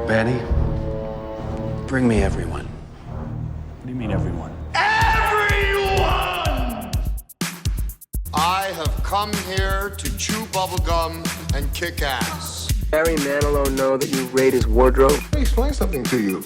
Benny, bring me everyone. What do you mean, everyone? Everyone! I have come here to chew bubblegum and kick ass. Barry Manilow know that you raid his wardrobe? Let me explain something to you.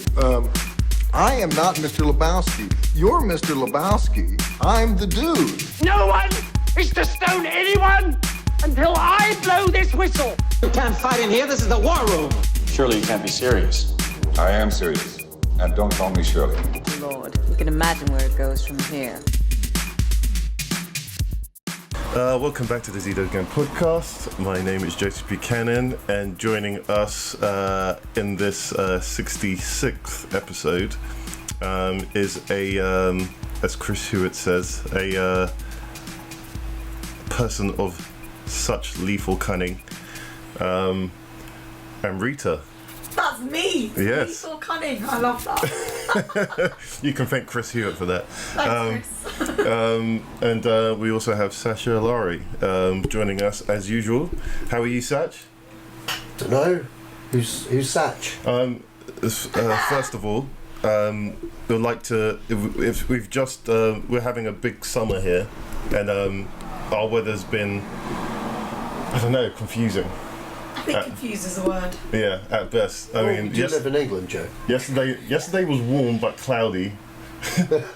I am not Mr. Lebowski. You're Mr. Lebowski. I'm the dude. No one is to stone anyone until I blow this whistle. You can't fight in here. This is the war room. Surely you can't be serious. I am serious. And don't call me Shirley. Lord, you can imagine where it goes from here. Welcome back to the Zedos Game podcast. My name is Joseph Buchanan, and joining us in this 66th episode is as Chris Hewitt says, a person of such lethal cunning, Amrita. That's me! Yes. Lethal cunning, I love that. You can thank Chris Hewitt for that. Thanks, Chris. And we also have Sacha Allari joining us as usual. How are you, Sach? Don't know. Who's Sach? First of all, we'd like to. If we've just we're having a big summer here, and our weather's been, I don't know, confusing. I think confused is the word. Yeah, at best. I mean, you live in England, Joe. Yesterday was warm but cloudy.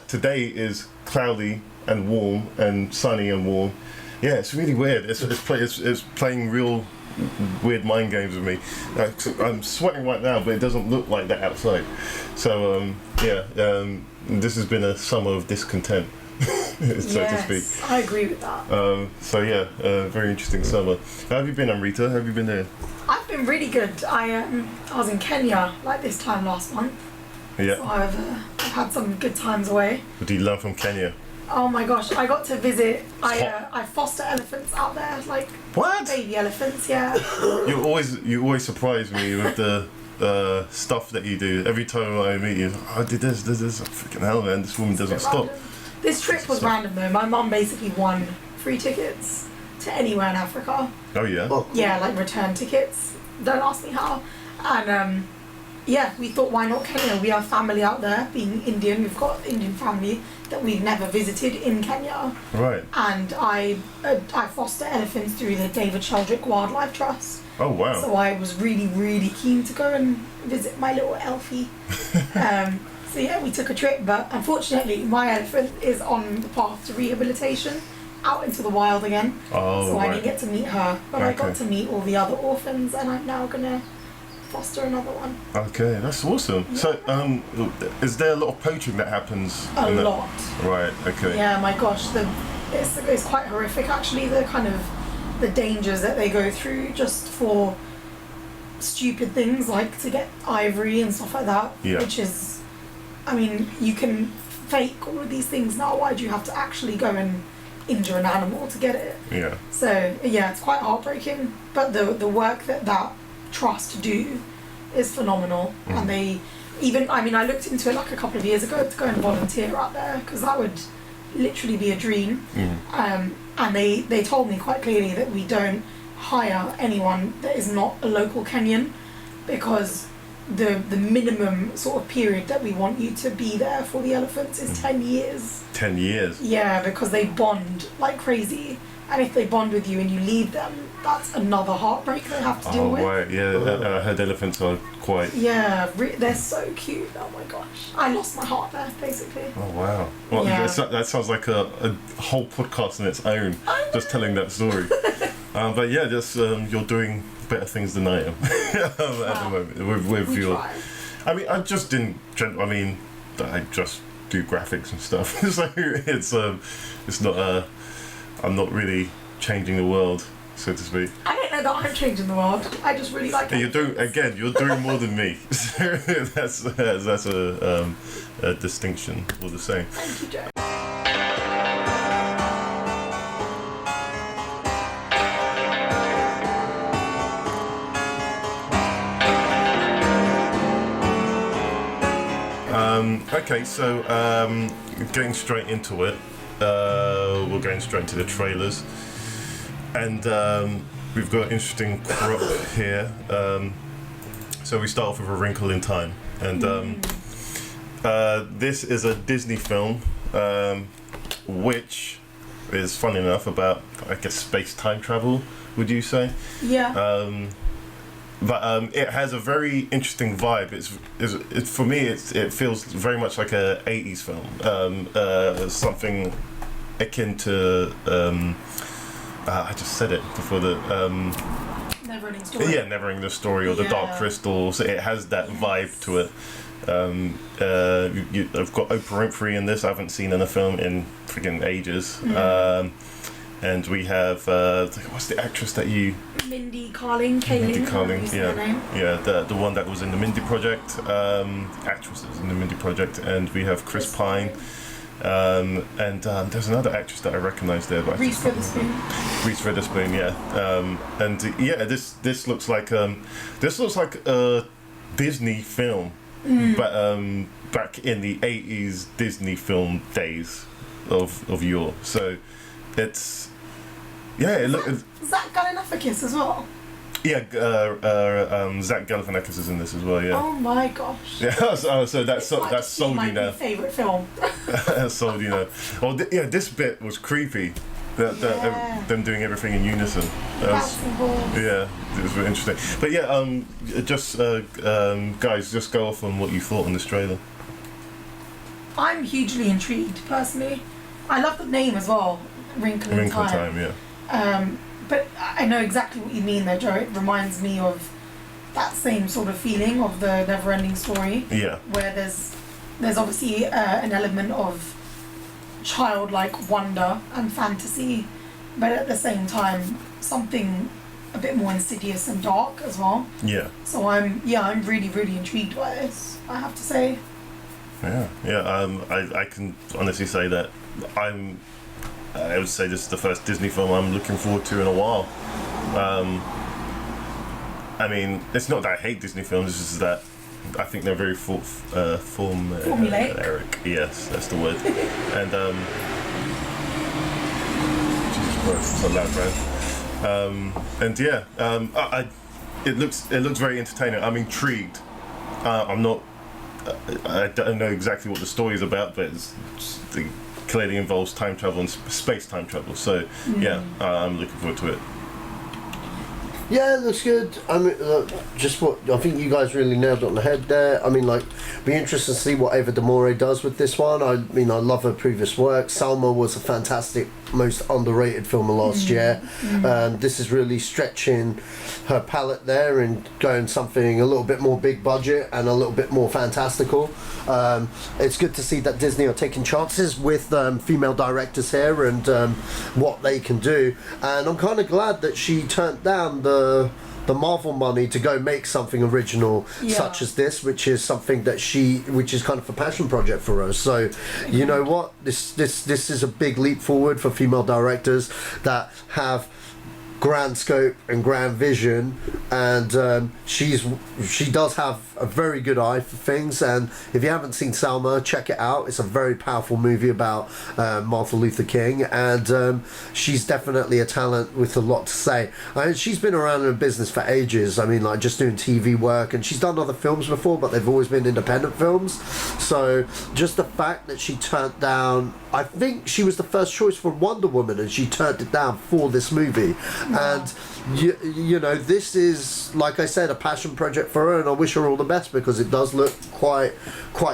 Today is cloudy and warm and sunny and warm. Yeah, it's really weird. It's playing real weird mind games with me. I'm sweating right now, but it doesn't look like that outside. So this has been a summer of discontent, so to speak. I agree with that. Very interesting summer. How have you been, Amrita? How have you been there? I've been really good. I was in Kenya like this time last month. Yeah. So I've had some good times away. What did you learn from Kenya? Oh my gosh, I got to visit. I foster elephants out there, like what? Baby elephants, yeah. You always surprise me with the stuff that you do. Every time I meet you, I did this. Freaking hell, man! This woman doesn't stop. This trip was random though. My mum basically won free tickets to anywhere in Africa. Oh yeah. Yeah, like return tickets. Don't ask me how. And we thought, why not Kenya? We have family out there. Being Indian, we've got Indian family that we've never visited in Kenya. Right. And I foster elephants through the David Sheldrick Wildlife Trust. Oh wow. So I was really, really keen to go and visit my little Elfie. So yeah, we took a trip, but unfortunately my elephant is on the path to rehabilitation, out into the wild again. Oh, so right. I didn't get to meet her, but I got to meet all the other orphans, and I'm now gonna foster another one. Okay, that's awesome. Yeah. So, is there a lot of poaching that happens? A lot. Right. Okay. Yeah, my gosh, it's quite horrific actually. The kind of the dangers that they go through just for stupid things like to get ivory and stuff like that. Yeah. Which is, I mean, you can fake all of these things now. Why do you have to actually go and injure an animal to get it? Yeah. So yeah, it's quite heartbreaking. But the work that trust do is phenomenal. And they even, I mean, I looked into it like a couple of years ago to go and volunteer out there because that would literally be a dream. And they told me quite clearly that we don't hire anyone that is not a local Kenyan because the minimum sort of period that we want you to be there for the elephants is 10 years. 10 years? Yeah, because they bond like crazy. And if they bond with you and you leave them, that's another heartbreak they have to deal with. Oh, right, yeah. I heard elephants are quite... Yeah, they're so cute. Oh my gosh. I lost my heart there, basically. Oh, wow. Well, yeah. That sounds like a whole podcast on its own, just telling that story. But yeah, just you're doing better things than I am at the moment with your... Try. I mean, I just didn't... I mean, I just do graphics and stuff. So it's not... I'm not really changing the world, so to speak. I don't know that I'm changing the world. I just really like it. You're doing more than me. So that's a distinction all the same. Thank you, Joe. Okay, so getting straight into it. We're going straight to the trailers, and we've got an interesting crop here. So we start off with A Wrinkle in Time, and this is a Disney film, which is, funny enough, about, I guess, space-time travel, would you say? Yeah. But it has a very interesting vibe. It's for me, it feels very much like a 80s film, something akin to I just said it before, the Never-ending Story. Yeah, Never-ending Story, or The Dark Crystal. So it has that vibe to it. I've got Oprah Winfrey in this. I haven't seen in a film in freaking ages. And we have what's the actress that you? Mindy Kaling. Yeah, the one that was in the Mindy Project. Actresses in the Mindy Project, and we have Chris Pine. And there's another actress that I recognise there. Reese Witherspoon. Reese Witherspoon, yeah. And yeah, this looks like a Disney film, but back in the 80s Disney film days of yore. So it's Zach Galifianakis as well. Yeah, Zach Galifianakis is in this as well. Yeah. Oh my gosh. Yeah. So that's sold you now. My favourite film. That's sold you now. Well, this bit was creepy. Them doing everything in unison. Yeah, it was very interesting. But yeah, just guys, just go off on what you thought on this trailer. I'm hugely intrigued personally. I love the name as well, Wrinkle in Time. Yeah. But I know exactly what you mean there, Joe. It reminds me of that same sort of feeling of the Never-ending Story. Yeah. Where there's obviously an element of childlike wonder and fantasy, but at the same time something a bit more insidious and dark as well. Yeah. So I'm really, really intrigued by this, I have to say. Yeah. I can honestly say that I would say this is the first Disney film I'm looking forward to in a while. I mean, it's not that I hate Disney films, it's just that I think they're very formulaic. Yes, that's the word. And Jesus Christ, it's so loud, bro. And yeah, it looks very entertaining. I'm intrigued. I don't know exactly what the story is about, but it clearly involves time travel and space-time travel. So yeah, I'm looking forward to it. Yeah, it looks good. I mean, just what I think you guys really nailed it on the head there. I mean, like, be interested to see what Ava DeMore does with this one. I mean, I love her previous work. Selma was a fantastic, most underrated film of last year. This is really stretching her palette there and going something a little bit more big budget and a little bit more fantastical. It's good to see that Disney are taking chances with female directors here and what they can do. And I'm kind of glad that she turned down the Marvel money to go make something original such as this, which is something that which is kind of a passion project for us. So you know what, this is a big leap forward for female directors that have grand scope and grand vision, and she does have a very good eye for things. And if you haven't seen Selma, check it out. It's a very powerful movie about Martin Luther King, and she's definitely a talent with a lot to say. I mean, she's been around in the business for ages. I mean, like, just doing TV work, and she's done other films before, but they've always been independent films. So just the fact that she turned down, I think she was the first choice for Wonder Woman, and she turned it down for this movie. And you know, this is, like I said, a passion project for her, and I wish her all the best because it does look quite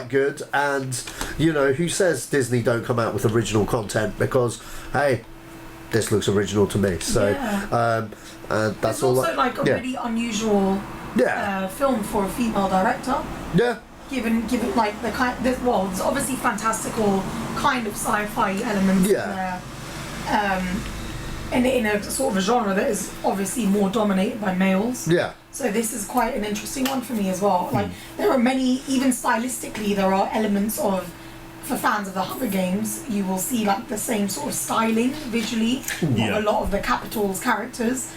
good. And you know, who says Disney don't come out with original content? Because hey, this looks original to me. So that's it's all. Also like a really unusual film for a female director. Yeah. Given like the kind, there's obviously fantastical kind of sci-fi elements in there. In a sort of a genre that is obviously more dominated by males. Yeah. So this is quite an interesting one for me as well. Like, there are many, even stylistically, there are elements of, for fans of the Hunger Games, you will see like the same sort of styling visually of a lot of the Capitol's characters.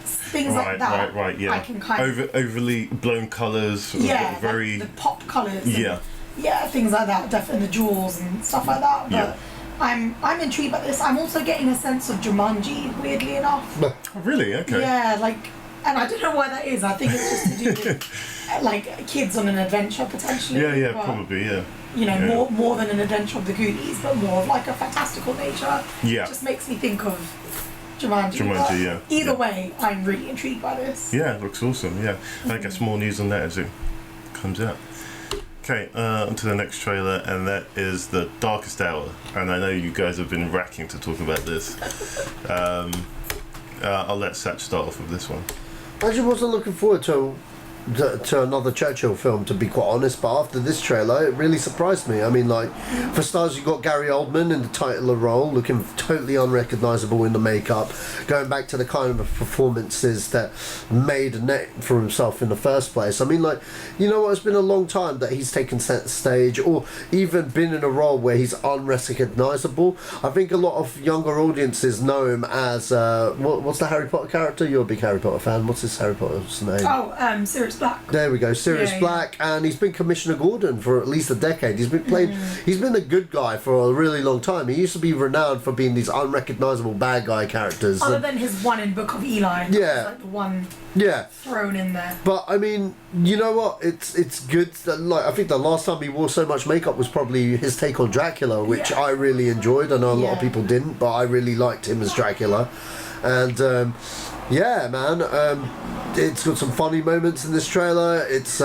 Things like that. Right, yeah. I can kind of overly blown colours. Very the pop colours. Things like that. Definitely the jewels and stuff like that. But I'm intrigued by this. I'm also getting a sense of Jumanji, weirdly enough. Oh, really? Okay. Yeah, like, and I don't know why that is. I think it's just to do with like kids on an adventure potentially. Yeah, but, probably, yeah. You know, more than an adventure of the Goonies, but more of like a fantastical nature. Yeah. Just makes me think of Jumanji. Jumanji, yeah. Either way, I'm really intrigued by this. Yeah, it looks awesome, yeah. I guess more news on that as it comes out. Okay, on to the next trailer, and that is The Darkest Hour. And I know you guys have been racking to talk about this. I'll let Sach start off with this one. I just wasn't looking forward to another Churchill film, to be quite honest, but after this trailer it really surprised me. I mean, like, for stars, you got Gary Oldman in the title role, looking totally unrecognisable in the makeup, going back to the kind of performances that made a name for himself in the first place. I mean, like, you know what, it's been a long time that he's taken centre stage or even been in a role where he's unrecognisable. I think a lot of younger audiences know him as what's the Harry Potter character? You're a big Harry Potter fan. What's his Harry Potter's name? Sirius Black. There we go, Sirius Black, and he's been Commissioner Gordon for at least a decade. He's been played. He's been a good guy for a really long time. He used to be renowned for being these unrecognisable bad guy characters. Other than his one in Book of Eli. Yeah. Like the one thrown in there. But I mean, you know what? It's good. That, like, I think the last time he wore so much makeup was probably his take on Dracula, which I really enjoyed. I know a lot of people didn't, but I really liked him as Dracula. And yeah, man, it's got some funny moments in this trailer. It's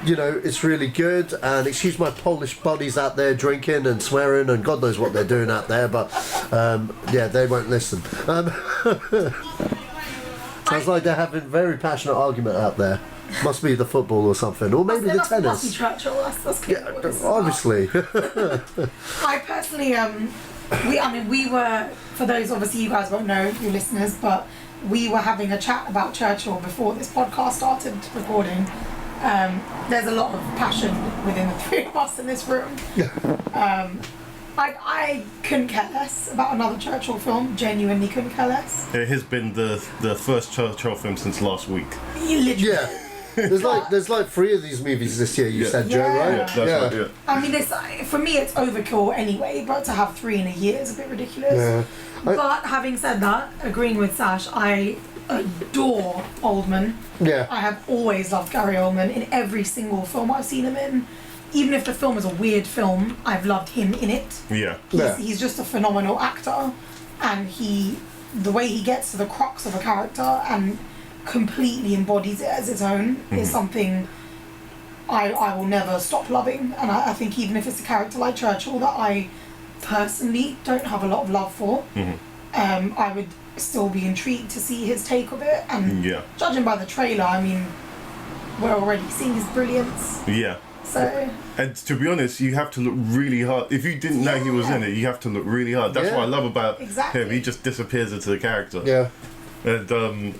you know, it's really good. And excuse my Polish buddies out there drinking and swearing and God knows what they're doing out there, but yeah, they won't listen. Sounds like they're having a very passionate argument out there. Must be the football or something, or maybe the tennis. Must be Churchill. That's obviously. I personally, we were, for those, obviously you guys won't know, you listeners, but we were having a chat about Churchill before this podcast started recording. There's a lot of passion within the three of us in this room. I couldn't care less about another Churchill film, genuinely couldn't care less. It has been the first Churchill film since last week. Literally. Yeah. There's like 3 of these movies this year, you said, Joe, right? Yeah. I mean, for me it's overkill anyway, but to have 3 in a year is a bit ridiculous. Yeah. But having said that, agreeing with Sash, I adore Oldman. Yeah. I have always loved Gary Oldman in every single film I've seen him in. Even if the film is a weird film, I've loved him in it. Yeah. He's just a phenomenal actor, and the way he gets to the crux of a character and completely embodies it as his own is something I will never stop loving. And I think even if it's a character like Churchill that I personally don't have a lot of love for, I would still be intrigued to see his take of it. And judging by the trailer, I mean, we're already seeing his brilliance. Yeah. So. And to be honest, you have to look really hard. If you didn't know he was in it, you have to look really hard. That's what I love about him. He just disappears into the character. Yeah. And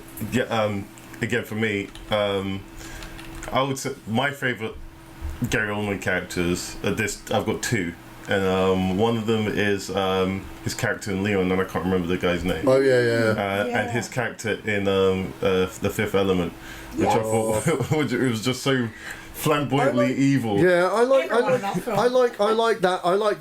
again, for me, I would say my favourite Gary Oldman characters are I've got 2. And one of them is his character in Leon, and I can't remember the guy's name. Oh yeah. And his character in The Fifth Element, which I thought it was just so flamboyantly evil. Yeah, I like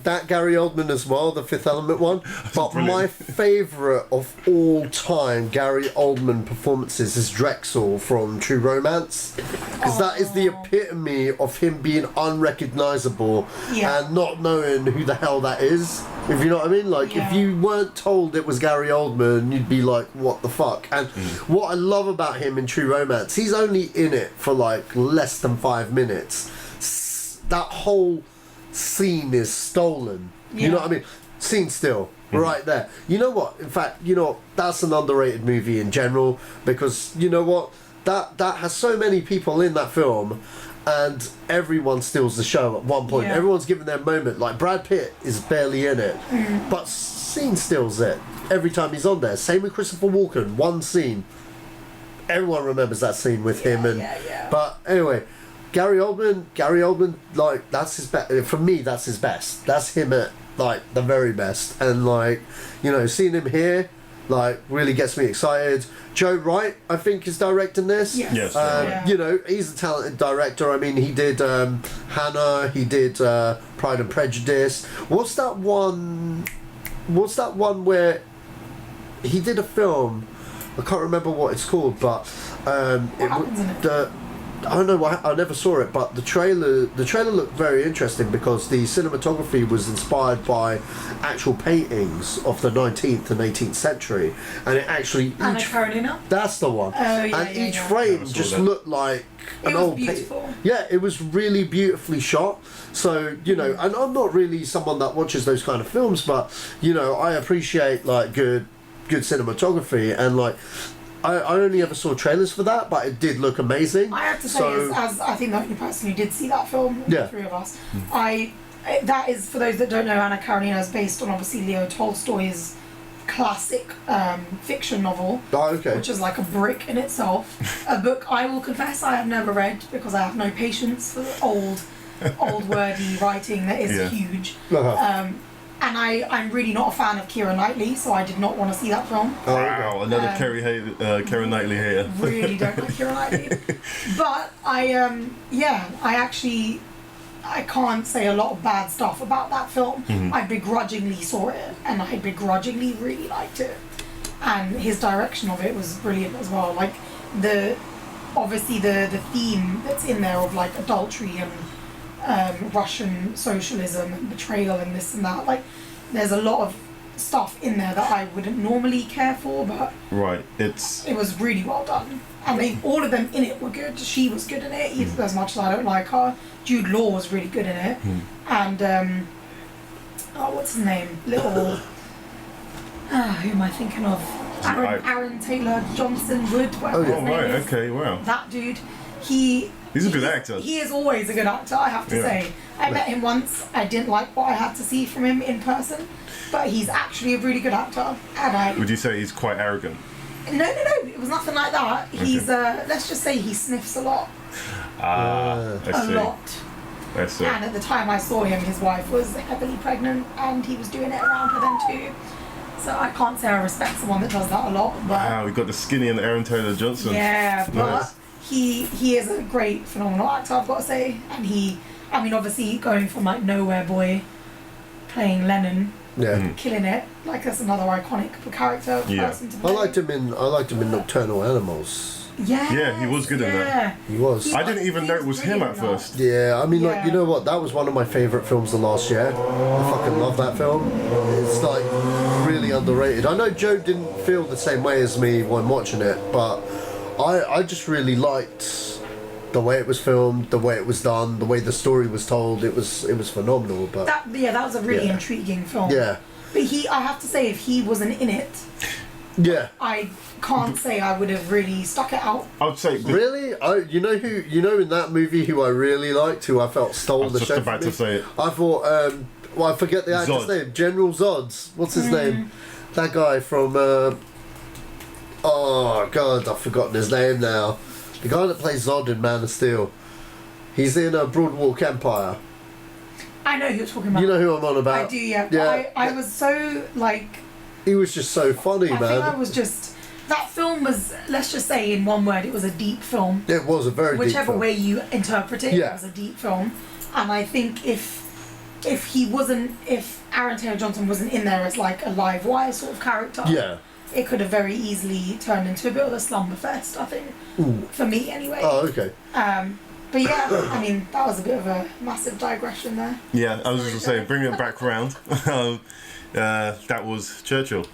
that Gary Oldman as well, the Fifth Element one. But my favourite of all time Gary Oldman performances is Drexel from True Romance, because that is the epitome of him being unrecognisable and not knowing who the hell that is. If you know what I mean, like if you weren't told it was Gary Oldman, you'd be like, what the fuck? And what I love about him in True Romance, he's only in it for like less than 5 minutes. That whole scene is stolen. You know what I mean? Scene still, right there. You know what? In fact, that's an underrated movie in general, because you know what? That has so many people in that film, and everyone steals the show at one point. Everyone's given their moment. Like Brad Pitt is barely in it, but scene steals it every time he's on there. Same with Christopher Walken. One scene, everyone remembers that scene with him. But anyway, Gary Oldman, like that's his best. For me, that's his best. That's him at like the very best. And like, seeing him here, like really gets me excited. Joe Wright, I think, is directing this. Yes. He's a talented director. I mean, he did Hannah. He did Pride and Prejudice. What's that one where he did a film? I can't remember what it's called, but I don't know why I never saw it, but the trailer looked very interesting because the cinematography was inspired by actual paintings of the 19th and 18th century, and it actually Anna Karenina. That's the one. Oh yeah, and each yeah. frame just looked like an old beautiful. Yeah, it was really beautifully shot. So, you know, and I'm not really someone that watches those kind of films, but you know, I appreciate like good cinematography, and like I only ever saw trailers for that, but it did look amazing. I have to say, as I think the only person who did see that film, the three of us, that is, for those that don't know, Anna Karenina is based on obviously Leo Tolstoy's classic fiction novel, which is like a brick in itself. A book I will confess I have never read because I have no patience for the old wordy writing that is huge. And I'm really not a fan of Keira Knightley, so I did not want to see that film. Wow, another Keira Knightley here. Really don't like Keira Knightley. But I can't say a lot of bad stuff about that film. I begrudgingly saw it, and I begrudgingly really liked it. And his direction of it was brilliant as well. Like obviously the theme that's in there of like adultery and Russian socialism and betrayal and this and that. Like, there's a lot of stuff in there that I wouldn't normally care for, but it was really well done. And all of them in it were good. She was good in it, even as much as I don't like her. Jude Law was really good in it, and what's his name? Who am I thinking of? Aaron Taylor Johnson Wood. Okay, wow. That dude, he's a good actor. He is always a good actor, I have to say. I met him once. I didn't like what I had to see from him in person, but he's actually a really good actor. And would you say he's quite arrogant? No. It was nothing like that. He's let's just say he sniffs a lot. I see. A lot. I see. And at the time I saw him, his wife was heavily pregnant, and he was doing it around her then too. So I can't say I respect someone that does that a lot. But wow, we got the skinny and Aaron Taylor Johnson. Yeah, but he is a great, phenomenal actor, I've got to say. And obviously going from like Nowhere Boy, playing Lennon, killing it. Like, that's another iconic character person to play. I liked him in Nocturnal Animals. Yeah, he was good in that. He was. I didn't even know it was him at first. Yeah, like, you know what? That was one of my favourite films of last year. I fucking love that film. It's like really underrated. I know Joe didn't feel the same way as me when watching it, but I just really liked the way it was filmed, the way it was done, the way the story was told. It was phenomenal. But that was a really intriguing film. Yeah. But I have to say, if he wasn't in it, I can't say I would have really stuck it out. I would say really. You know in that movie who I really liked, who I felt stole the show. I was just about to say it. I thought, I forget the actor's name. General Zod's. What's his name? That guy from. Oh God, I've forgotten his name now. The guy that plays Zod in Man of Steel. He's in Broadwalk Empire. I know who you're talking about. You know who I'm on about. I do, yeah. I was so like. He was just so funny, man. I think I was just. That film was, let's just say in one word, it was a deep film. It was a very deep film. Whichever way you interpret it, it was a deep film. And I think if Aaron Taylor Johnson wasn't in there as like a live wire sort of character, it could have very easily turned into a bit of a slumber fest, I think. Ooh. For me, anyway. Oh, okay. But yeah, that was a bit of a massive digression there. Yeah, I was just going to say, bring it back round. That was Churchill.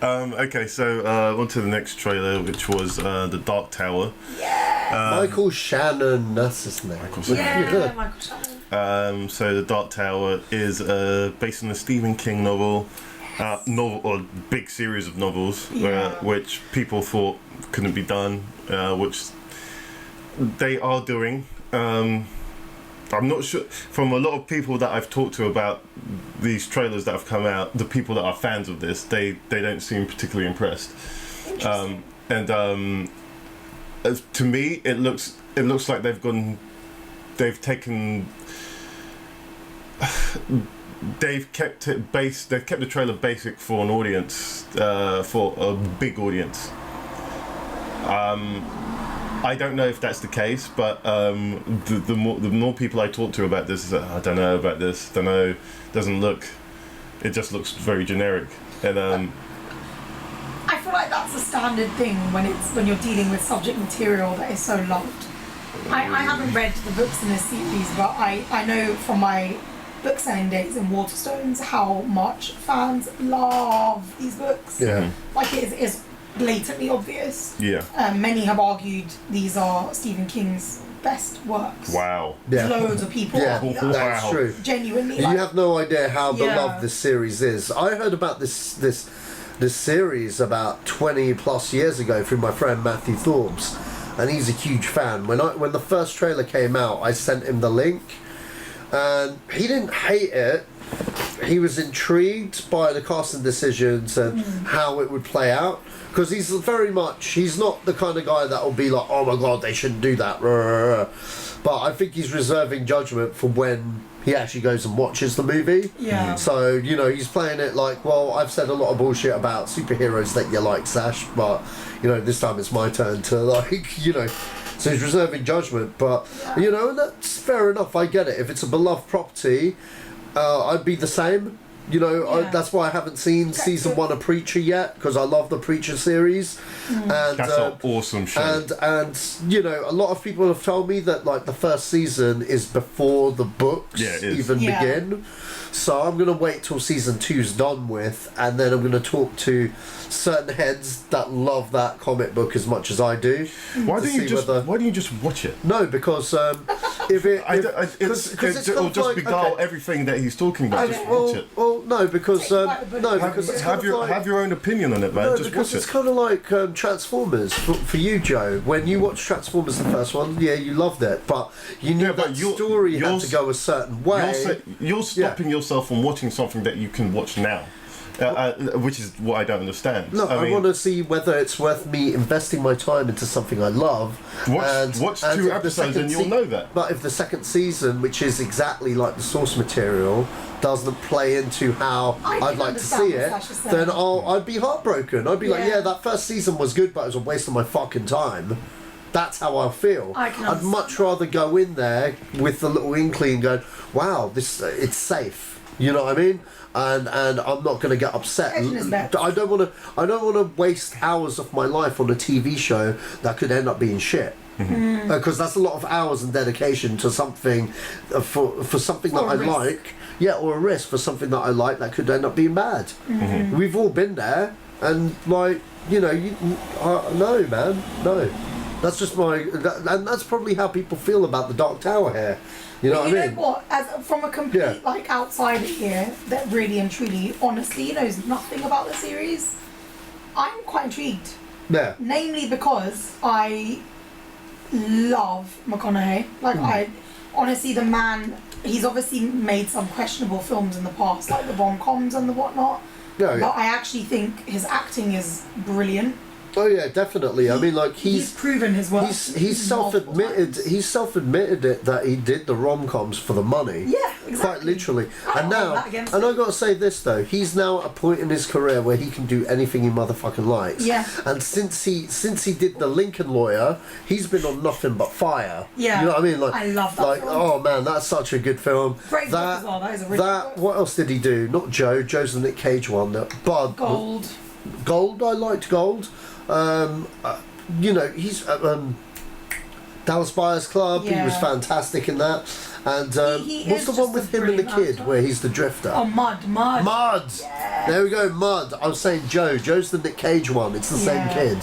Okay, so on to the next trailer, which was The Dark Tower. Yeah. Michael Shannon, that's his name. Michael Shannon. So The Dark Tower is based on a Stephen King novel or big series of novels, which people thought couldn't be done, which they are doing. I'm not sure, from a lot of people that I've talked to about these trailers that have come out, the people that are fans of this, they don't seem particularly impressed. To me, it looks like they've kept the trailer basic for an audience, for a big audience. I don't know if that's the case, but the more people I talk to about this, I don't know about this. Don't know. It just looks very generic, and I feel like that's a standard thing when you're dealing with subject material that is so loved. I haven't read the books in this series, but I know from my book selling days in Waterstones how much fans love these books. Yeah. Like it is blatantly obvious. Yeah. Many have argued these are Stephen King's best works. Wow. Yeah. Loads of people. Yeah, argue that. that's true. Genuinely. You have no idea how Yeah. beloved this series is. I heard about this series about 20 plus years ago through my friend Matthew Thorbs, and he's a huge fan. When the first trailer came out, I sent him the link, and he didn't hate it. He was intrigued by the casting decisions and how it would play out, because he's not the kind of guy that will be like, oh my god, they shouldn't do that. But I think he's reserving judgment for when he actually goes and watches the movie. Yeah. So, he's playing it like, well, I've said a lot of bullshit about superheroes that you like, Sash, but, this time it's my turn to, so he's reserving judgment. But, and that's fair enough, I get it. If it's a beloved property, I'd be the same. That's why I haven't seen season 1 of Preacher yet, because I love the Preacher series. And That's an awesome show. And a lot of people have told me that like the first season is before the books even begin. So I'm going to wait till season 2's done with, and then I'm going to talk to certain heads that love that comic book as much as I do. Why don't you just watch it? No, because it'll just beguile everything that he's talking about. Just watch it. Well, no, because have your own opinion on it, man. No, just because watch it's it. kind of like Transformers for you, Joe. When you watched Transformers the first one, you loved it, but you knew that story had to go a certain way. You're stopping yourself from watching something that you can watch now. Which is what I don't understand. Look, I want to see whether it's worth me investing my time into something I love. Watch 2 episodes and you'll know that. But if the second season, which is exactly like the source material, doesn't play into how I'd like to see it, then I'd be heartbroken. I'd be like, that first season was good, but it was a waste of my fucking time. That's how I feel. I'd much rather go in there with the little inkling going, wow, it's safe. You know what I mean? And I'm not going to get upset. I don't want to waste hours of my life on a TV show that could end up being shit. Because that's a lot of hours and dedication to something for something that I like. Yeah, or a risk for something that I like that could end up being bad. We've all been there, and no, man, no. That's just and that's probably how people feel about the Dark Tower here. You know what I mean? You know what? As from a complete outsider here that really and truly, honestly, knows nothing about the series, I'm quite intrigued. Yeah. Namely because I love McConaughey. I honestly, the man, he's obviously made some questionable films in the past, like the rom-coms and the whatnot. But I actually think his acting is brilliant. Oh yeah, definitely. I mean, like he's proven his worth. He's self-admitted. He's self-admitted it that he did the rom-coms for the money. Yeah, exactly. Quite literally. And I got to say this though, he's now at a point in his career where he can do anything he motherfucking likes. Yeah. And since he did the Lincoln Lawyer, he's been on nothing but fire. Yeah. You know what I mean? Like I love that film. Oh man, that's such a good film. Great book as well. That is a really good book. What else did he do? Not Joe. Joe's the Nick Cage one. Bud. Gold. I liked Gold. He's Dallas Buyers Club. He was fantastic in that. And what's the one with him and the kid where he's the drifter? Oh, Mud. Yes. There we go, Mud. I was saying Joe. Joe's the Nick Cage one. It's the same kid.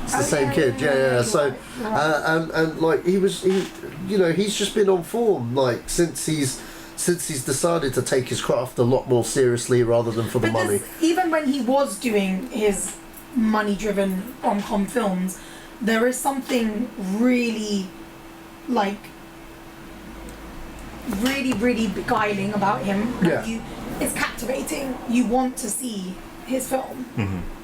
It's the same kid. Yeah. So and like he's just been on form like since he's decided to take his craft a lot more seriously rather than for the money. Even when he was doing his money-driven rom-com films, there is something really beguiling about him. It's captivating. You want to see his film.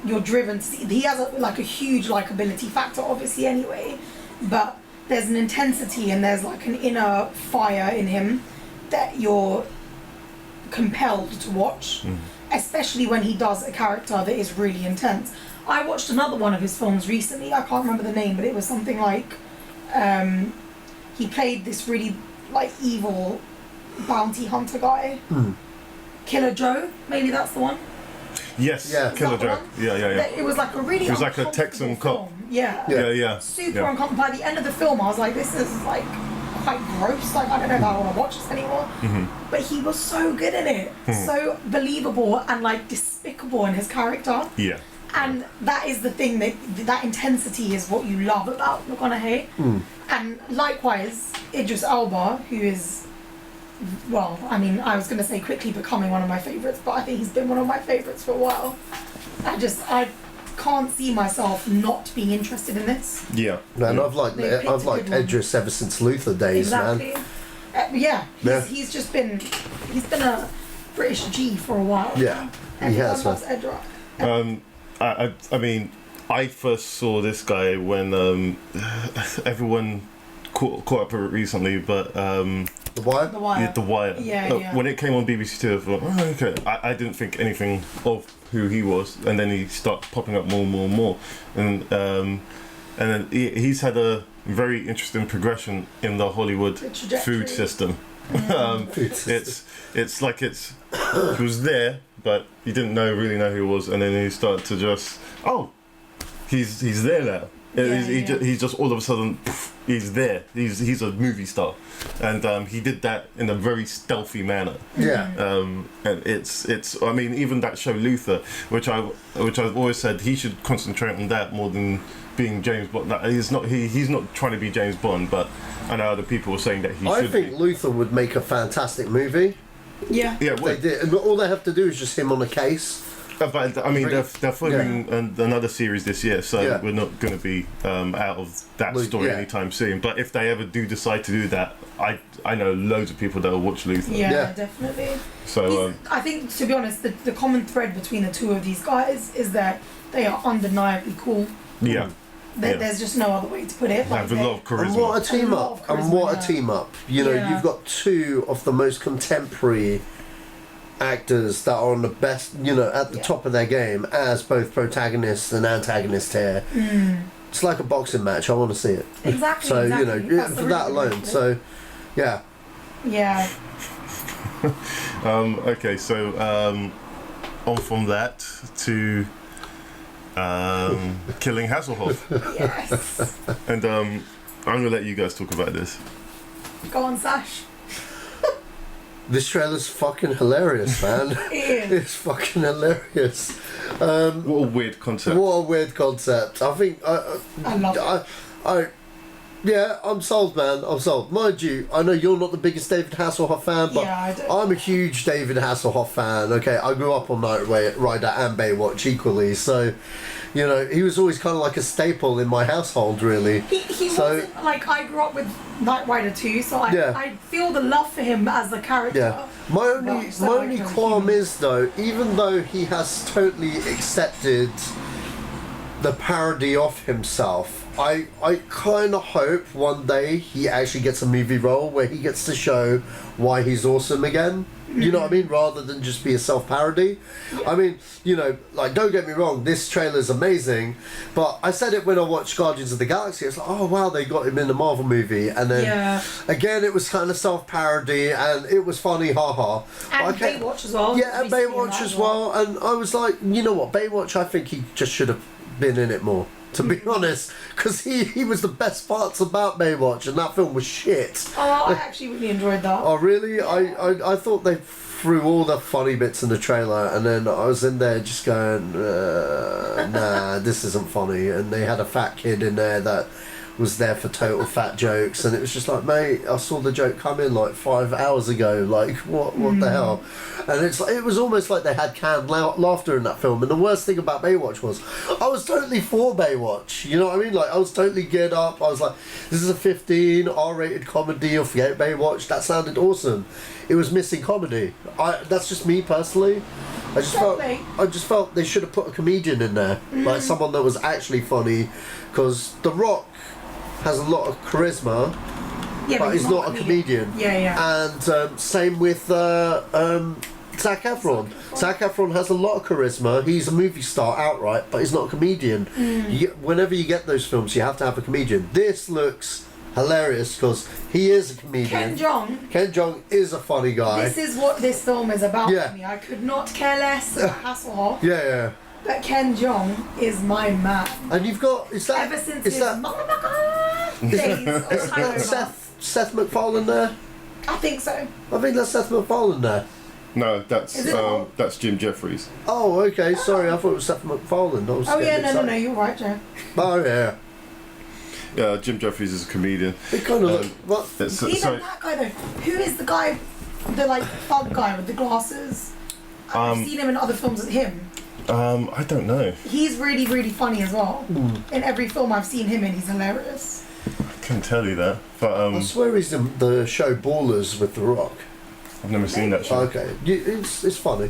You're driven to see. He has a huge likability factor, obviously, anyway. But there's an intensity and there's like an inner fire in him that you're compelled to watch, especially when he does a character that is really intense. I watched another one of his films recently. I can't remember the name, but it was something like he played this really evil bounty hunter guy. Killer Joe, maybe that's the one. Yes, Yeah. Killer Is that Joe. the one? Yeah. It was like a really He was like a uncomfortable Texan cop. film. Yeah. Yeah. Super yeah. uncomfortable. By the end of the film, I was like, this is like quite gross. Like, I don't know if I want to watch this anymore. But he was so good in it. So believable and like despicable in his character. Yeah. And that is the thing, that intensity is what you love about McConaughey. And likewise, Idris Elba, who is, well, I mean, I was going to say quickly becoming one of my favourites, but I think he's been one of my favourites for a while. I can't see myself not being interested in this. Yeah. Man, I've liked Idris ever since Luther days, Exactly. man. He's just been, he's been a British G for a while. Yeah, he has, loves Idris. I mean, I first saw this guy when everyone caught up with it recently, but The Wire? The Wire. Yeah, The Wire. Yeah. When it came on BBC Two, I thought, oh, okay. I didn't think anything of who he was, and then he started popping up more and more and more, and then he's had a very interesting progression in the Hollywood food system. It's like he was there, but you didn't really know who he was, and then he started to just he's there now. He's just all of a sudden he's there. He's a movie star, and he did that in a very stealthy manner. Yeah. And it's I mean, even that show Luther, which I've always said he should concentrate on that more than being James Bond. He's not trying to be James Bond, but I know other people were saying that he should. I think Luther would make a fantastic movie. Yeah. Yeah. They did, and all they have to do is just him on a case. But I mean, they're filming another series this year, so we're not going to be out of that story anytime soon. But if they ever do decide to do that, I know loads of people that will watch Luther. Yeah, definitely. So I think, to be honest, the common thread between the two of these guys is that they are undeniably cool. Yeah. There's just no other way to put it. They have a lot of charisma. And what a team up! You know, you've got two of the most contemporary actors that are on the best, at the top of their game as both protagonists and antagonists here. It's like a boxing match. I want to see it. Exactly. So That's for that alone. So yeah. Yeah. Okay, so on from that to killing Hasselhoff. Yes. And I'm gonna let you guys talk about this. Go on, Sash. This trailer's fucking hilarious, man. It's fucking hilarious. What a weird concept. What a weird concept. I think I love it. Yeah, I'm sold, man. I'm sold. Mind you, I know you're not the biggest David Hasselhoff fan, but Yeah, I do. I'm a huge David Hasselhoff fan. Okay, I grew up on Knight Rider and Baywatch equally, so he was always kind of like a staple in my household, really. He wasn't like, I grew up with Knight Rider too, so I feel the love for him as a character. Yeah. My only qualm is though, even though he has totally accepted the parody of himself, I kind of hope one day he actually gets a movie role where he gets to show why he's awesome again. You know what I mean? Rather than just be a self-parody. I mean, don't get me wrong, this trailer's amazing, but I said it when I watched Guardians of the Galaxy. It's like, oh wow, they got him in the Marvel movie, and then again it was kind of self-parody and it was funny, haha. And Baywatch as well. Yeah, and Baywatch as well. And I was like, you know what, Baywatch, I think he just should have been in it more, to be honest, because he was the best parts about Baywatch, and that film was shit. Oh, I actually really enjoyed that. Oh really? I thought they threw all the funny bits in the trailer, and then I was in there just going, nah, this isn't funny. And they had a fat kid in there that was there for total fat jokes, and it was just like, mate, I saw the joke come in like 5 hours ago, like what the hell? And it was almost like they had canned laughter in that film. And the worst thing about Baywatch was I was totally for Baywatch, you know what I mean? Like I was totally geared up. I was like, this is a 15 R-rated comedy, or forget Baywatch. That sounded awesome. It was missing comedy. That's just me personally. I just felt they should have put a comedian in there, like someone that was actually funny, because The Rock has a lot of charisma, but he's not a comedian. And same with Zac Efron. Zac Efron has a lot of charisma. He's a movie star outright, but he's not a comedian. Whenever you get those films, you have to have a comedian. This looks hilarious because he is a comedian. Ken Jeong is a funny guy. This is what this film is about Yeah. for me. I could not care less about Hasselhoff. Yeah. But Ken Jeong is my man. And you've got ever since is his that days of Hangover. Seth MacFarlane there? I think so. I think that's Seth MacFarlane there. No, that's Is it not? that's Jim Jeffries. Oh, okay. Sorry, I thought it was Seth MacFarlane. I was Oh yeah, getting no, excited. you're right, Joe. Oh yeah. Yeah, Jim Jeffries is a comedian. It kind of what? Even that guy though. Who is the guy, the like thug guy with the glasses? I've seen him in other films with him. I don't know. He's really, really funny as well. In every film I've seen him in, he's hilarious. I couldn't tell you that, but I swear he's in the show Ballers with The Rock. I've never seen that show. Okay, it's funny.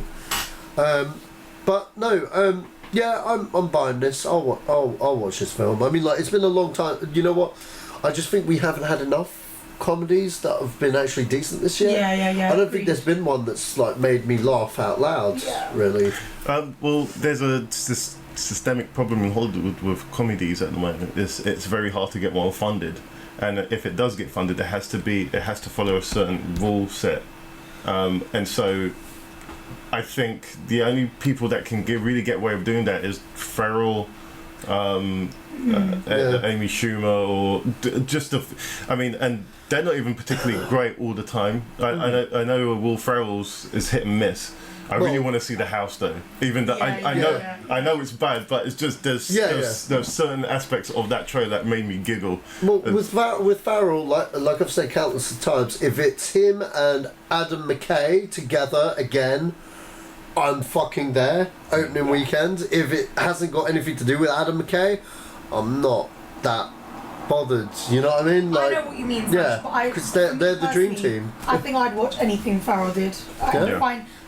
But no, yeah, I'm buying this. I'll watch this film. I mean, like, it's been a long time. You know what? I just think we haven't had enough comedies that have been actually decent this year. Yeah. I don't think there's been one that's like made me laugh out loud. Yeah. Really. Well, there's a systemic problem in Hollywood with comedies at the moment. It's very hard to get one funded, and if it does get funded, it has to follow a certain rule set, and so I think the only people that can really get away with doing that is Farrell, Amy Schumer, or and they're not even particularly great all the time. I know Will Ferrell's is hit and miss. I really want to see The House though. Even though I know it's bad, but it's just there's certain aspects of that trailer that made me giggle. Well, with Farrell, like I've said countless of times, if it's him and Adam McKay together again, I'm fucking there. Opening weekend. If it hasn't got anything to do with Adam McKay, I'm not that bothered. You know what I mean? I know what you mean. Because they're the dream team. I think I'd watch anything Farrell did.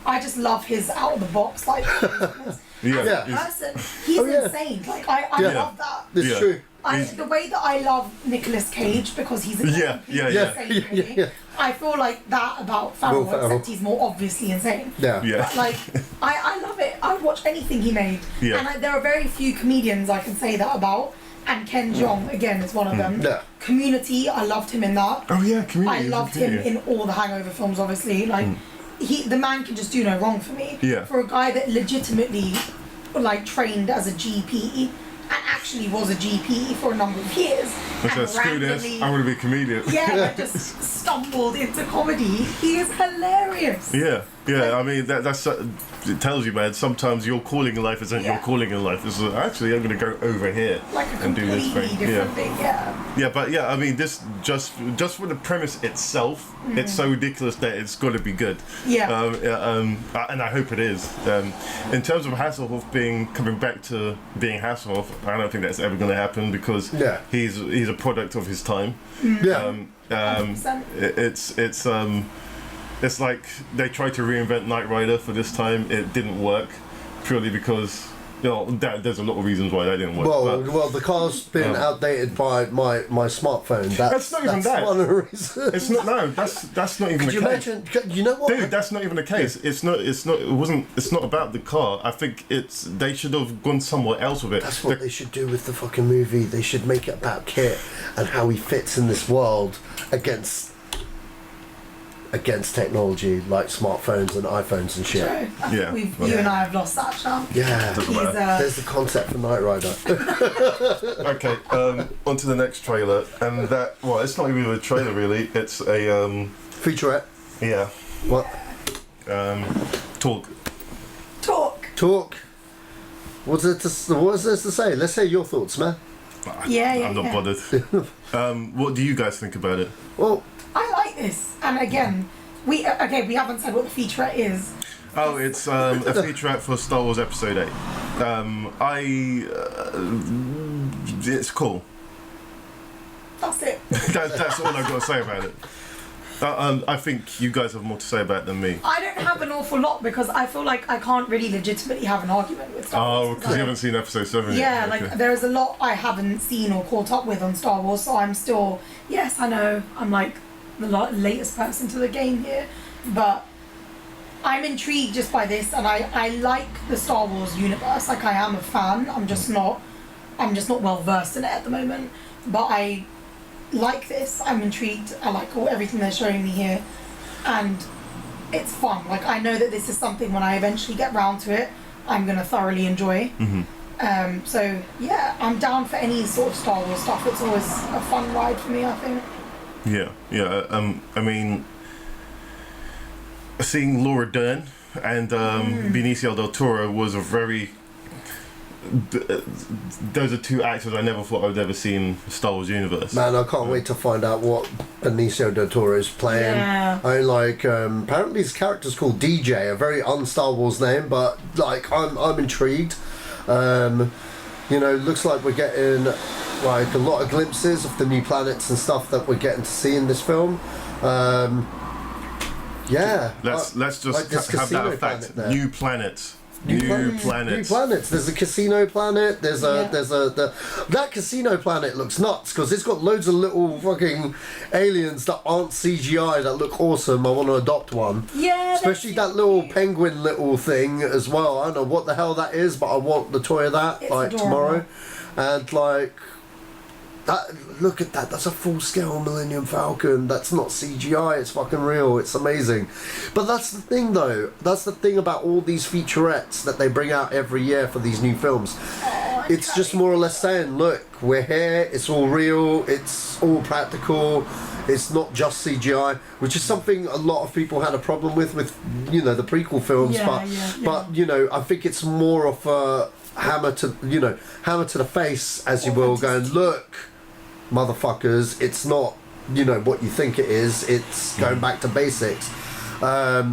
I just love his out of the box person. He's insane. Like I love that. It's true. The way that I love Nicolas Cage because he's insane. I feel like that about Farrell, except he's more obviously insane. Yeah. But like I love it. I would watch anything he made. Yeah. And there are very few comedians I can say that about. And Ken Jeong again is one of them. Yeah. Community, I loved him in that. Oh yeah, Community. I loved him in all the Hangover films, obviously. Like the man can just do no wrong for me. Yeah. For a guy that legitimately like trained as a GP and actually was a GP for a number of years. And screw this, I'm gonna be a comedian. Yeah, just stumbled into comedy. He is hilarious. Yeah. I mean that's it tells you, man. Sometimes your calling in life isn't your calling in life. It's actually I'm going to go over here and do this thing. Different thing. Yeah, but I mean, this just for the premise itself, it's so ridiculous that it's got to be good. Yeah. And I hope it is. In terms of Hasselhoff coming back to being Hasselhoff, I don't think that's ever going to happen because he's a product of his time. It's like they tried to reinvent Knight Rider for this time. It didn't work purely because there's a lot of reasons why that didn't work. Well, the car's been outdated by my smartphone. That's not even that. One of the reasons. It's not. No, that's not even the case. Imagine, you know what? Dude, that's not even the case. It's not. It's not about the car. I think they should have gone somewhere else with it. That's what they should do with the fucking movie. They should make it about Kit and how he fits in this world against technology like smartphones and iPhones and shit. True. You and I have lost that chance. Yeah. There's the concept for Knight Rider. Okay, on to the next trailer, and it's not even a trailer really. It's a featurette. Yeah. What? Talk. What's there to say? Let's hear your thoughts, man. I'm not bothered. What do you guys think about it? Well, I like this, and again, we haven't said what the featurette is. Oh, it's a featurette for Star Wars Episode 8. It's cool. That's it. That's all I've got to say about it. I think you guys have more to say about it than me. I don't have an awful lot because I feel like I can't really legitimately have an argument with Star Wars. Oh, because you haven't seen Episode 7 yet. Yeah, like there's a lot I haven't seen or caught up with on Star Wars, so I'm still, yes, I know, I'm like the latest person to the game here, but I'm intrigued just by this, and I like the Star Wars universe. Like I am a fan. I'm just not well versed in it at the moment. But I like this. I'm intrigued. I like everything they're showing me here, and it's fun. Like, I know that this is something when I eventually get round to it, I'm gonna thoroughly enjoy. So yeah, I'm down for any sort of Star Wars stuff. It's always a fun ride for me, I think. Yeah. I mean, seeing Laura Dern and Benicio del Toro was a very. Those are two actors I never thought I would ever see in Star Wars universe. Man, I can't wait to find out what Benicio del Toro is playing. Yeah. I like. Apparently, his character's called DJ, a very un-Star Wars name, but like I'm intrigued. Looks like we're getting like a lot of glimpses of the new planets and stuff that we're getting to see in this film. Let's just have that effect. New planets. New planets. There's a casino planet. That casino planet looks nuts because it's got loads of little fucking aliens that aren't CGI that look awesome. I want to adopt one. Yeah. Especially that little penguin little thing as well. I don't know what the hell that is, but I want the toy of that tomorrow. And like that, look at that. That's a full-scale Millennium Falcon. That's not CGI. It's fucking real. It's amazing. But that's the thing, though. That's the thing about all these featurettes that they bring out every year for these new films. It's just more or less saying, look, we're here. It's all real. It's all practical. It's not just CGI, which is something a lot of people had a problem with the prequel films. But I think it's more of a hammer to the face, as you will, going, look, motherfuckers, it's not what you think it is. It's going back to basics. I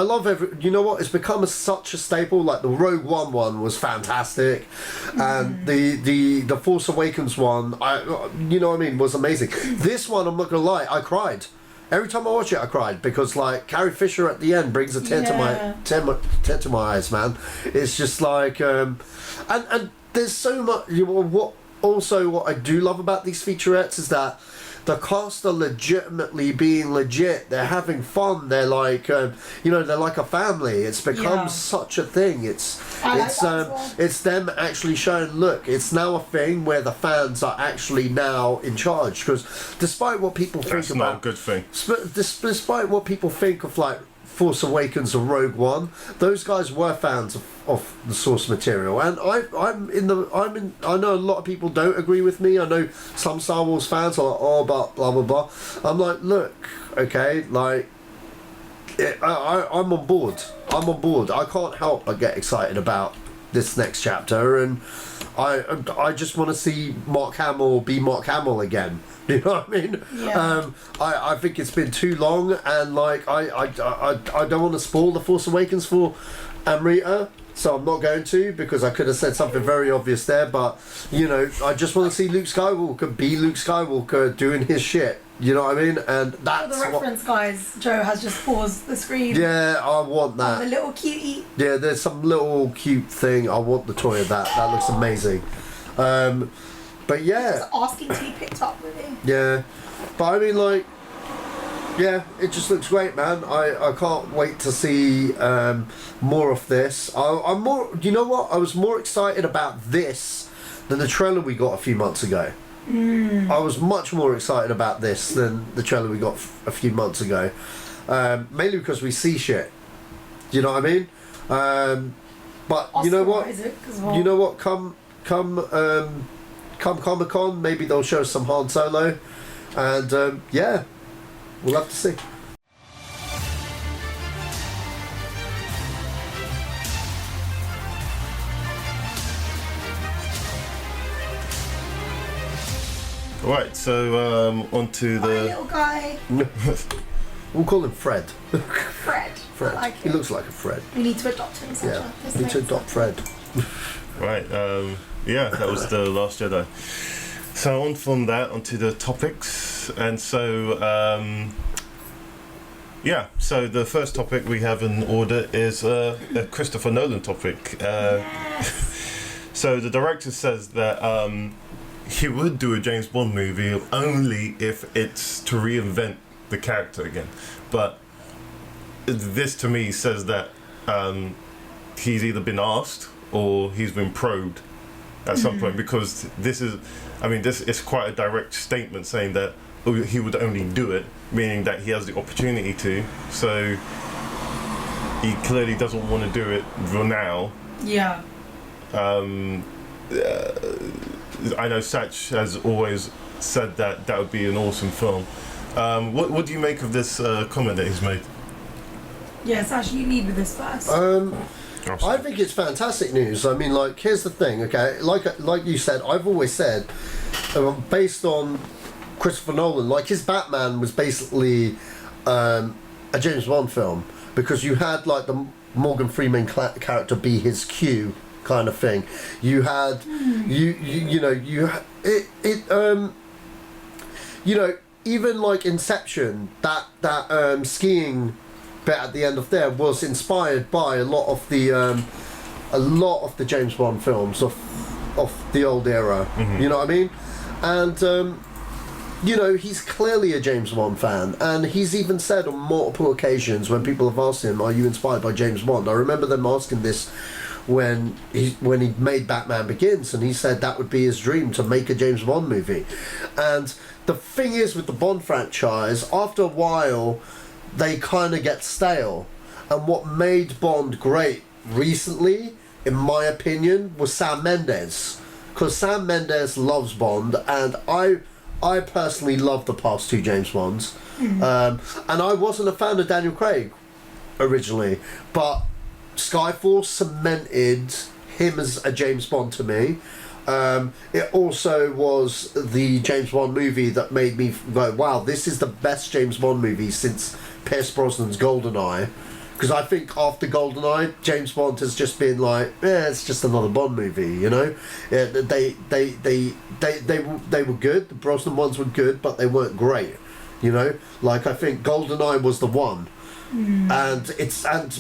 love it's become such a staple. Like the Rogue One was fantastic, and the Force Awakens one, was amazing. This one, I'm not gonna lie, I cried. Every time I watch it, I cried because like Carrie Fisher at the end brings a tear to my eyes, man. It's just like, and there's so much. What I do love about these featurettes is that the cast are legitimately being legit. They're having fun. They're like, they're like a family. It's become such a thing. It's them actually showing, look, it's now a thing where the fans are actually now in charge. Because despite what people think about, not a good thing. Despite what people think of like Force Awakens or Rogue One, those guys were fans of the source material, and I know a lot of people don't agree with me. I know some Star Wars fans are like, oh, but blah blah blah. I'm like, look, okay, like I'm on board. I can't help but get excited about this next chapter, and I just want to see Mark Hamill be Mark Hamill again. You know what I mean? Yeah. I think it's been too long, and like I don't want to spoil The Force Awakens for Amrita, so I'm not going to, because I could have said something very obvious there. But I just want to see Luke Skywalker be Luke Skywalker doing his shit. You know what I mean? And that's the reference, guys. Joe has just paused the screen. Yeah, I want that. The little cutie. Yeah, there's some little cute thing. I want the toy of that. That looks amazing. But yeah. Just asking to be picked up, really. Yeah. But I mean, like, yeah, it just looks great, man. I can't wait to see more of this. I'm more, you know what? I was more excited about this than the trailer we got a few months ago. I was much more excited about this than the trailer we got a few months ago. Mainly because we see shit. Do you know what I mean? But you know what? You know what? Come Comic-Con, maybe they'll show some Han Solo, and yeah, we'll have to see. Right, so on to the little guy. We'll call him Fred. Fred. Fred. I like he looks like a Fred. We need to adopt him, Sacha. Yeah, we need to adopt Fred. Right, yeah, that was The Last Jedi. So on from that, onto the topics. And so, yeah, so the first topic we have in order is a Christopher Nolan topic. Yes. So the director says that he would do a James Bond movie only if it's to reinvent the character again. But this to me says that he's either been asked or he's been probed at some point, because this is quite a direct statement saying that he would only do it, meaning that he has the opportunity to. So he clearly doesn't want to do it for now. Yeah. I know Sach has always said that would be an awesome film. What do you make of this comment that he's made? Yeah, Sach, you lead with this first. I think it's fantastic news. I mean, like, here's the thing, okay? Like you said, I've always said, based on Christopher Nolan, like, his Batman was basically a James Bond film, because you had, like, the Morgan Freeman character be his Q kind of thing. You had, even like Inception, that skiing bit at the end of there was inspired by a lot of the James Bond films of the old era. You know what I mean? And he's clearly a James Bond fan, and he's even said on multiple occasions when people have asked him, "Are you inspired by James Bond?" I remember them asking this when he made Batman Begins, and he said that would be his dream, to make a James Bond movie. And the thing is, with the Bond franchise, after a while they kind of get stale, and what made Bond great recently, in my opinion, was Sam Mendes, because Sam Mendes loves Bond, and I personally love the past two James Bonds. And I wasn't a fan of Daniel Craig originally, but Skyfall cemented him as a James Bond to me. It also was the James Bond movie that made me go, wow, this is the best James Bond movie since Pierce Brosnan's GoldenEye. Because I think after GoldenEye, James Bond has just been like, it's just another Bond movie, you know? Yeah, they were good, the Brosnan ones were good, but they weren't great, you know? Like, I think GoldenEye was the one. And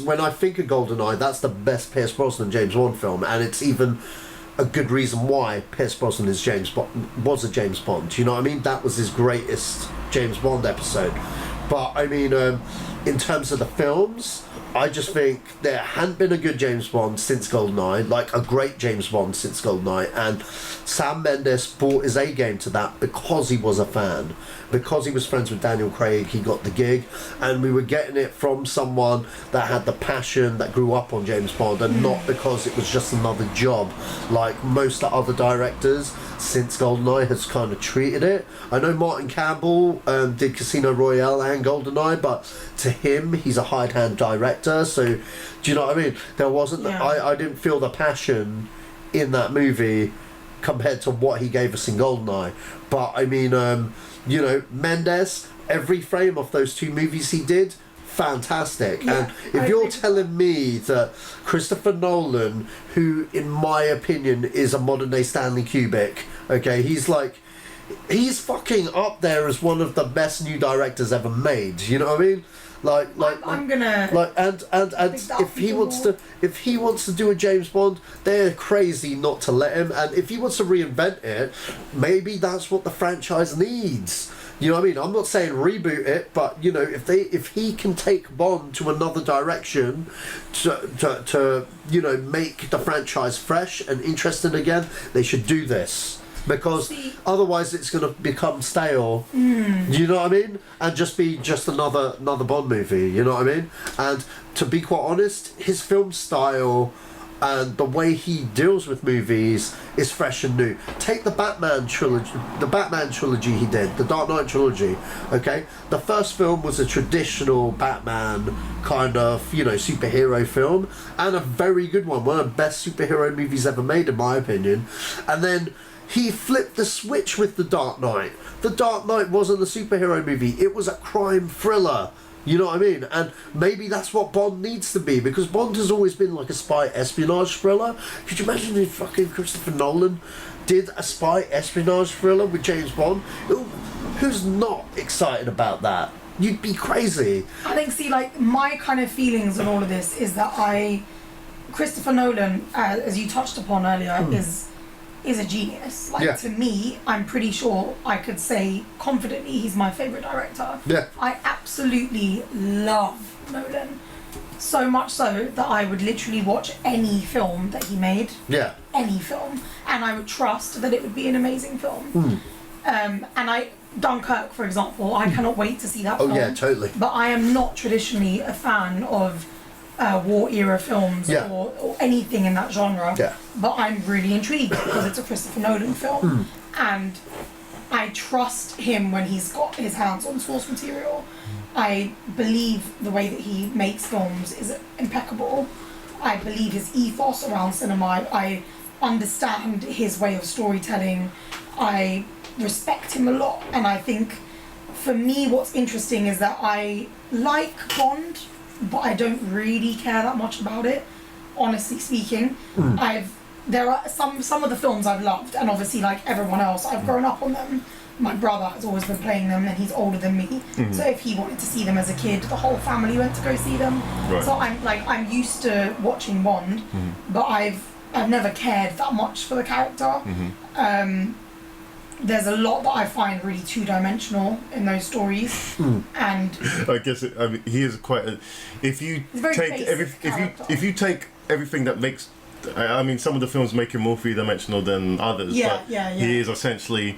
when I think of GoldenEye, that's the best Pierce Brosnan James Bond film, and it's even a good reason why Pierce Brosnan was a James Bond. You know what I mean? That was his greatest James Bond episode. But I mean, in terms of the films, I just think there hadn't been a good James Bond since GoldenEye, like a great James Bond since GoldenEye, and Sam Mendes brought his A game to that because he was a fan. Because he was friends with Daniel Craig, he got the gig, and we were getting it from someone that had the passion, that grew up on James Bond, and not because it was just another job, like most of the other directors since GoldenEye has kind of treated it. I know Martin Campbell did Casino Royale and GoldenEye, but to him, he's a hide-hand director, so do you know what I mean? There wasn't, I didn't feel the passion in that movie compared to what he gave us in GoldenEye. But I mean, Mendes, every frame of those two movies he did, fantastic. And if you're telling me that Christopher Nolan, who in my opinion is a modern day Stanley Kubrick, okay, he's fucking up there as one of the best new directors ever made, you know what I mean? If he wants to do a James Bond, they're crazy not to let him. And if he wants to reinvent it, maybe that's what the franchise needs. You know what I mean? I'm not saying reboot it, but you know, if he can take Bond to another direction to make the franchise fresh and interesting again, they should do this. Because otherwise it's going to become stale. You know what I mean? And just be another Bond movie, you know what I mean? And to be quite honest, his film style and the way he deals with movies is fresh and new. Take the Batman trilogy he did, the Dark Knight trilogy, okay? The first film was a traditional Batman kind of, superhero film, and a very good one of the best superhero movies ever made in my opinion. And then he flipped the switch with The Dark Knight. The Dark Knight wasn't a superhero movie, it was a crime thriller. You know what I mean? And maybe that's what Bond needs to be, because Bond has always been like a spy espionage thriller. Could you imagine if fucking Christopher Nolan did a spy espionage thriller with James Bond? Who's not excited about that? You'd be crazy. I think, my kind of feelings on all of this is that Christopher Nolan, as you touched upon earlier, is a genius. To me, I'm pretty sure I could say confidently he's my favourite director. Yeah. I absolutely love Nolan. So much so that I would literally watch any film that he made. Yeah. Any film. and I would trust that it would be an amazing film. And Dunkirk, for example, I cannot wait to see that film. Oh yeah, totally. But I am not traditionally a fan of war era films or anything in that genre. Yeah. But I'm really intrigued because it's a Christopher Nolan film, and I trust him when he's got his hands on source material. I believe the way that he makes films is impeccable. I believe his ethos around cinema. I understand his way of storytelling. I respect him a lot, and I think for me what's interesting is that I like Bond, but I don't really care that much about it, honestly speaking. There are some of the films I've loved, and obviously like everyone else I've grown up on them. My brother has always been playing them, and he's older than me, so if he wanted to see them as a kid, the whole family went to go see them. So I'm used to watching Bond, but I've never cared that much for the character. There's a lot that I find really two-dimensional in those stories, and I guess he is quite a, if you take take everything that makes, I mean, some of the films make him more three-dimensional than others, but he is essentially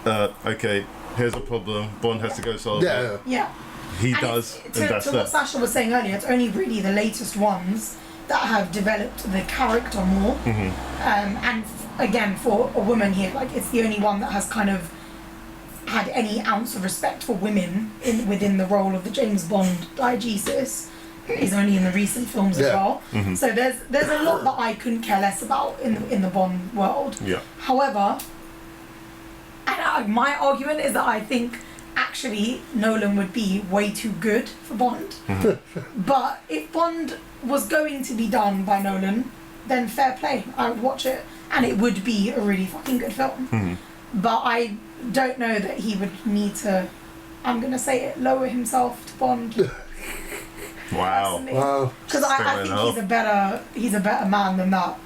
okay, here's a problem, Bond has to go solve it. He and does, and that's what Sacha was saying earlier, it's only really the latest ones that have developed the character more, and again, for a woman here, like, it's the only one that has kind of had any ounce of respect for women within the role of the James Bond diegesis. Is only in the recent films as well. So there's a lot that I couldn't care less about in the Bond world. However, and my argument is that I think actually Nolan would be way too good for Bond. But if Bond was going to be done by Nolan, then fair play, I would watch it, and it would be a really fucking good film. But I don't know that he would need to, I'm gonna say it, lower himself to Bond. Wow. Because I think he's a better man than that.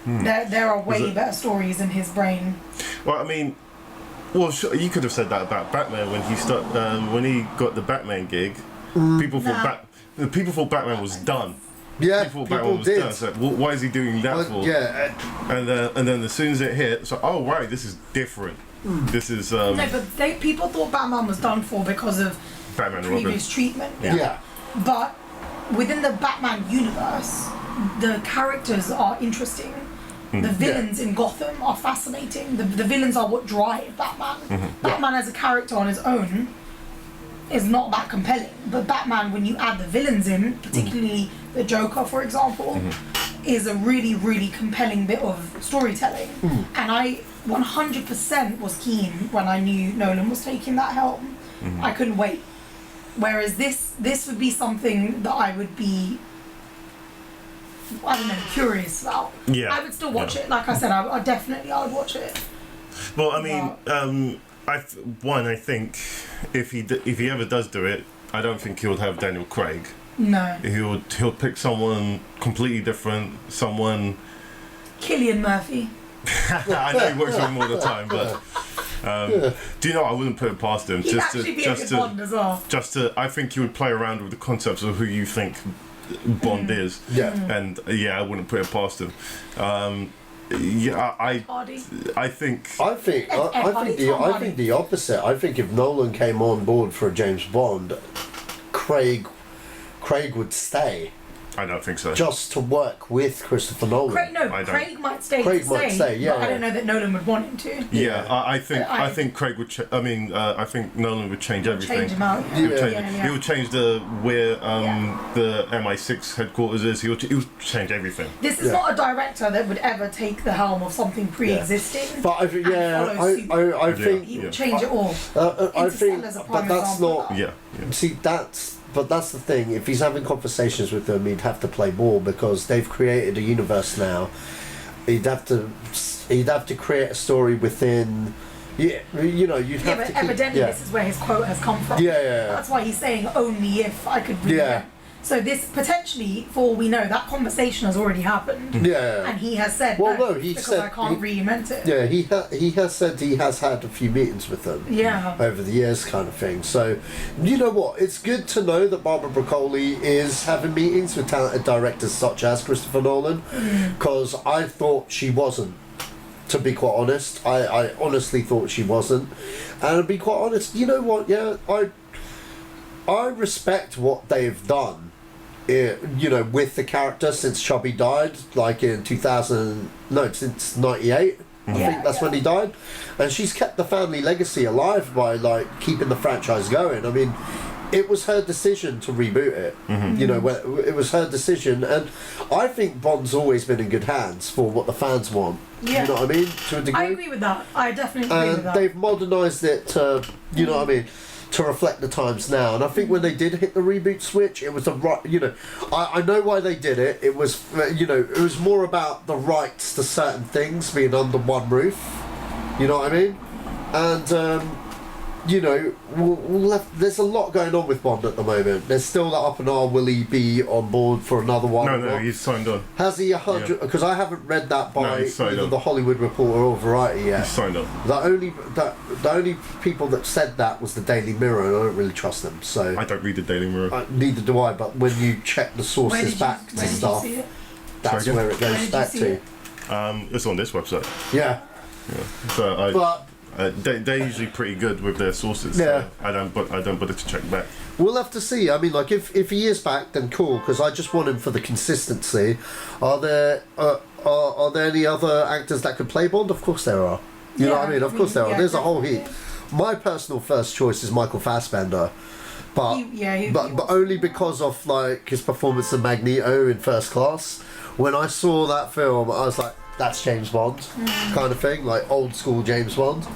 There are way better stories in his brain. Well, I mean, sure, you could have said that about Batman when he got the Batman gig. People thought Batman was done. Yeah, people did. Done. So, why is he doing that for? And then as soon as it hit, so right, this is different. This is no, but people thought Batman was done for because of Batman previous treatment. But within the Batman universe, the characters are interesting. The villains in Gotham are fascinating. The villains are what drive Batman. Batman as a character on his own is not that compelling. But Batman, when you add the villains in, particularly the Joker, for example, is a really, really compelling bit of storytelling. And I 100% was keen when I knew Nolan was taking that helm. I couldn't wait. Whereas this would be something that I would be, I don't know, curious about. I would still watch it. Like I said, I would watch it. Well, I mean, I think if he ever does do it, I don't think he'll have Daniel Craig. No. He'll pick someone completely different, someone. Cillian Murphy. I know he works with him all the time, but do you know, I wouldn't put it past him. He'd actually be a good Bond as well. I think he would play around with the concepts of who you think Bond is. And I wouldn't put it past him. I think the opposite. I think if Nolan came on board for a James Bond, Craig would stay. I don't think so. Just to work with Christopher Nolan. Craig might stay. Craig might stay. But I don't know that Nolan would want him to. I think Craig would. I think Nolan would change everything. Change him out. He would change where the MI6 headquarters is. He would change everything. This is not a director that would ever take the helm of something pre-existing. But I think he would change it all. I think, but that's not. Yeah. See, But that's the thing, if he's having conversations with them, he'd have to play ball because they've created a universe now. He'd have to create a story within. You'd have to. Evidently, this is where his quote has come from. That's why he's saying only if I could read it. So this potentially, for all we know, that conversation has already happened. And he has said, because I can't reinvent it. He has said he has had a few meetings with them. Over the years, kind of thing. So, you know what? It's good to know that Barbara Broccoli is having meetings with talented directors such as Christopher Nolan, because I thought she wasn't. To be quite honest, I honestly thought she wasn't, and to be quite honest, you know what? Yeah, I respect what they've done, with the character since Chubby died, like in since '98. I think that's when he died, and she's kept the family legacy alive by like keeping the franchise going. I mean, it was her decision to reboot it. It was her decision, and I think Bond's always been in good hands for what the fans want. Yeah. You know what I mean? To a degree. I agree with that. I definitely agree with that. They've modernised it to, you know what I mean, to reflect the times now. And I think when they did hit the reboot switch, it was the right, I know why they did it. It was, it was more about the rights to certain things being under one roof. You know what I mean? And, there's a lot going on with Bond at the moment. There's still that up and down. Will he be on board for another one? No, he's signed on. Has he 100? Because I haven't read that by either on. The Hollywood Reporter or Variety yet. He's signed on. The only people that said that was the Daily Mirror, and I don't really trust them. So I don't read the Daily Mirror. Neither do I. But when you check the sources back to stuff, that's where it goes back to. It's on this website. Yeah. So they're usually pretty good with their sources. Yeah. So I don't bother to check back. We'll have to see. I mean, like if he is back, then cool. Because I just want him for the consistency. Are there any other actors that could play Bond? Of course there are. You know what I mean? Of course there are. There's a whole heap. My personal first choice is Michael Fassbender, but only because of like his performance in Magneto in First Class. When I saw that film, I was like, that's James Bond, kind of thing, like old school James Bond.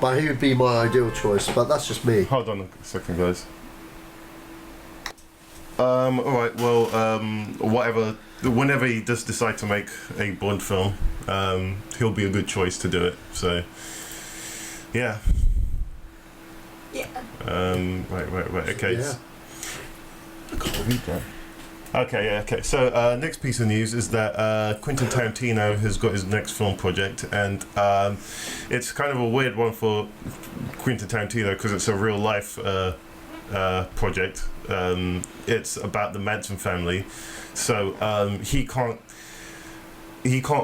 But he would be my ideal choice. But that's just me. Hold on a second, guys. Alright, well, whatever. Whenever he does decide to make a Bond film, he'll be a good choice to do it. So, yeah. Yeah. Right. Okay. Yeah. I can't read that. Okay. So, next piece of news is that Quentin Tarantino has got his next film project, and it's kind of a weird one for Quentin Tarantino because it's a real life project. It's about the Manson family, so he can't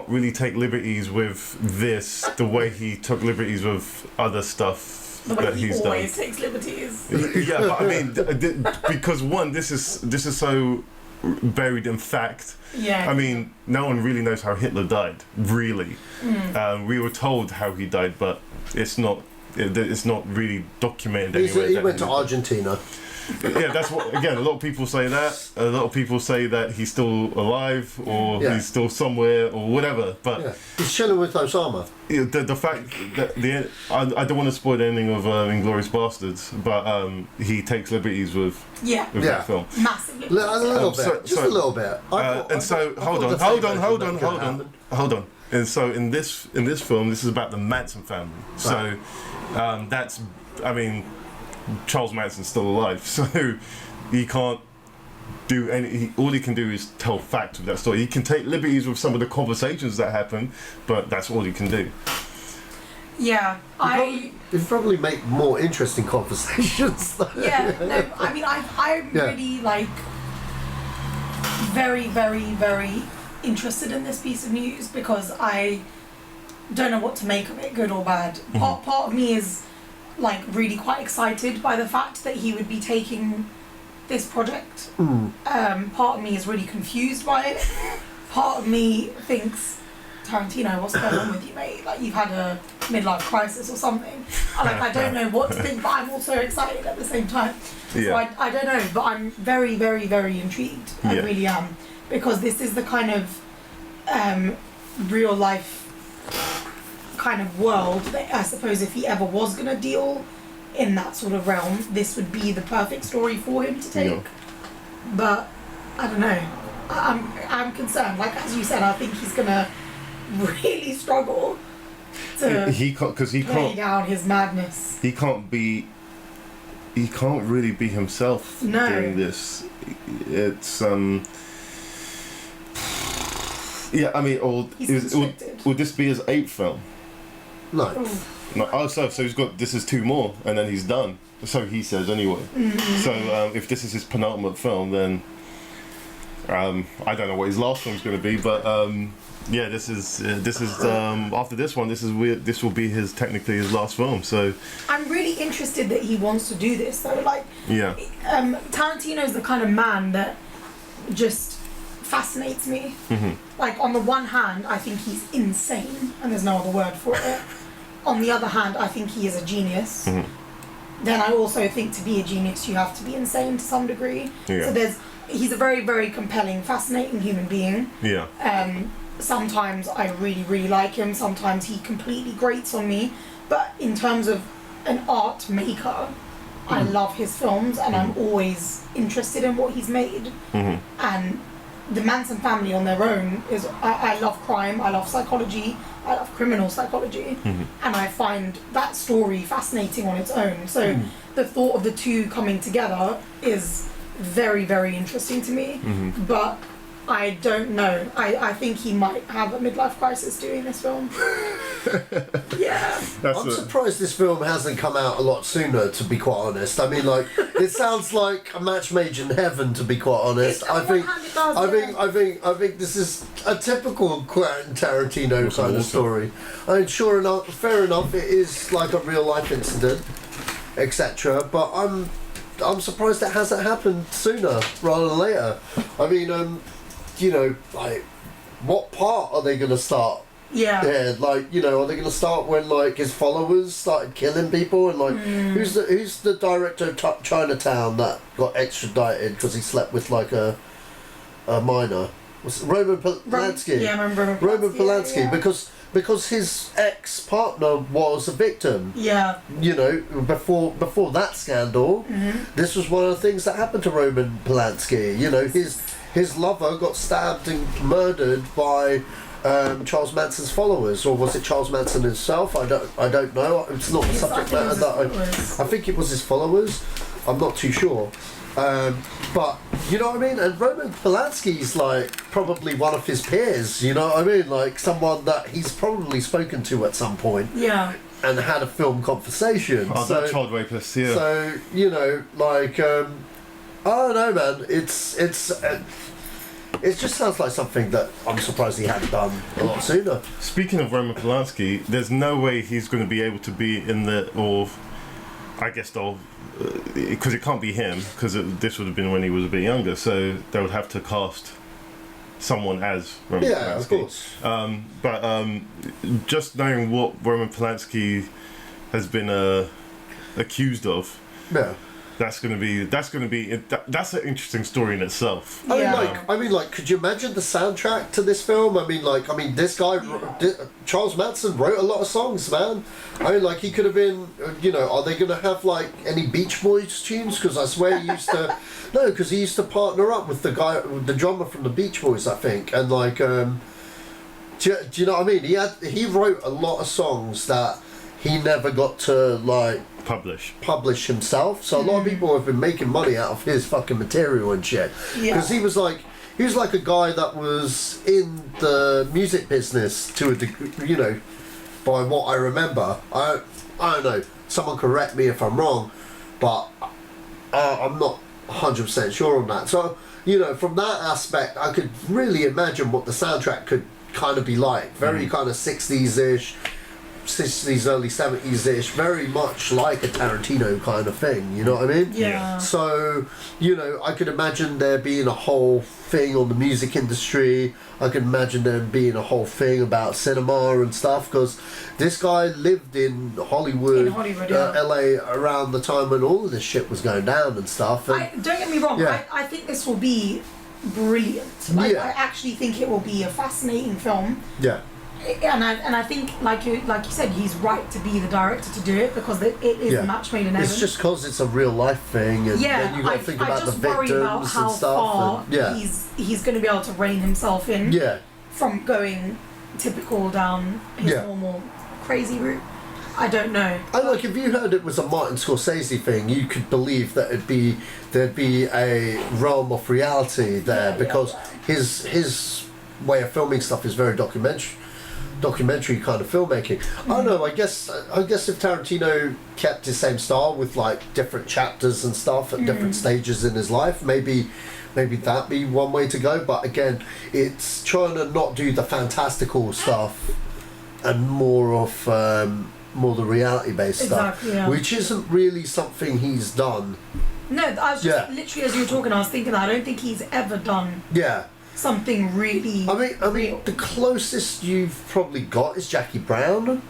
really take liberties with this the way he took liberties with other stuff. The way that he he's always done. takes liberties. Yeah, but I mean, because one, this is so buried in fact. Yeah. I mean, no one really knows how Hitler died. Really, we were told how he died, but it's not really documented anywhere. He went to Argentina. Yeah, that's what. Again, a lot of people say that. A lot of people say that he's still alive or he's still somewhere or whatever. But he's chilling with Osama. The fact that I don't want to spoil the ending of Inglourious Bastards, but he takes liberties with that film. Massively. A little bit, just a little bit. Hold on. And so in this film, this is about the Manson family. So that's, I mean, Charles Manson's still alive, so he can't do any. All he can do is tell facts of that story. He can take liberties with some of the conversations that happen, but that's all he can do. Yeah, It'd probably make more interesting conversations. Yeah, no, I mean, I'm really like very, very, very interested in this piece of news because I don't know what to make of it, good or bad. Part of me is like really quite excited by the fact that he would be taking this project. Part of me is really confused by it. Part of me thinks, Tarantino, what's going on with you, mate? Like, you've had a midlife crisis or something. I don't know what to think, but I'm also excited at the same time. So I don't know, but I'm very, very, very intrigued. I really am. Because this is the kind of real life kind of world that I suppose if he ever was going to deal in that sort of realm, this would be the perfect story for him to take. But I don't know. I'm concerned. Like as you said, I think he's going to really struggle to play down his madness. He can't really be himself doing this. It's yeah, I mean, would this be his 8th film? No. No. Oh, so he's got, this is 2 more, and then he's done. So he says anyway. So if this is his penultimate film, then I don't know what his last film's going to be, but yeah, this is after this one, this will be technically his last film. So I'm really interested that he wants to do this though. Like, yeah, Tarantino's the kind of man that just fascinates me. Like, on the one hand, I think he's insane, and there's no other word for it. On the other hand, I think he is a genius. Then I also think to be a genius, you have to be insane to some degree. Yeah. So he's a very, very compelling, fascinating human being. Yeah. Sometimes I really, really like him. Sometimes he completely grates on me. But in terms of an art maker, I love his films, and I'm always interested in what he's made. And the Manson family on their own is, I love crime, I love psychology, I love criminal psychology, and I find that story fascinating on its own. So the thought of the two coming together is very, very interesting to me. But I don't know. I think he might have a midlife crisis doing this film. Yeah. I'm surprised this film hasn't come out a lot sooner, to be quite honest. I mean, like, it sounds like a match made in heaven, to be quite honest. I think this is a typical Quentin Tarantino kind of story. I mean, sure enough, fair enough, it is like a real life incident, etc. But I'm surprised it hasn't happened sooner rather than later. I mean, you know, like, what part are they going to start? Yeah, like, you know, are they going to start when, like, his followers started killing people? And, like, who's the director of Chinatown that got extradited because he slept with, like, a minor? Was it Roman Polanski? Yeah, I remember Roman Polanski, yeah. Because his ex-partner was a victim. Yeah. You know, before that scandal, this was one of the things that happened to Roman Polanski. You know, his lover got stabbed and murdered by Charles Manson's followers, or was it Charles Manson himself? I don't know. It's not the subject matter that I think it was his followers. I'm not too sure. But you know what I mean? And Roman Polanski's like probably one of his peers, you know what I mean? Like someone that he's probably spoken to at some point. Yeah. And had a film conversation. Oh, that child rapist, yeah. So, you know, like, I don't know, man. It just sounds like something that I'm surprised he hadn't done a lot sooner. Speaking of Roman Polanski, there's no way he's going to be able to be in because it can't be him, because this would have been when he was a bit younger, so they would have to cast someone as Roman Polanski. Yeah, of course. But just knowing what Roman Polanski has been accused of, yeah. That's an interesting story in itself. I mean, could you imagine the soundtrack to this film? I mean, this guy, Charles Manson, wrote a lot of songs, man. I mean, like, he could have been, you know, are they going to have, like, any Beach Boys tunes? Because I swear he used to, no, because he used to partner up with the drummer from the Beach Boys, I think, and, like, do you know what I mean? He wrote a lot of songs that he never got to, like, publish himself. So a lot of people have been making money out of his fucking material and shit. Because he was like a guy that was in the music business to a degree, you know, by what I remember. I don't know. Someone correct me if I'm wrong, but I'm not 100% sure on that. So, you know, from that aspect, I could really imagine what the soundtrack could kind of be like. Very kind of 60s-ish. 60s, early 70s-ish, very much like a Tarantino kind of thing, you know what I mean? Yeah. So, you know, I could imagine there being a whole thing on the music industry. I could imagine there being a whole thing about cinema and stuff, because this guy lived in Hollywood, LA, around the time when all of this shit was going down and stuff. And don't get me wrong, I think this will be brilliant. I actually think it will be a fascinating film. Yeah. And I think, like you said, he's right to be the director to do it, because it is a match made in heaven. It's just because it's a real life thing, and then you got to think about the victims about how and stuff. Far he's going to be able to rein himself in. Yeah. From going typical down his normal crazy route. I don't know. And like, if you heard it was a Martin Scorsese thing, you could believe that there'd be a realm of reality there, because his way of filming stuff is very documentary documentary kind of filmmaking. I don't know. I guess if Tarantino kept his same style with like different chapters and stuff at different stages in his life, maybe that'd be one way to go. But again, it's trying to not do the fantastical stuff and more of more the reality-based stuff, which isn't really something he's done. No, I was just literally, as you were talking, I was thinking that I don't think he's ever done something really. I mean, the closest you've probably got is Jackie Brown.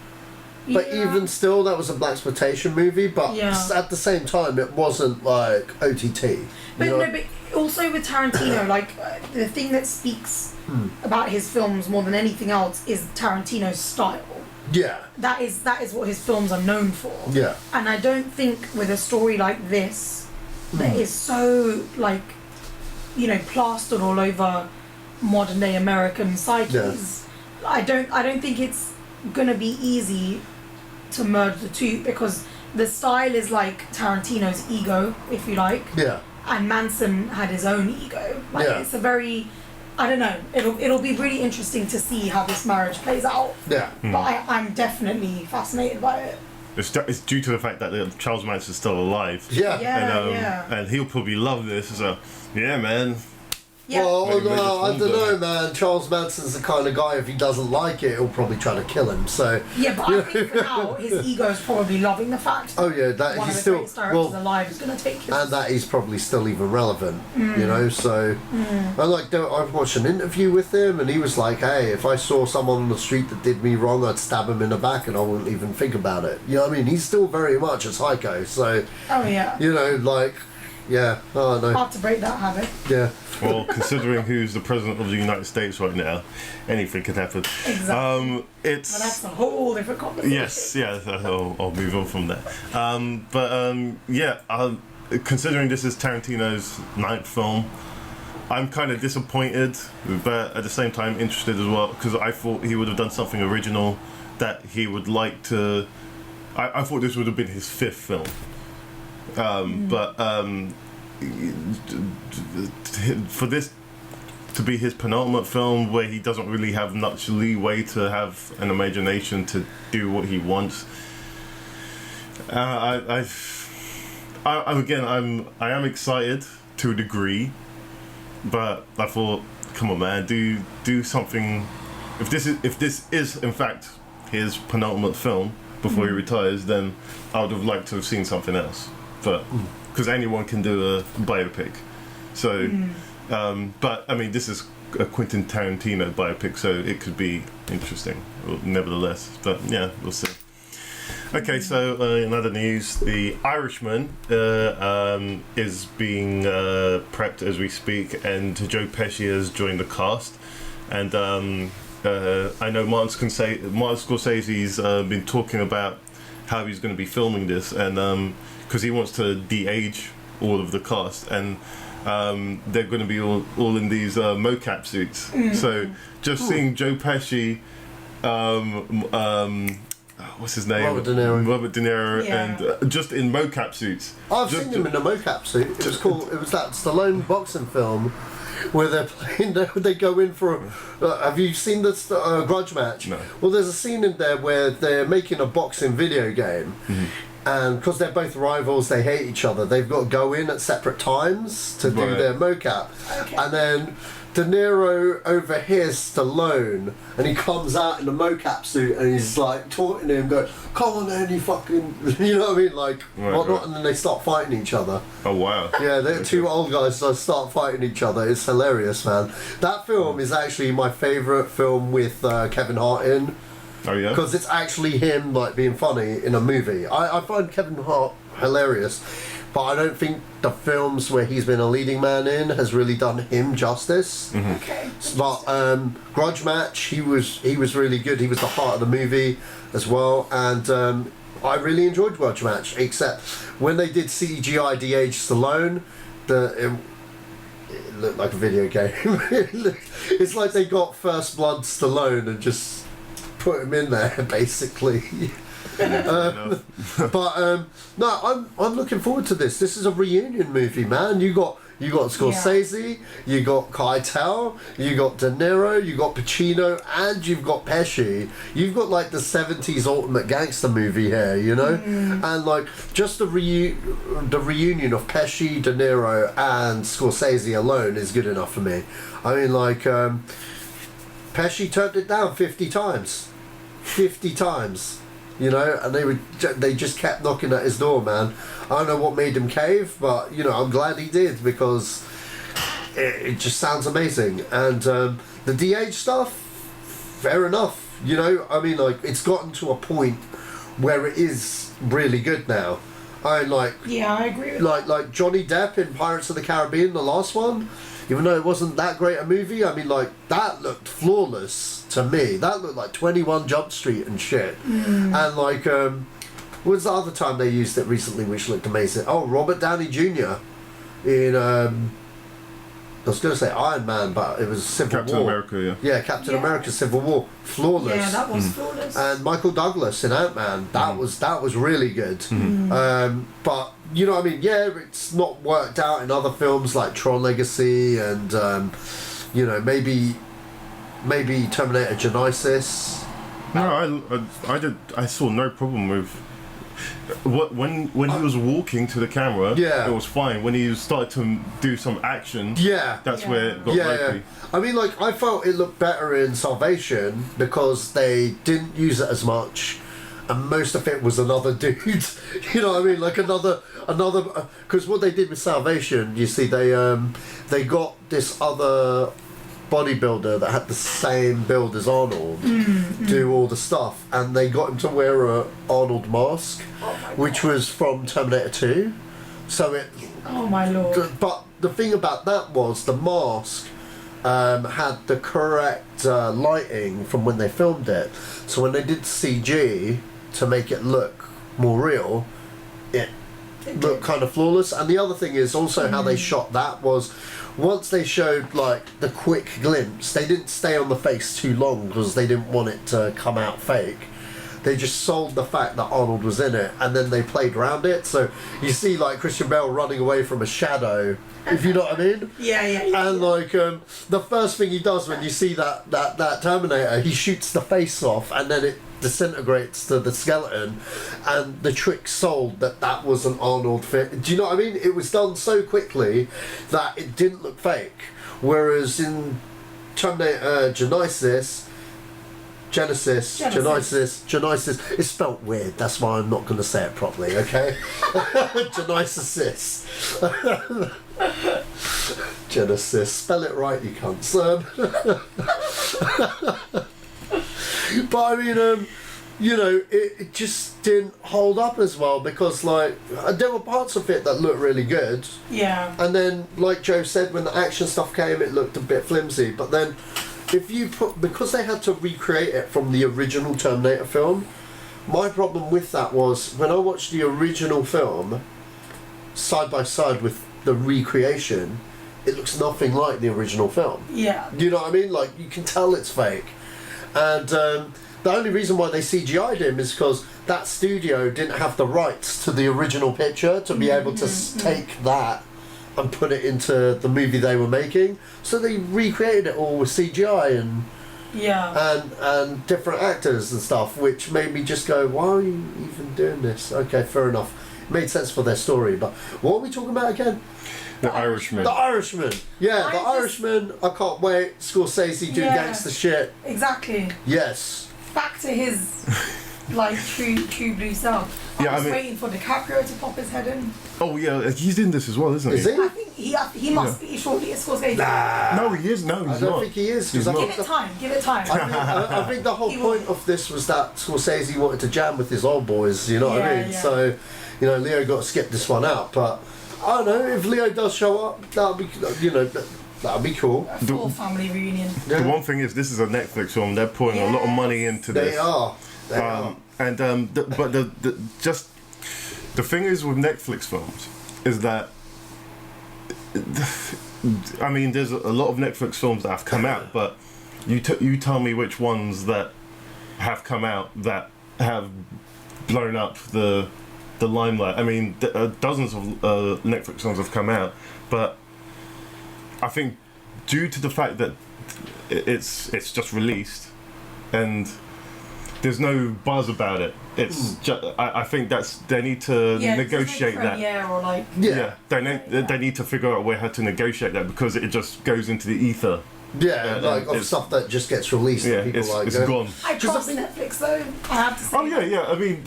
But even still, that was a blaxploitation movie. But at the same time, it wasn't like OTT. But but also with Tarantino, like the thing that speaks about his films more than anything else is Tarantino's style. Yeah. That is what his films are known for. Yeah. And I don't think with a story like this, that is so like, you know, plastered all over modern day American psyches. Yeah. I don't think it's gonna be easy to merge the two, because the style is like Tarantino's ego, if you like. Yeah. And Manson had his own ego. Like it's a very, I don't know. It'll be really interesting to see how this marriage plays out. Yeah. But I'm definitely fascinated by it. It's due to the fact that Charles Manson's still alive. Yeah. And he'll probably love this. So, yeah, man. Yeah. Well, no, I don't know, man. Charles Manson's the kind of guy, if he doesn't like it, he'll probably try to kill him. So yeah, but I think for now, his ego's probably loving the fact. Oh yeah, that one he's of the still greatest directors alive is going to take his. And that he's probably still even relevant, you know. So I watched an interview with him, and he was like, "Hey, if I saw someone on the street that did me wrong, I'd stab him in the back, and I wouldn't even think about it." You know what I mean? He's still very much a psycho. So you know, like. Yeah, oh no. Hard to break that habit. Yeah. Well, considering who's the president of the United States right now, anything can happen. Exactly. It's. But that's a whole different conversation. Yes, I'll move on from that. Considering this is Tarantino's 9th film, I'm kind of disappointed, but at the same time interested as well, because I thought he would have done something original that he would like to. I thought this would have been his 5th film. For this to be his penultimate film, where he doesn't really have much leeway to have an imagination to do what he wants, I am excited to a degree, but I thought, come on, man, do something. If this is in fact his penultimate film before he retires, then I would have liked to have seen something else. But because anyone can do a biopic, so but I mean, this is a Quentin Tarantino biopic, so it could be interesting nevertheless. But yeah, we'll see. Okay, so in other news, The Irishman is being prepped as we speak, and Joe Pesci has joined the cast. And I know Martin Scorsese's been talking about how he's going to be filming this, and because he wants to de-age all of the cast, and they're going to be all in these mocap suits. So just seeing Joe Pesci, what's his name? Robert De Niro, and just in mocap suits. I've seen him in a mocap suit. It was cool. It was that Stallone boxing film where they're playing. They go in for. Have you seen the grudge match? No. Well, there's a scene in there where they're making a boxing video game. And because they're both rivals, they hate each other. They've got to go in at separate times to do their mocap. Okay. And then De Niro overhears Stallone, and he comes out in a mocap suit, and he's like taunting him, going, "Come on, then, you fucking," you know what I mean? Like, what? And then they start fighting each other. Oh wow! Yeah, they're two old guys start fighting each other. It's hilarious, man. That film is actually my favourite film with Kevin Hart in. Oh yeah. Because it's actually him like being funny in a movie. I find Kevin Hart hilarious, but I don't think the films where he's been a leading man in has really done him justice. Okay. But Grudge Match, he was really good. He was the heart of the movie as well, and I really enjoyed Grudge Match. Except when they did CGI de-age Stallone, it looked like a video game. It's like they got First Blood Stallone and just put him in there, basically. No, I'm looking forward to this. This is a reunion movie, man. You got Scorsese, you got Keitel, you got De Niro, you got Pacino, and you've got Pesci. You've got like the 70s ultimate gangster movie here, you know? And like just the reunion of Pesci, De Niro, and Scorsese alone is good enough for me. I mean, like Pesci turned it down 50 times. 50 times. You know, and they just kept knocking at his door, man. I don't know what made him cave, but you know, I'm glad he did because it just sounds amazing. And the DH stuff, fair enough. You know, I mean, like it's gotten to a point where it is really good now. I agree with like Johnny Depp in Pirates of the Caribbean, the last one. Even though it wasn't that great a movie, I mean, like that looked flawless to me. That looked like 21 Jump Street and shit. And like, what was the other time they used it recently, which looked amazing? Oh, Robert Downey Jr. in I was going to say Iron Man, but it was Civil Captain War. America, yeah. Yeah, Captain America, Civil War, flawless. Yeah, that was flawless. And Michael Douglas in Ant-Man, that was really good. But you know what I mean? Yeah, it's not worked out in other films like Tron Legacy and you know, maybe Terminator Genisys. No, I saw no problem with when he was walking to the camera. It was fine. When he started to do some action, that's where it got ropey. I mean, like I felt it looked better in Salvation because they didn't use it as much, and most of it was another dude. You know what I mean? Like another. Because what they did with Salvation, you see, they got this other bodybuilder that had the same build as Arnold do all the stuff, and they got him to wear a Arnold mask, which was from Terminator 2. So it. Oh my lord! But the thing about that was the mask had the correct lighting from when they filmed it. So when they did CG to make it look more real, it looked kind of flawless. And the other thing is also how they shot that was. Once they showed like the quick glimpse, they didn't stay on the face too long because they didn't want it to come out fake. They just sold the fact that Arnold was in it, and then they played around it. So you see like Christian Bale running away from a shadow, if you know what I mean. And like the first thing he does when you see that Terminator, he shoots the face off, and then it disintegrates to the skeleton, and the trick sold that was an Arnold fit. Do you know what I mean? It was done so quickly that it didn't look fake. Whereas in Terminator Genisys, it's spelt weird. That's why I'm not going to say it properly. Okay, Genisys. Genesis. Spell it right, you cunts. But I mean, you know, it just didn't hold up as well because, like, there were parts of it that looked really good. Yeah. And then, like Joe said, when the action stuff came, it looked a bit flimsy. But then, because they had to recreate it from the original Terminator film, my problem with that was when I watched the original film side by side with the recreation, it looks nothing like the original film. Yeah. You know what I mean? Like, you can tell it's fake. And the only reason why they CGI'd him is because that studio didn't have the rights to the original picture to be able to take that and put it into the movie they were making. So they recreated it all with CGI and different actors and stuff, which made me just go, why are you even doing this? Okay, fair enough. It made sense for their story, but what are we talking about again? The Irishman. The Irishman. Yeah, The Irishman. I can't wait. Scorsese doing gangster shit. Exactly. Yes. Back to his like true blue self. I was waiting for DiCaprio to pop his head in. Oh yeah, he's in this as well, isn't he? Is he? I think he must be shortly as Scorsese. No, he is. No, he's I don't not. think he is. He's not. Give it time. Give it time. I think the whole point of this was that Scorsese wanted to jam with his old boys. You know what I mean? Yeah. So, you know, Leo got to skip this one out, but. I don't know, if Leo does show up, that'll be, you know, that'll be cool. A full family reunion. The one thing is, this is a Netflix film. They're pouring a lot of money into this. They are. And just the thing is with Netflix films is that I mean, there's a lot of Netflix films that have come out, but you tell me which ones that have come out that have blown up the limelight. I mean, dozens of Netflix films have come out, but I think due to the fact that it's just released and there's no buzz about it, it's I think they need to negotiate that. Or like They need to figure out a way how to negotiate that, because it just goes into the ether. Yeah, like of stuff that just gets released. Yeah, and people it's gone. I trust Netflix though. I have to say. Oh yeah. I mean,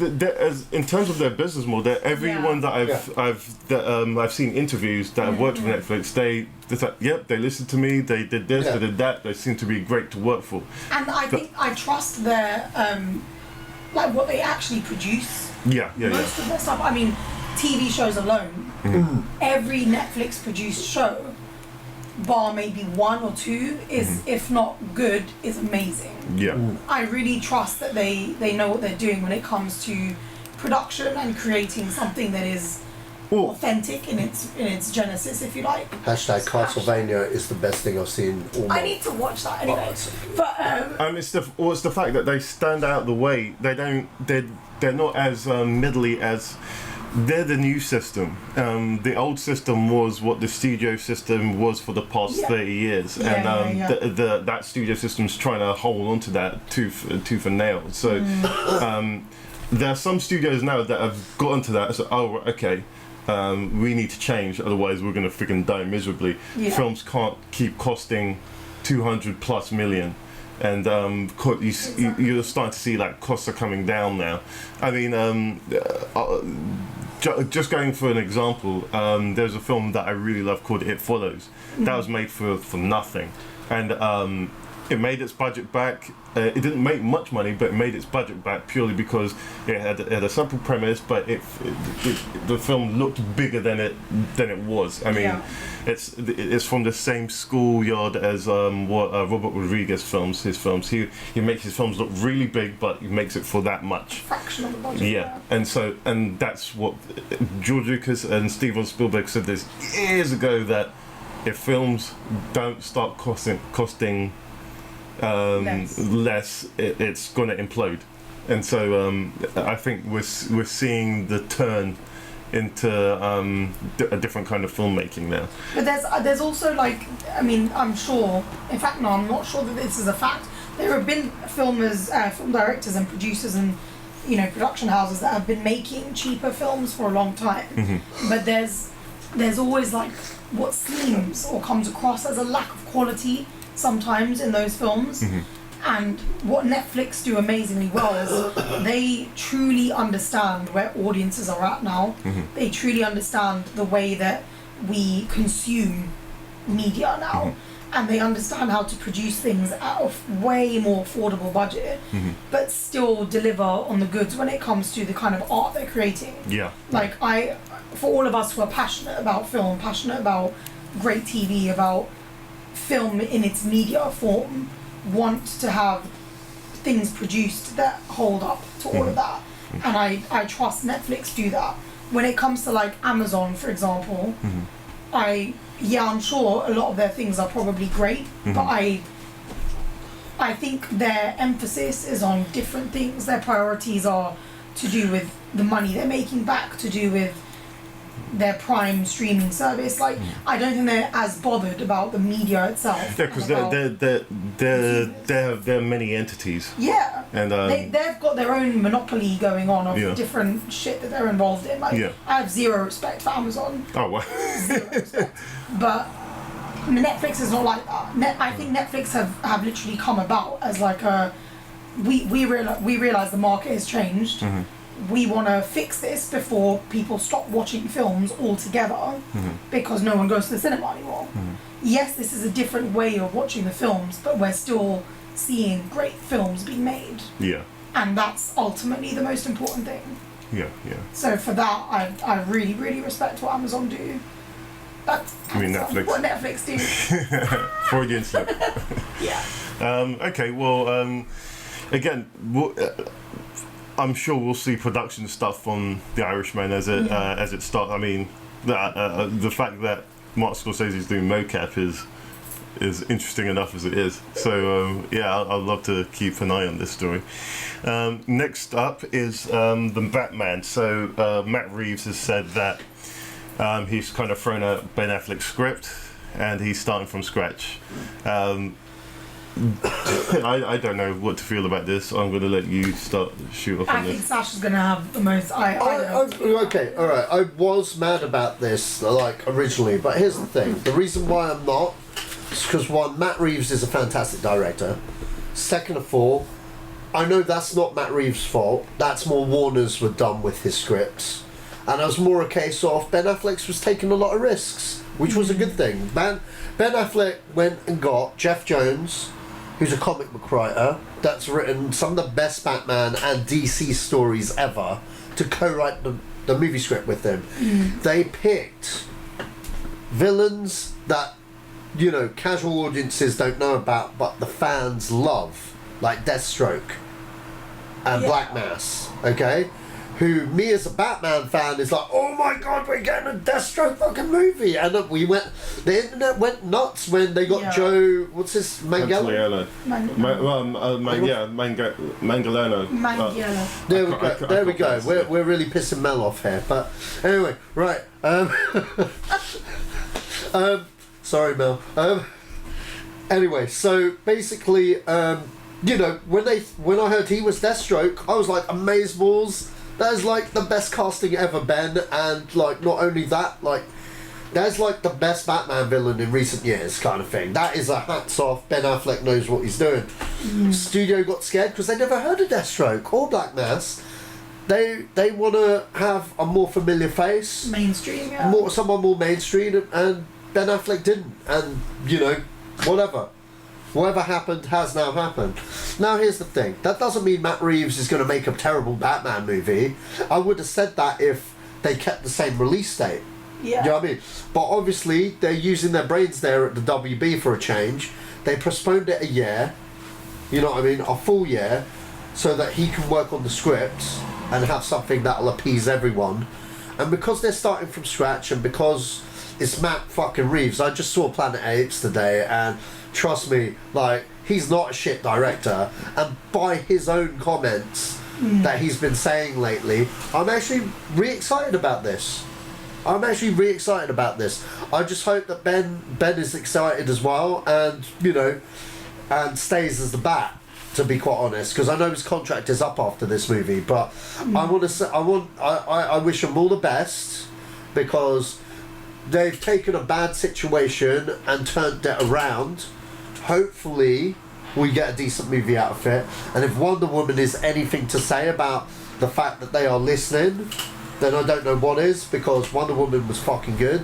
in terms of their business model, everyone that I've seen interviews that have worked with Netflix, they like, yep, they listened to me. They did this, they did that. They seem to be great to work for. And I think I trust their like what they actually produce. Most of their stuff. I mean, TV shows alone. Every Netflix produced show, bar maybe one or two, is if not good, is amazing. I really trust that they know what they're doing when it comes to production and creating something that is authentic in its genesis, if you like. Hashtag Castlevania is the best thing I've seen all I need to watch that anyway. But it's the fact that they stand out the way. They're not as middly as. They're the new system. The old system was what the studio system was for the past 30 years, that studio system's trying to hold on to that tooth and nail. So there are some studios now that have gotten to that. So we need to change, otherwise we're going to freaking die miserably. Films can't keep costing 200+ million. And you're starting to see like costs are coming down now. I mean, just going for an example, there's a film that I really love called It Follows. That was made for nothing, and it made its budget back. It didn't make much money, but it made its budget back purely because it had a simple premise, but the film looked bigger than it was. I mean, it's from the same schoolyard as what Robert Rodriguez films. His films, he makes his films look really big, but he makes it for that much. Fraction of the budget. And that's what George Lucas and Steven Spielberg said this years ago, that if films don't start costing less, it's going to implode. And so I think we're seeing the turn into a different kind of filmmaking now. But there's also like, I mean, I'm sure, in fact no, I'm not sure that this is a fact, there have been film directors and producers and production houses that have been making cheaper films for a long time, but there's always like what seems or comes across as a lack of quality sometimes in those films. And what Netflix do amazingly well is they truly understand where audiences are at now. They truly understand the way that we consume media now, and they understand how to produce things at a way more affordable budget, but still deliver on the goods when it comes to the kind of art they're creating. Like for all of us who are passionate about film, passionate about great TV, about film in its media form, want to have things produced that hold up to all of that. And I trust Netflix do that. When it comes to like Amazon, for example, I'm sure a lot of their things are probably great, but I think their emphasis is on different things. Their priorities are to do with the money they're making back, to do with their prime streaming service. Like I don't think they're as bothered about the media itself. Yeah, because they're many entities. Yeah, and they've got their own monopoly going on of different shit that they're involved in. Like I have zero respect for Amazon. Oh wow. Zero respect. But Netflix is not like that. I think Netflix have literally come about as like a we realize the market has changed. We want to fix this before people stop watching films altogether, because no one goes to the cinema anymore. Yes, this is a different way of watching the films, but we're still seeing great films being made. And that's ultimately the most important thing. So for that, I really, really respect what Amazon do. That's Netflix. What Netflix do. Freudian slip. Okay, well, again, I'm sure we'll see production stuff on The Irishman as it starts. I mean, the fact that Martin Scorsese is doing mocap is is interesting enough as it is. So yeah, I'd love to keep an eye on this story. Next up is the Batman. So Matt Reeves has said that he's kind of thrown out Ben Affleck's script and he's starting from scratch. I don't know what to feel about this. I'm going to let you shoot off on this. I think Sasha's going to have the most. Okay, all right. I was mad about this like originally, but here's the thing: the reason why I'm not is because one, Matt Reeves is a fantastic director. Second of all, I know that's not Matt Reeves' fault. That's more Warner's were done with his scripts, and it was more a case of Ben Affleck was taking a lot of risks, which was a good thing. Ben Affleck went and got Jeff Jones, who's a comic book writer that's written some of the best Batman and DC stories ever, to co-write the movie script with him. They picked villains that, you know, casual audiences don't know about, but the fans love, like Deathstroke and Black Mass, okay? Who, me as a Batman fan, is like, oh my god, we're getting a Deathstroke fucking movie. And the internet went nuts when they got Joe, what's his, Manganiello? Manganiello. There we go. We're really pissing Mel off here. But anyway, right. Sorry, Mel. Anyway, so basically, you know, when I heard he was Deathstroke, I was like, amazeballs. That is like the best casting ever, Ben, and like not only that, like that's like the best Batman villain in recent years, kind of thing. That is a hats off. Ben Affleck knows what he's doing. Studio got scared because they never heard of Deathstroke or Black Mass. They want to have a more familiar face, mainstream, someone more mainstream, and Ben Affleck didn't. And you know, whatever happened has now happened. Now here's the thing. That doesn't mean Matt Reeves is going to make a terrible Batman movie. I would have said that if they kept the same release date. Yeah. You know what I mean? But obviously they're using their brains there at the WB for a change. They postponed it a year. You know what I mean? A full year. So that he can work on the script and have something that'll appease everyone. And because they're starting from scratch and because it's Matt fucking Reeves. I just saw Planet Apes today and trust me, like, he's not a shit director, and by his own comments that he's been saying lately, I'm actually really excited about this. I just hope that Ben is excited as well, and you know, and stays as the Bat, to be quite honest, because I know his contract is up after this movie. But I wish him all the best, because they've taken a bad situation and turned it around. Hopefully we get a decent movie out of it, and if Wonder Woman is anything to say about the fact that they are listening, then I don't know what is, because Wonder Woman was fucking good.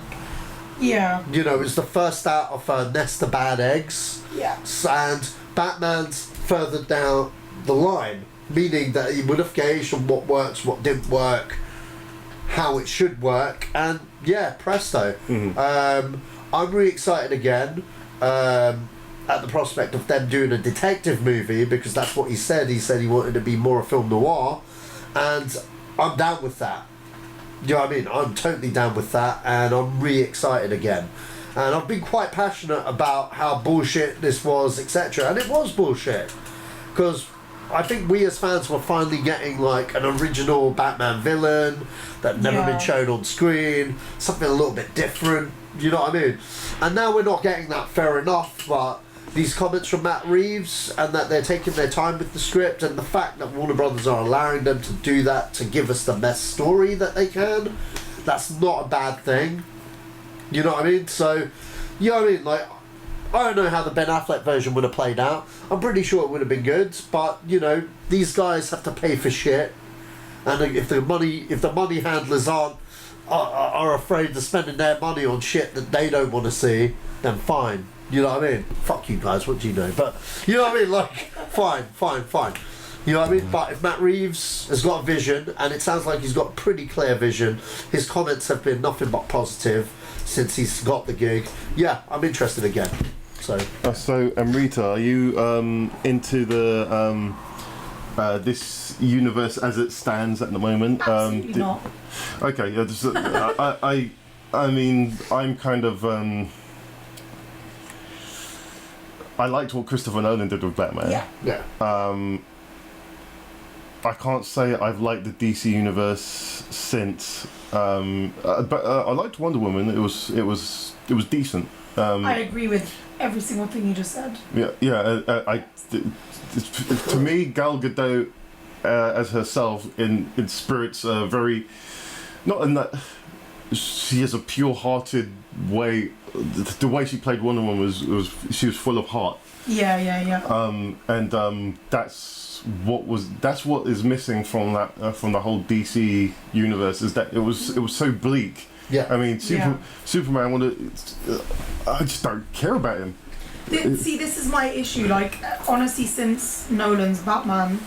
Yeah. You know, it's the first out of a nest of bad eggs. Yeah. And Batman's further down the line, meaning that he would have gauged on what works, what didn't work, how it should work, and yeah, presto. I'm really excited again. At the prospect of them doing a detective movie, because that's what he said. He said he wanted to be more a film noir, and I'm down with that. You know what I mean? I'm totally down with that, and I'm really excited again. And I've been quite passionate about how bullshit this was, etc. And it was bullshit, because I think we as fans were finally getting like an original Batman villain that never been shown on screen, something a little bit different. You know what I mean? And now we're not getting that, fair enough, but these comments from Matt Reeves, and that they're taking their time with the script, and the fact that Warner Brothers are allowing them to do that to give us the best story that they can, that's not a bad thing. You know what I mean? So, you know what I mean? Like, I don't know how the Ben Affleck version would have played out. I'm pretty sure it would have been good, but you know, these guys have to pay for shit, and if the money handlers are afraid of spending their money on shit that they don't want to see, then fine. You know what I mean? Fuck you guys, what do you know? But you know what I mean? Like, fine. You know what I mean? But if Matt Reeves has got a vision, and it sounds like he's got a pretty clear vision, his comments have been nothing but positive since he's got the gig. Yeah, I'm interested again. So Amrita, are you into the this universe as it stands at the moment? Absolutely not. Okay, yeah, just, I mean, I'm kind of I liked what Christopher Nolan did with Batman. Yeah. I can't say I've liked the DC universe since, but I liked Wonder Woman. It was decent. I agree with every single thing you just said. To me, Gal Gadot as herself in spirits very, not in that she has a pure-hearted way. The way she played Wonder Woman was she was full of heart. That's what is missing from the whole DC universe, is that it was so bleak. Yeah. I mean, Superman. I just don't care about him. See, this is my issue. Like, honestly, since Nolan's Batman,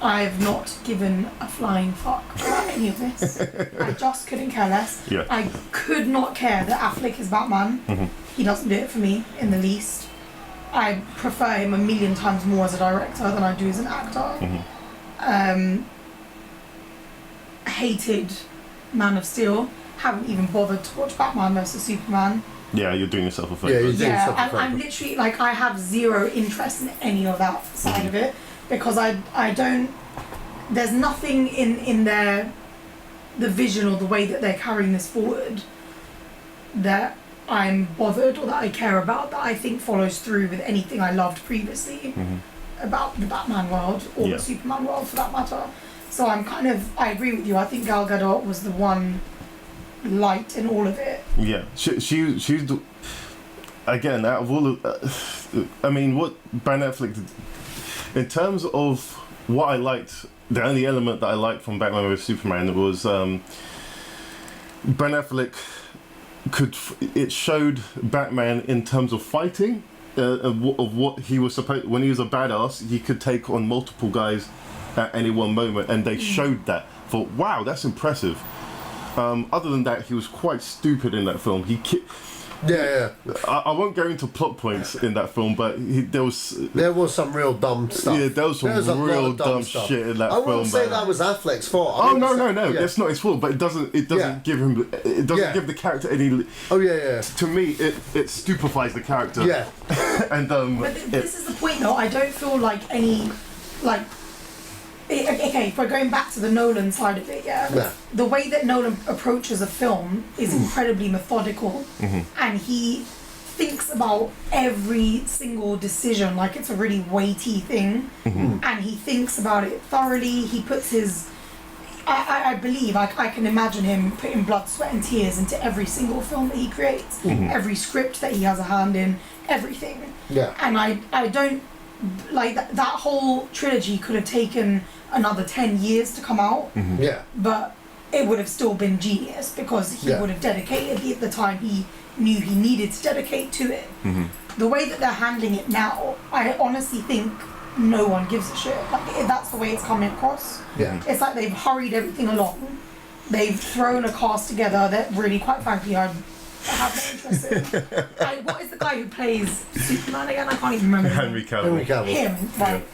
I've not given a flying fuck about any of this. I just couldn't care less. Yeah. I could not care that Affleck is Batman. Mm-hmm. He doesn't do it for me in the least. I prefer him a million times more as a director than I do as an actor. Mm-hmm. Hated Man of Steel. Haven't even bothered to watch Batman vs Superman. Yeah, you're doing yourself a favour. I'm literally like, I have zero interest in any of that side of it, because I don't. There's nothing in the vision or the way that they're carrying this forward that I'm bothered or that I care about, that I think follows through with anything I loved previously about the Batman world or the Superman world for that matter. So I agree with you. I think Gal Gadot was the one light in all of it. Yeah, she's again, out of all of, I mean, what Ben Affleck did, in terms of what I liked, the only element that I liked from Batman vs Superman was Ben Affleck it showed Batman in terms of fighting, of what he was supposed. When he was a badass, he could take on multiple guys at any one moment, and they showed that. Thought, wow, that's impressive. Other than that, he was quite stupid in that film. I won't go into plot points in that film, but there was some real dumb stuff. Yeah, there was some real dumb shit in that film. I wouldn't say that was Affleck's fault. No, that's not his fault. But it doesn't give him. It doesn't give the character any. To me, it stupefies the character. Yeah. And But this is the point, though. I don't feel like any Okay, if we're going back to the Nolan side of it, the way that Nolan approaches a film is incredibly methodical, and he thinks about every single decision like it's a really weighty thing, and he thinks about it thoroughly. He puts his, I believe, I can imagine him putting blood, sweat and tears into every single film that he creates, every script that he has a hand in, everything. Yeah. And I don't, like, that whole trilogy could have taken another 10 years to come out. Yeah. But it would have still been genius, because he would have dedicated the time he knew he needed to dedicate to it. The way that they're handling it now, I honestly think no one gives a shit. Like, that's the way it's coming across. Yeah. It's like they've hurried everything along. They've thrown a cast together that really, quite frankly, I have no interest in. What is the guy who plays Superman again? I can't even remember. Henry Cavill. Him, right.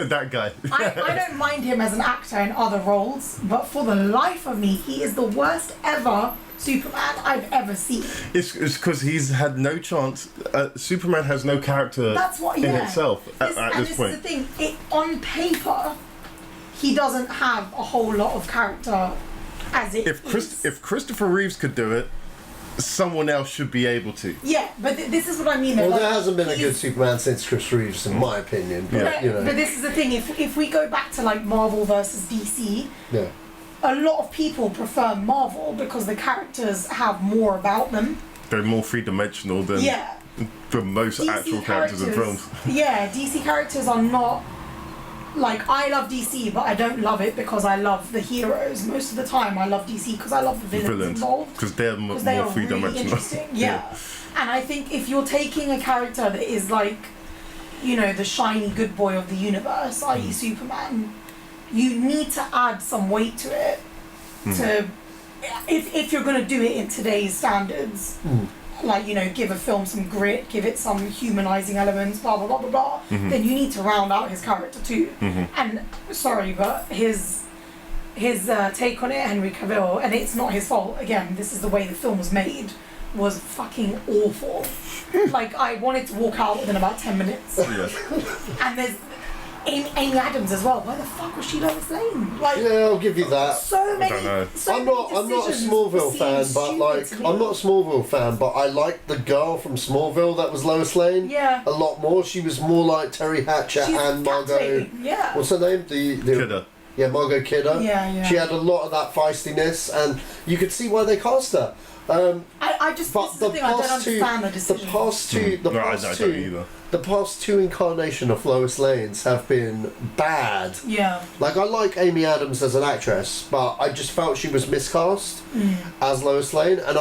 That guy. I don't mind him as an actor in other roles, but for the life of me, he is the worst ever Superman I've ever seen. It's because he's had no chance. Superman has no character in itself at this point. This is the thing. On paper, he doesn't have a whole lot of character as it is. If Christopher Reeves could do it, someone else should be able to. Yeah, but this is what I mean. Well, there hasn't been a good Superman since Chris Reeves, in my opinion. But, but this is the thing. If we go back to like Marvel versus DC, a lot of people prefer Marvel because the characters have more about them. They're more three-dimensional than the most DC actual characters in films. Yeah, DC characters are not. Like, I love DC, but I don't love it because I love the heroes. Most of the time, I love DC because I love the villains involved. Because they're more three-dimensional. Really interesting. Yeah. And I think if you're taking a character that is like, you know, the shiny good boy of the universe, i.e. Superman, you need to add some weight to it. To if you're going to do it in today's standards. Like, you know, give a film some grit, give it some humanizing elements, blah blah blah blah blah. Then you need to round out his character too. And sorry, but his take on it, Henry Cavill, and it's not his fault. Again, this is the way the film was made, was fucking awful. Like, I wanted to walk out within about 10 minutes. Yeah. And there's Amy Adams as well. Why the fuck was she Lois Lane? Like, Yeah, I'll give you that. so many. I don't know. So I'm many not a decisions Smallville seem fan, but stupid like to me. I'm not a Smallville fan, but I like the girl from Smallville that was Lois Lane. Yeah. A lot more. She was more like Terry Hatcher She's and Margot. captivating, yeah. What's her name? The Kidder. Yeah, Margot Kidder. Yeah. She had a lot of that feistiness, and you could see why they cast her. I just, But this is the thing, I don't understand the decision. The past two incarnation of Lois Lanes have been bad. Yeah. Like, I like Amy Adams as an actress, but I just felt she was miscast as Lois Lane, and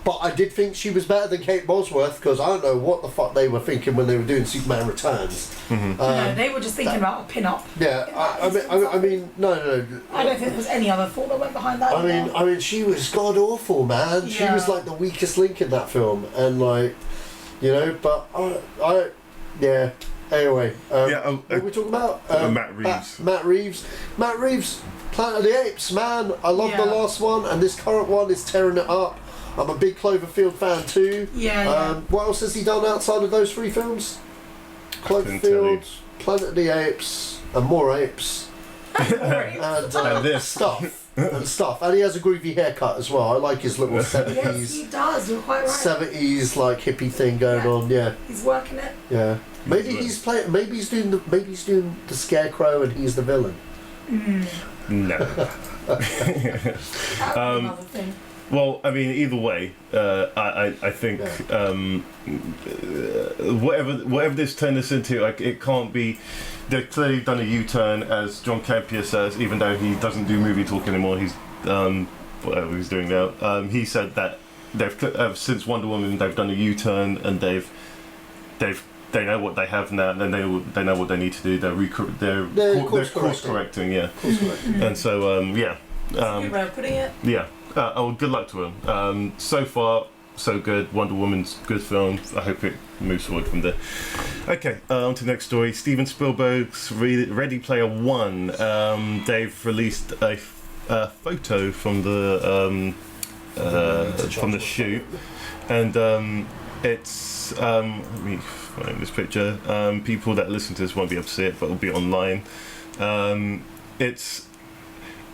but I did think she was better than Kate Bosworth, because I don't know what the fuck they were thinking when they were doing Superman Returns. No, they were just thinking about a pin-up. Yeah, I mean, no. I don't think there was any other thought that went behind that. I mean, she was god awful, man. She Yeah. was like the weakest link in that film, and like, you know. But yeah. Anyway, what are we talking about? Matt Reeves. Matt Reeves, Planet of the Apes, man. I love the last one, and this current one is tearing it up. I'm a big Cloverfield fan too. Yeah. What else has he done outside of those three films? Cloverfield, Planet of the Apes, and more apes. and this stuff. And he has a groovy haircut as well. I like his little 70s. Yes, he does. You're quite right. 70s like hippie thing going on. Yeah. He's working it. Yeah. Maybe he's doing the Scarecrow and he's the villain. No. Another thing. Well, I mean, either way, I think whatever this turned this into, like, it can't be. They've clearly done a U-turn, as John Campea says, even though he doesn't do movie talk anymore. He's whatever he's doing now. He said that they've since Wonder Woman, they've done a U-turn, and they know what they have now, and they know what they need to do. They're course correcting, yeah. And so That's a good way of putting it. yeah. Good luck to him. So far, so good. Wonder Woman's good film. I hope it moves forward from there. Okay, on to the next story. Steven Spielberg's Ready Player One. They've released a photo from the shoot, and it's let me find this picture. People that listen to this won't be able to see it, but it'll be online.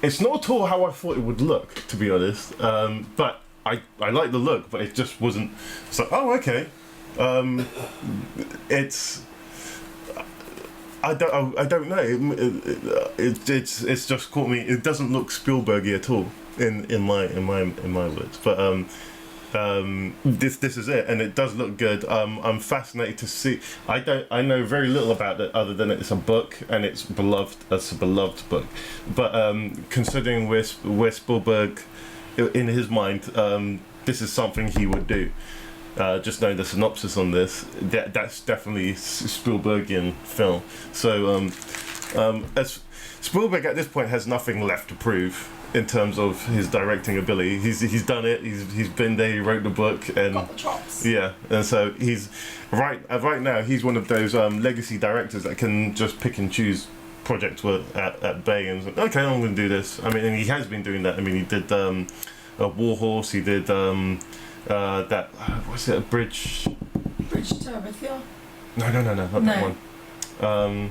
It's not at all how I thought it would look, to be honest. But I like the look, but it just wasn't. It's like, oh, okay. I don't know. It's just caught me. It doesn't look Spielbergy at all in my words. But this is it, and it does look good. I'm fascinated to see. I know very little about it other than it's a book and it's beloved. It's a beloved book. But considering where Spielberg, in his mind, this is something he would do. Just knowing the synopsis on this, that's definitely Spielbergian film. So as Spielberg at this point has nothing left to prove in terms of his directing ability. He's done it. He's been there. He wrote the book and got the chops. Yeah, and so he's right now. He's one of those legacy directors that can just pick and choose projects at bay and okay, I'm going to do this. I mean, and he has been doing that. I mean, he did War Horse. He did that. What's it? Bridge to Terabithia? No, not that one.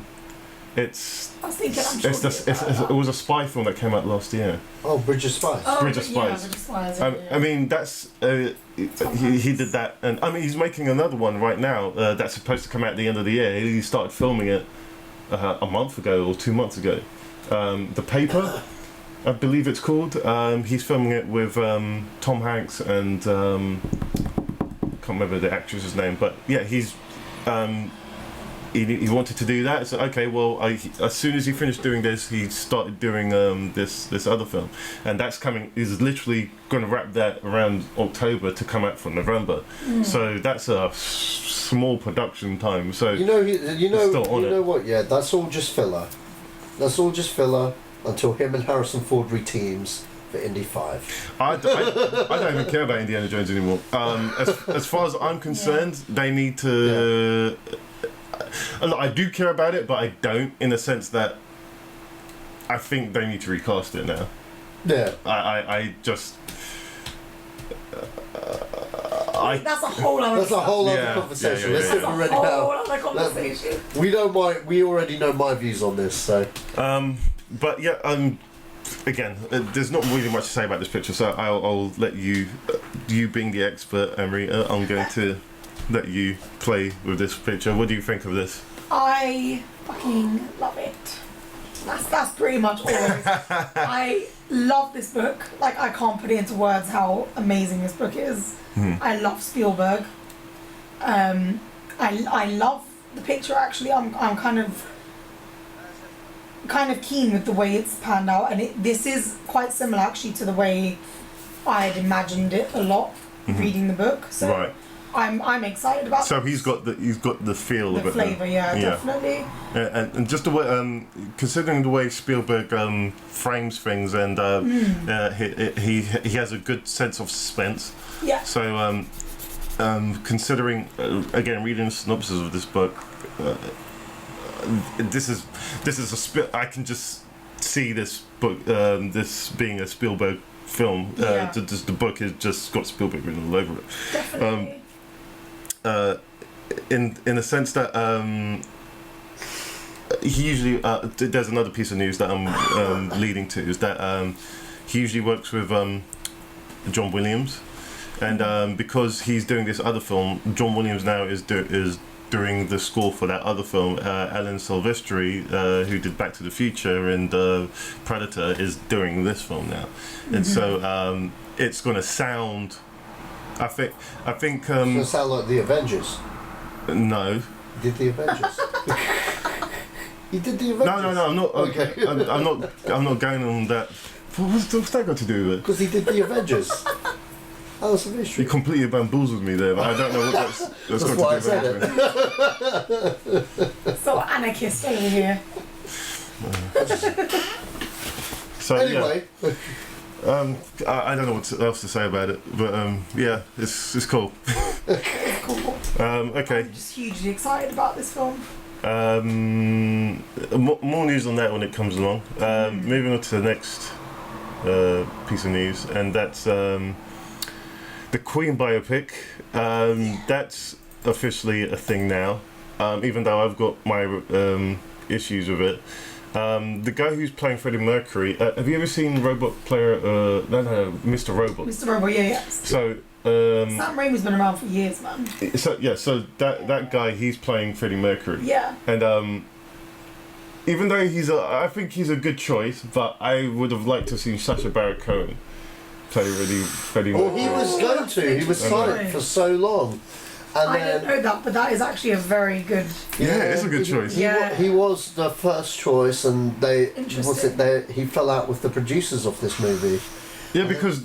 It's. I was thinking, I'm sure it was a spy film that came out last year. Oh, Bridge of Spies. Oh, Bridge of Spies. Bridge of Spies. I mean, that's he did that, and I mean, he's making another one right now that's supposed to come out at the end of the year. He started filming it a month ago or 2 months ago. The Paper, I believe it's called. He's filming it with Tom Hanks and can't remember the actress's name, but yeah, he's. He wanted to do that, so okay. Well, as soon as he finished doing this, he started doing this other film, and that's coming. He's literally going to wrap that around October to come out for November. So that's a small production time. So you know what? Yeah, that's all just filler. That's all just filler until him and Harrison Ford reteams for Indy 5. I don't even care about Indiana Jones anymore. As far as I'm concerned, they need to. I do care about it, but I don't, in the sense that I think they need to recast it now. Yeah. That's a whole other. That's a whole other Yeah, conversation. yeah, Let's yeah, do it That's a already whole now. other conversation. We don't mind. We already know my views on this, so. But yeah, again, there's not really much to say about this picture, so I'll let you, you being the expert, Amrita, I'm going to let you play with this picture. What do you think of this? I fucking love it. That's pretty much all. I love this book. Like, I can't put it into words how amazing this book is. I love Spielberg. I love the picture. Actually, I'm kind of keen with the way it's panned out, and this is quite similar actually to the way I had imagined it a lot reading the book. So Right. I'm excited about. So he's got the feel of the it. flavour, yeah, definitely. And just the way, considering the way Spielberg frames things, and he has a good sense of suspense. Yeah. So considering again reading the synopsis of this book, this is I can just see this book, this being a Spielberg film. The book has just got Spielberg written all over it. Definitely. In a sense that he usually there's another piece of news that I'm leading to, is that he usually works with John Williams, and because he's doing this other film, John Williams now is doing the score for that other film. Alan Silvestri, who did Back to the Future and Predator, is doing this film now, and so it's going to sound. I think. It's gonna sound like the Avengers. No. He did the Avengers. He did the Avengers. No. I'm not. Okay. I'm not going on that. What's that got to do with it? Because he did the Avengers. That was some history. You completely bamboozled me there. But I don't know what that's got why to do with anything. So anarchist over here. So Anyway. yeah. I don't know what else to say about it, but yeah, it's cool. It's cool. Okay. I'm just hugely excited about this film. More news on that when it comes along. Moving on to the next piece of news, and that's the Queen biopic. That's officially a thing now, even though I've got my issues with it. The guy who's playing Freddie Mercury, have you ever seen Robot Player? No, Mr. Robot. Mr. Robot, yeah. So Sam Raimi's been around for years, man. So that guy, he's playing Freddie Mercury. Yeah. And even though I think he's a good choice, but I would have liked to see Sacha Baron Cohen play Freddie Mercury. Well, he was going to. He was silent for so long. And I didn't know that, but that is actually a very good. Yeah, it's a good choice. He was the first choice, and Interesting. he fell out with the producers of this movie. Yeah, because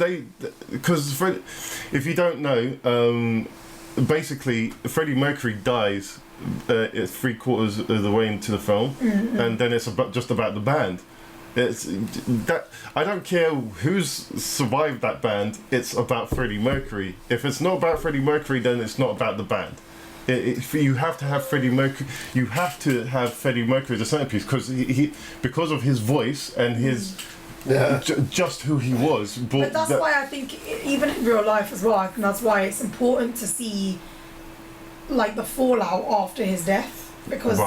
if you don't know, basically Freddie Mercury dies 3/4 of the way into the film, and then it's just about the band. It's that I don't care who's survived that band. It's about Freddie Mercury. If it's not about Freddie Mercury, then it's not about the band. You have to have Freddie Mercury. You have to have Freddie Mercury as a centerpiece because of his voice and his just who he was. But that's why I think even in real life as well, I think that's why it's important to see like the fallout after his death, because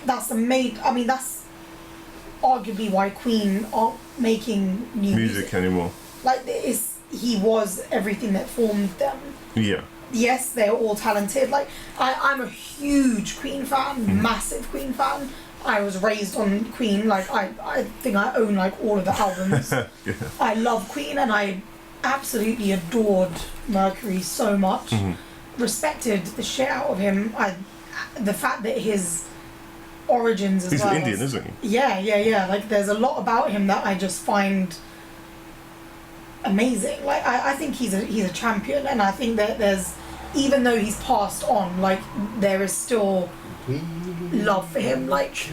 that's that's arguably why Queen aren't making new music anymore. Like he was everything that formed them. Yeah. Yes, they're all talented. Like I'm a huge Queen fan, massive Queen fan. I was raised on Queen. Like I think I own like all of the albums. Yeah. I love Queen, and I absolutely adored Mercury so much. Respected the shit out of him. The fact that his origins as well. He's Indian, isn't he? Yeah. Like there's a lot about him that I just find amazing. Like I think he's a champion, and I think that there's, even though he's passed on, like there is still love for him. Like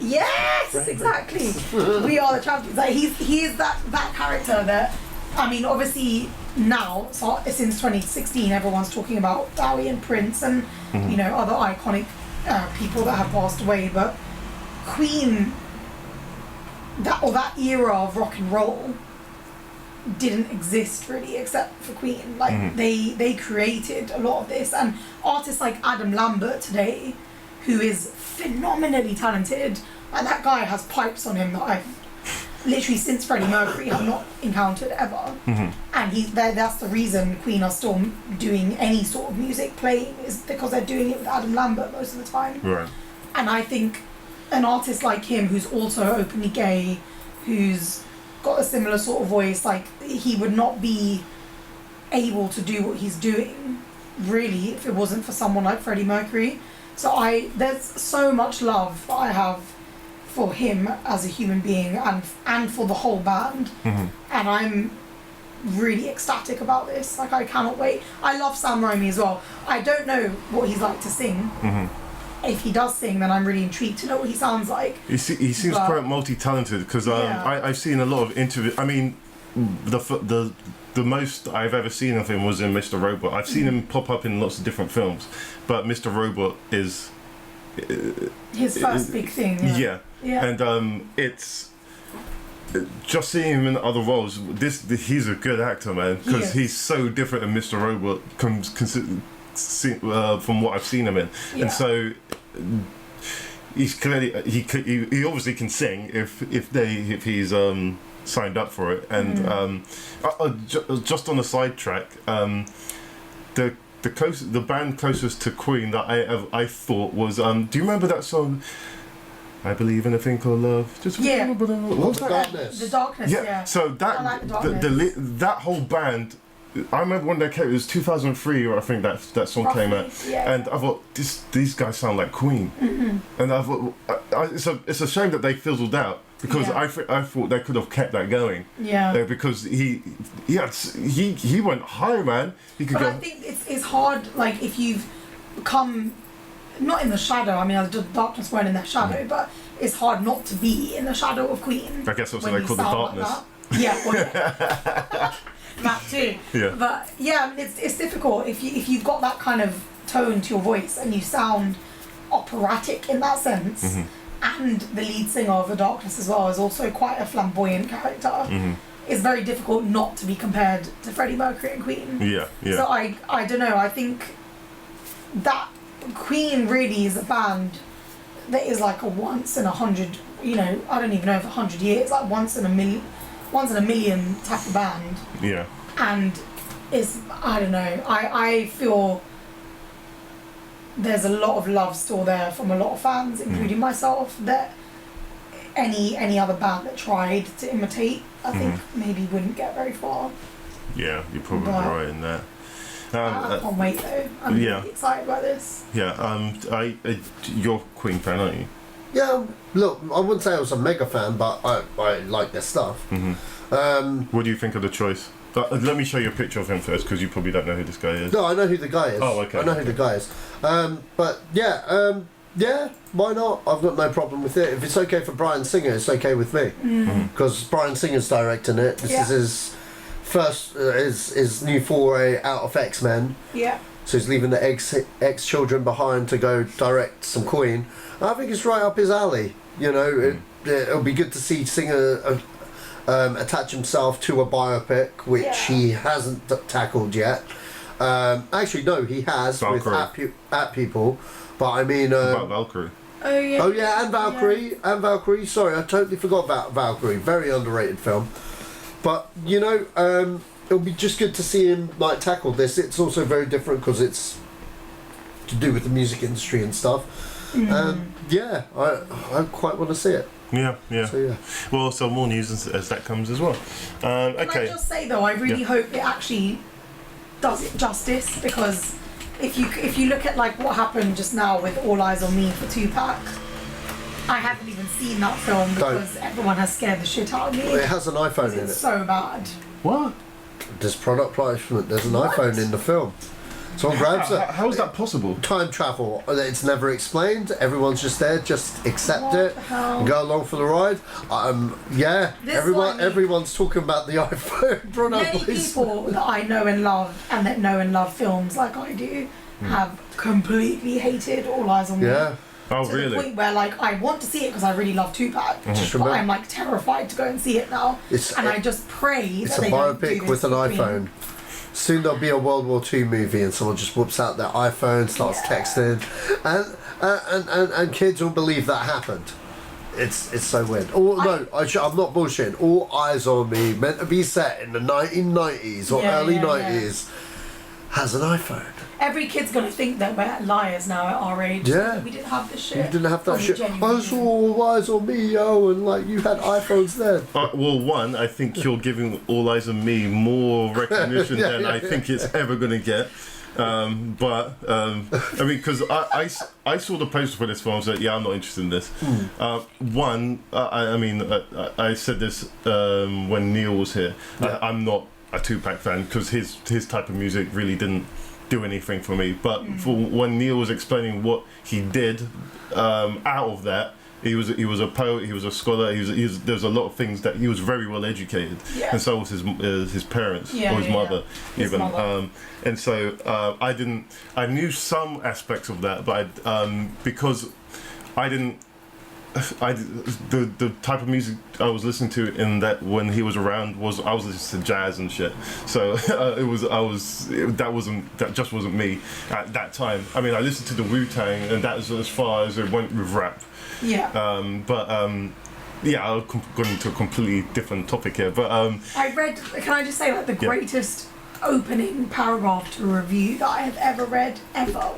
yes, exactly. We are the champions. Like he is that character that, I mean, obviously now, so since 2016, everyone's talking about Bowie and Prince and other iconic people that have passed away, but Queen, that era of rock and roll, didn't exist really except for Queen. Like they created a lot of this, and artists like Adam Lambert today, who is phenomenally talented, and that guy has pipes on him that I've literally since Freddie Mercury have not encountered ever. And that's the reason Queen are still doing any sort of music playing, is because they're doing it with Adam Lambert most of the time. Right. And I think an artist like him, who's also openly gay, who's got a similar sort of voice, like he would not be able to do what he's doing really if it wasn't for someone like Freddie Mercury. So there's so much love that I have for him as a human being and for the whole band. And I'm really ecstatic about this. Like, I cannot wait. I love Sam Raimi as well. I don't know what he's like to sing. If he does sing, then I'm really intrigued to know what he sounds like. He seems quite multi-talented, because I've seen a lot of interviews. I mean, the most I've ever seen of him was in Mr. Robot. I've seen him pop up in lots of different films, but Mr. Robot is his first big thing. Yeah. And it's just seeing him in other roles. He's a good actor, man, because he's so different in Mr. Robot from what I've seen him in. And so he's clearly he obviously can sing if he's signed up for it. And just on a sidetrack, the band closest to Queen that I thought was do you remember that song, I Believe in a Thing Called Love? Just What's that? Darkness. The Darkness. Yeah. So that that whole band, I remember when they came. It was 2003, or I think that song came out, and I thought these guys sound like Queen, and I thought it's a shame that they fizzled out, because I thought they could have kept that going. Because he went high, man. He could but I think it's hard. Like, if you've come not in the shadow. I mean, the Darkness weren't in their shadow, but it's hard not to be in the shadow of Queen. I guess that's what they call the Darkness. Like that too. Yeah. But yeah, it's difficult if you've got that kind of tone to your voice and you sound operatic in that sense. And the lead singer of The Darkness as well is also quite a flamboyant character. It's very difficult not to be compared to Freddie Mercury and Queen. Yeah. So I don't know. I think that Queen really is a band that is like a once in 100. You know, I don't even know if 100 years, like once in a million type of band. Yeah. And I don't know. I feel there's a lot of love still there from a lot of fans, including myself, that any other band that tried to imitate, I think maybe wouldn't get very far. Yeah, you're probably right in that. I can't wait though. I'm really excited about this. Yeah, you're a Queen fan, aren't you? Yeah, look, I wouldn't say I was a mega fan, but I like their stuff. What do you think of the choice? Let me show you a picture of him first, because you probably don't know who this guy is. No, I know who the guy is. Oh, okay. I know who the guy is. But yeah, why not? I've got no problem with it. If it's okay for Bryan Singer, it's okay with me. Because Bryan Singer's directing it. This is his first, his new foray out of X-Men. Yeah. So he's leaving the ex-children behind to go direct some Queen. I think it's right up his alley. You know, it'll be good to see Singer attach himself to a biopic, which he hasn't tackled yet. Actually, no, he has Valkyrie. with At People. But I mean... about Valkyrie. Oh yeah. Oh yeah, and Valkyrie. Yeah. And Valkyrie. Sorry, I totally forgot about Valkyrie. Very underrated film. But, you know, it'll be just good to see him like tackle this. It's also very different because it's to do with the music industry and stuff. Yeah, I quite want to see it. Yeah. So yeah. Well, so more news as that comes as well. Okay. Can I just say though, I really hope it actually does it justice, because if you look at like what happened just now with All Eyes on Me for Tupac, I haven't even seen that film because everyone has scared the shit out of me. Well, it has an iPhone in it. It's so bad. What? There's product placement. There's an iPhone in the film. Someone grabs it. How is that possible? Time travel. It's never explained. Everyone's just there. Just accept it and go along for the ride. Yeah. Everyone's talking about the iPhone. Many people that I know and love, and that know and love films like I do, have completely hated All Eyes on Me. Yeah. Oh, to really? the point where like I want to see it because I really love Tupac, but I'm like terrified to go and see it now. I just pray it's that they a don't do biopic this with an between- iPhone. Soon there'll be a World War II movie and someone just whoops out their iPhone, starts texting, and kids will believe that happened. It's so weird. I'm not bullshitting. All Eyes on Me, meant to be set in the 1990s or early 90s, has an iPhone. Every kid's gonna think that we're liars now at our age. Yeah. We didn't have this shit. You didn't have that shit. I genuinely saw All Eyes on Me, yo, and like you had iPhones then. Well, one, I think you're giving All Eyes on Me more recognition than I think it's ever going to get. I mean, because I saw the poster for this film and said, yeah, I'm not interested in this. I said this when Neil was here. I'm not a Tupac fan because his type of music really didn't do anything for me. But for when Neil was explaining what he did out of that, he was a poet, he was a scholar, there's a lot of things that he was very well educated, and so was his parents or his mother even. And so I knew some aspects of that, but because I didn't. The type of music I was listening to in that when he was around I was listening to jazz and shit. So that just wasn't me at that time. I mean, I listened to the Wu-Tang and that was as far as it went with rap. Yeah. I've gone into a completely different topic here. But I read. Can I just say like the greatest opening paragraph to a review that I have ever read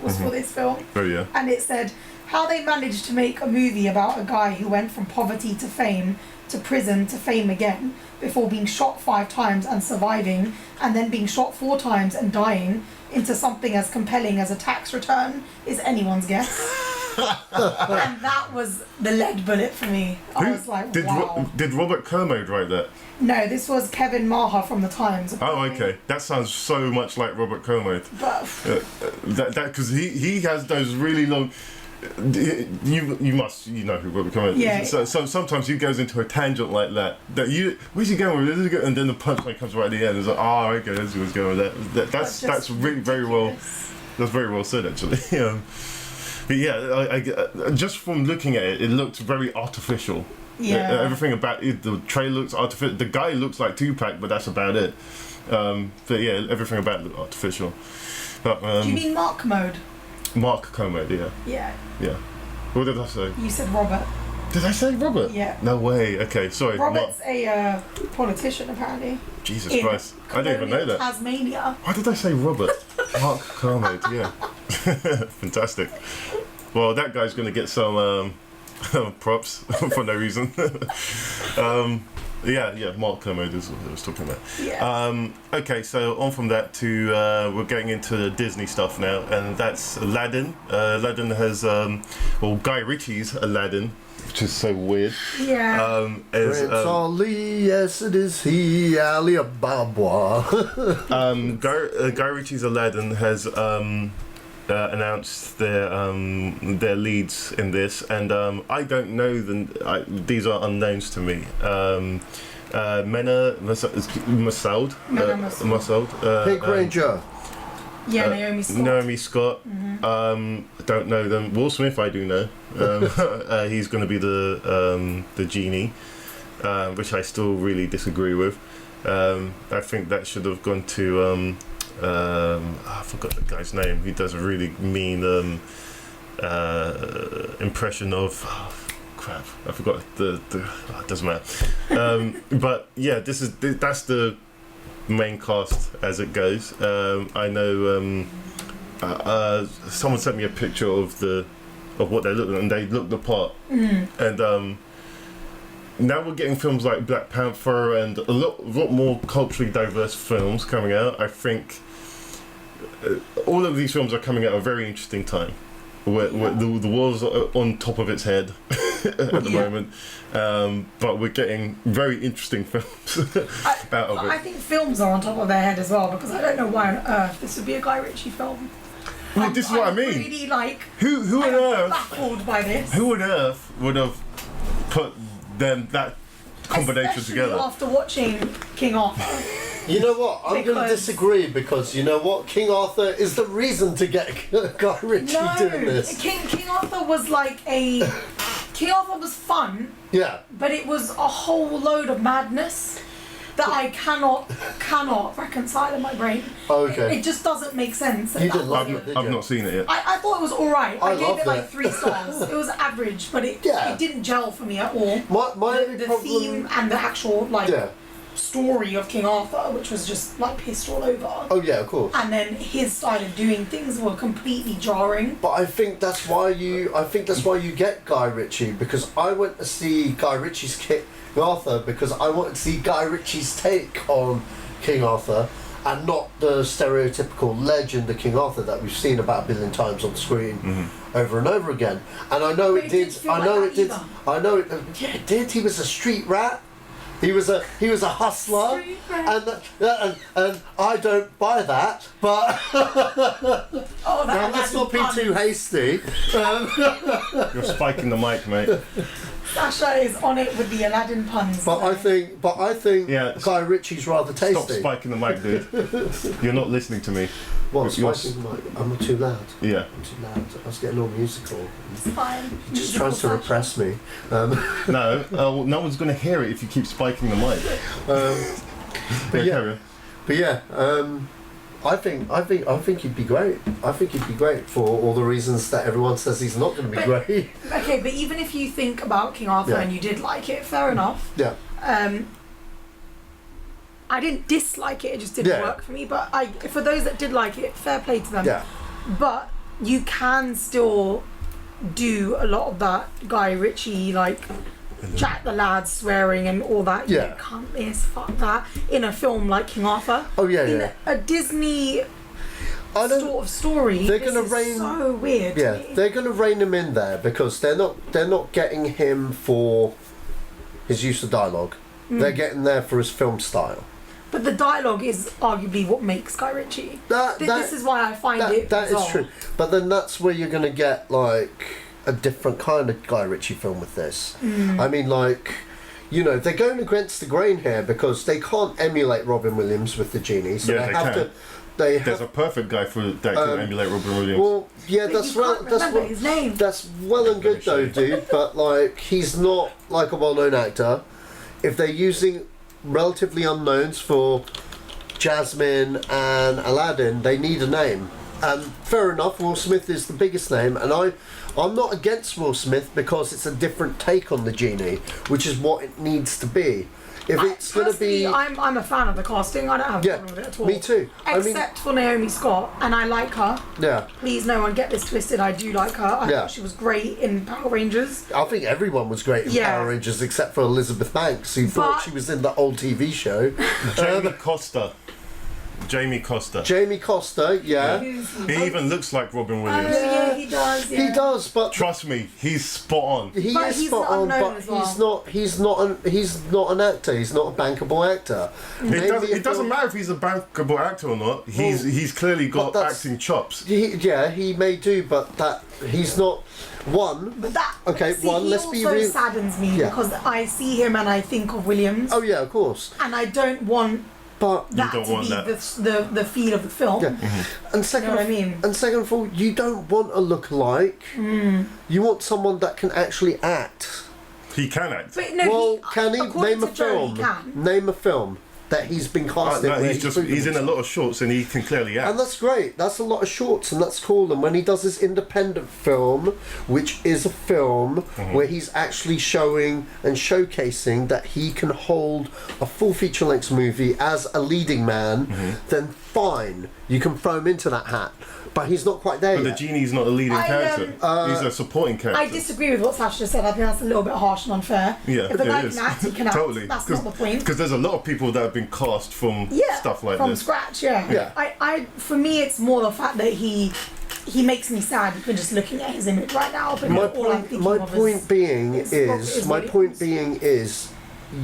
was for this film. Oh yeah. And it said how they managed to make a movie about a guy who went from poverty to fame to prison to fame again before being shot 5 times and surviving, and then being shot 4 times and dying, into something as compelling as a tax return is anyone's guess. And that was the lead bullet for me. I was like, wow. Did Robert Kermode write that? No, this was Kevin Maher from the Times. Apparently. Oh, okay. That sounds so much like Robert Kermode. But because he has those really long. You must know who Robert Kermode is. Yeah. So sometimes he goes into a tangent like that. Where's he going with this? And then the punchline comes right at the end. It's like, oh, okay, that's what's going with that. That's really very well. That's very well said, actually. But yeah, I just from looking at it, it looked very artificial. Yeah. Everything about it, the trailer looks artificial. The guy looks like Tupac, but that's about it. But yeah, everything about it looked artificial. But, do you mean Mark Mode? Mark Kermode, yeah. Yeah. Yeah. What did I say? You said Robert. Did I say Robert? Yeah. No way. Okay, sorry. Robert's a politician, apparently. Jesus Christ. I didn't even know that. Tasmania. Why did I say Robert? Mark Kermode, yeah. Fantastic. Well, that guy's going to get some props for no reason. Yeah, Mark Kermode is what I was talking about. Yeah. Okay, so on from that to we're getting into the Disney stuff now, and that's Aladdin. Aladdin has Guy Ritchie's Aladdin, which is so weird. Yeah. Prince Ali, yes it is he, Ali Ababa. Guy Ritchie's Aladdin has announced their leads in this, and I don't know them. These are unknowns to me. Mena Massoud. Pink Ranger. Yeah, Naomi Scott. Naomi Scott. Don't know them. Will Smith, I do know. He's going to be the genie, which I still really disagree with. I think that should have gone to. I forgot the guy's name. He does a really mean impression of. Crap! I forgot the. It doesn't matter. But yeah, that's the main cast as it goes. I know. Someone sent me a picture of what they look like, and they look the part. And now we're getting films like Black Panther and a lot more culturally diverse films coming out. I think all of these films are coming at a very interesting time, where the world's on top of its head at the moment, but we're getting very interesting films out of it. I think films are on top of their head as well, because I don't know why on earth this would be a Guy Ritchie film. Well, this is what I mean. Really who on earth? Baffled by this. Who on earth would have put that combination Especially together? After watching King Arthur. You know what? I'm going to disagree because you know what? King Arthur is the reason to get Guy Ritchie doing this. King Arthur was like King Arthur was fun. Yeah. But it was a whole load of madness that I cannot reconcile in my brain. Okay. It just doesn't make sense. You didn't like it, did you? I've not seen it yet. I thought it was alright. I gave it like it. 3 stars. It was average, but it didn't gel for me at all. The theme and the actual story of King Arthur, which was just like pissed all over. Oh yeah, of course. And then his style of doing things were completely jarring. But I think that's why you get Guy Ritchie, because I went to see Guy Ritchie's King Arthur because I wanted to see Guy Ritchie's take on King Arthur and not the stereotypical legend of King Arthur that we've seen about a billion times on screen over and over again. And I know it did. I know it did. I know it. Yeah, it did. He was a street rat. He was a hustler, and I don't buy that. But now let's not be too hasty. You're spiking the mic, mate. Sacha is on it with the Aladdin puns. But I think Guy Ritchie's rather tasty. Stop spiking the mic, dude. You're not listening to me. What, spiking the mic? I'm too loud. Yeah. I'm too loud. I was getting all musical. It's fine. He just tries to repress me. No, no one's going to hear it if you keep spiking the mic. I think he'd be great. I think he'd be great for all the reasons that everyone says he's not going to be great. Okay, but even if you think about King Arthur and you did like it, fair enough. Yeah. I didn't dislike it; it just didn't work for me. But for those that did like it, fair play to them. Yeah. But you can still do a lot of that Guy Ritchie, like Jack the Lad swearing and all that. Yeah. You can't miss fuck that in a film like King Arthur. Oh yeah, in a Disney sort of story. They're going to rein. So weird. Yeah, they're going to rein him in there because they're not getting him for his use of dialogue. They're getting there for his film style. But the dialogue is arguably what makes Guy Ritchie. This is why I find it that bizarre. is true. But then that's where you're going to get like a different kind of Guy Ritchie film with this. I mean, like, you know, they're going against the grain here because they can't emulate Robin Williams with the genie, so yeah, they have to. There's a perfect guy for that to emulate Robin Williams. Well, yeah, that's his name. That's well and good though, dude. But like, he's not like a well-known actor. If they're using relatively unknowns for Jasmine and Aladdin, they need a name. And fair enough, Will Smith is the biggest name, and I'm not against Will Smith because it's a different take on the genie, which is what it needs to be. If it's going to be... I'm a fan of the casting. I don't have a problem with it at all. Me too. Except for Naomi Scott, and I like her. Yeah. Please, no one get this twisted. I do like her. I thought she was great in Power Rangers. I think everyone was great in Power Rangers except for Elizabeth Banks, who thought she was in the old TV show. Jamie Costa, yeah. He even looks like Robin Williams. Yeah, he does. Yeah. He does, but trust me, he's spot on. He is spot on, but he's not an actor. He's not a bankable actor. It doesn't matter if he's a bankable actor or not. He's clearly got acting chops. He may do, but that he's not. Let's be real. He also saddens me because I see him and I think of Williams. Oh yeah, of course. And I don't want. But that to be the feel of the film. Yeah. And second, you know what I mean? And second of all, you don't want a lookalike. You want someone that can actually act. He can act. But no, can he name a film? Name a film that he's been cast in. He's in a lot of shorts and he can clearly act. And that's great. That's a lot of shorts and that's cool. And when he does his independent film, which is a film where he's actually showing and showcasing that he can hold a full feature-length movie as a leading man, then fine, you can throw him into that hat. But he's not quite there yet. But the genie's not a leading character. He's a supporting character. I disagree with what Sacha just said. I think that's a little bit harsh and unfair. Yeah, if the guy can act, he can act. Totally. That's not the point. Because there's a lot of people that have been cast from stuff like from this. Scratch, I for me, it's more the fact that he makes me sad even just looking at his image right now. But my point being is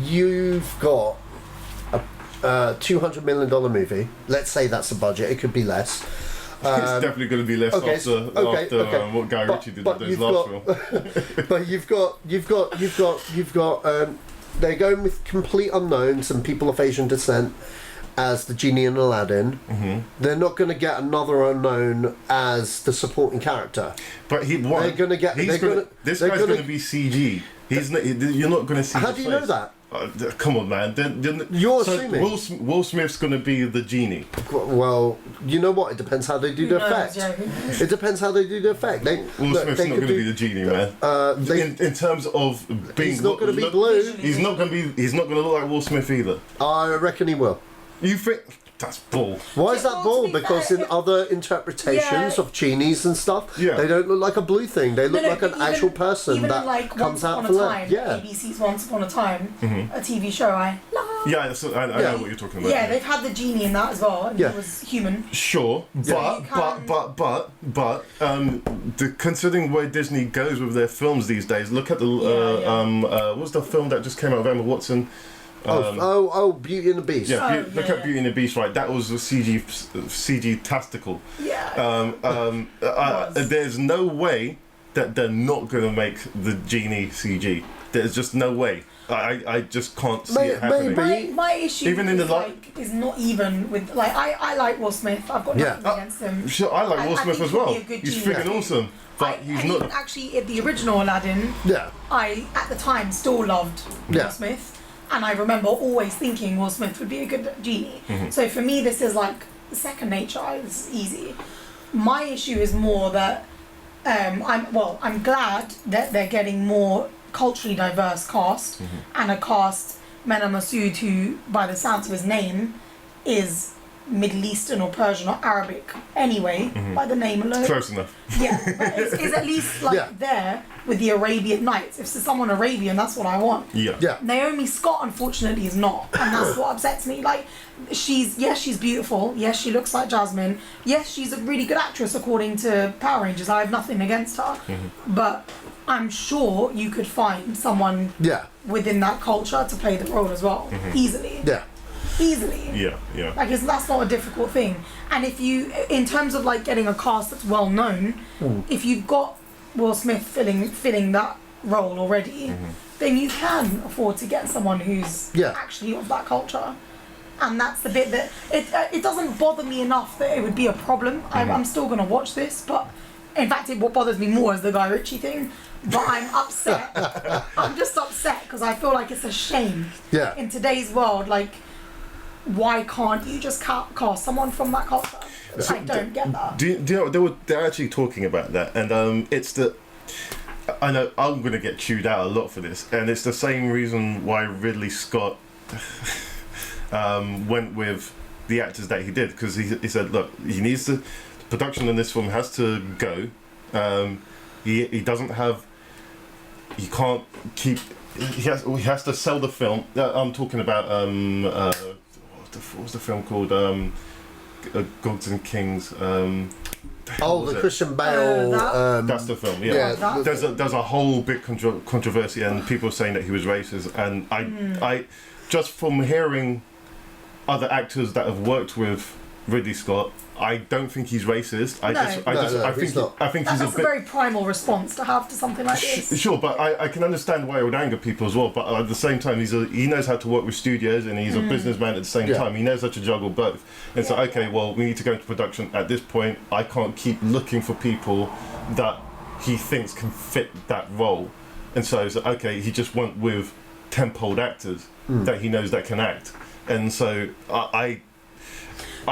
you've got a $200 million movie. Let's say that's the budget. It could be less. It's definitely going to be less after what Guy Ritchie did with his last film. But you've got they're going with complete unknowns and people of Asian descent, as the genie in Aladdin, they're not going to get another unknown as the supporting character. But they're going to get. This guy's going to be CG. You're not going to see. How do you know that? Come on, man. You're assuming. Will Smith's going to be the genie. Well, you know what? It depends how they do the effect. It depends how they do the effect. Will Smith's not going to be the genie, man. In terms of being, he's not going to be blue. He's not going to look like Will Smith either. I reckon he will. You think? That's bull. Why is that bull? Because in other interpretations of genies and stuff, they don't look like a blue thing. They look like an actual person that like comes out from from there. ABC's Once Upon a Time, a TV show I love. Yeah, I know what you're talking about. Yeah, they've had the genie in that as well, and he was human. Sure, but considering where Disney goes with their films these days, look at the what's the film that just came out with Emma Watson? Beauty and the Beast. Yeah, look at Beauty and the Beast, right? That was a CG-tastical. Yeah. There's no way that they're not going to make the genie CG. There's just no way. I just can't see it happening. My issue even in the is not even with I like Will Smith. I've got nothing against him. Sure, I like Will Smith as well. He's freaking awesome. But he's not. Even actually, in the original Aladdin, I at the time still loved Will Smith. And I remember always thinking Will Smith would be a good genie. So for me, this is like second nature. It's easy. My issue is more that I'm glad that they're getting more culturally diverse cast and a cast, Mena Massoud, who by the sounds of his name is Middle Eastern or Persian or Arabic anyway, by the name alone. Close enough. Yeah, but it's at least there with the Arabian Nights. If there's someone Arabian, that's what I want. Yeah. Naomi Scott, unfortunately, is not, and that's what upsets me. Like, she's beautiful. Yes, she looks like Jasmine. Yes, she's a really good actress according to Power Rangers. I have nothing against her, but I'm sure you could find someone within that culture to play the role as well, easily. Easily. Yeah. Like that's not a difficult thing. And if you, in terms of like getting a cast that's well known, if you've got Will Smith filling that role already, then you can afford to get someone who's actually of that culture. And that's the bit that it doesn't bother me enough that it would be a problem. I'm still gonna watch this, but in fact, what bothers me more is the Guy Ritchie thing. But I'm upset. I'm just upset because I feel like it's a shame. In today's world, like, why can't you just cast someone from that culture? I don't get that. Do you know they're actually talking about that, and it's the. I know I'm gonna get chewed out a lot for this, and it's the same reason why Ridley Scott went with the actors that he did, because he said, look, the production in this film has to go. He doesn't have. He can't keep. He has to sell the film. I'm talking about what was the film called? Gods and Kings. The Christian Bale. That's the film. Yeah. There's a whole big controversy, and people saying that he was racist. And I just from hearing other actors that have worked with Ridley Scott, I don't think he's racist. I think he's a very primal response to have to something like this. Sure, but I can understand why it would anger people as well. But at the same time, he knows how to work with studios, and he's a businessman at the same time. He knows how to juggle both. And so, okay, well, we need to go into production at this point. I can't keep looking for people that he thinks can fit that role. And so, okay, he just went with temp-old actors that he knows that can act. And so I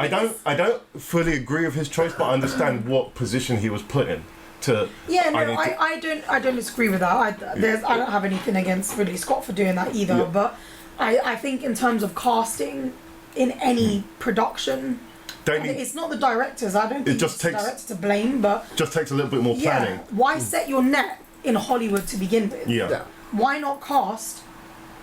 don't fully agree with his choice, but I understand what position he was put in. I don't disagree with that. I don't have anything against Ridley Scott for doing that either. But I think in terms of casting in any production, it's not the directors. I don't think it's the director to blame, but just takes a little bit more planning. Why set your net in Hollywood to begin with? Why not cast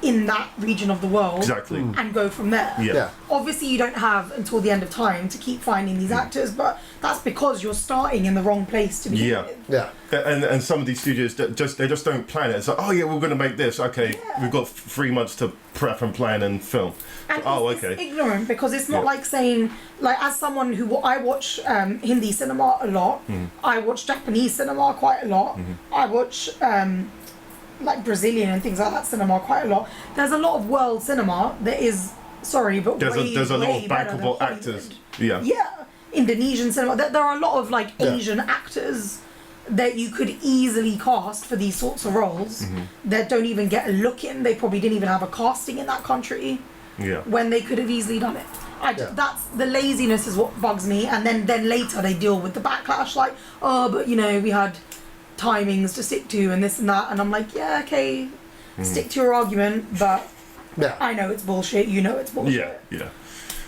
in that region of the world and go from there? Obviously you don't have until the end of time to keep finding these actors, but that's because you're starting in the wrong place to begin with. And some of these studios they just don't plan it. It's like, oh yeah, we're going to make this, we've got 3 months to prep and plan and film. And it's ignorant, because it's not like saying, like, as someone who I watch Hindi cinema a lot, I watch Japanese cinema quite a lot, I watch like Brazilian and things like that cinema quite a lot. There's a lot of world cinema that is sorry, but there's a lot of bankable actors. Yeah. Yeah, Indonesian cinema. There are a lot of like Asian actors that you could easily cast for these sorts of roles that don't even get a look in. They probably didn't even have a casting in that country. Yeah. When they could have easily done it. That's the laziness is what bugs me, and then later they deal with the backlash like, oh, but you know, we had timings to stick to and this and that, and I'm like, yeah, okay, stick to your argument, but I know it's bullshit, you know it's bullshit. Yeah.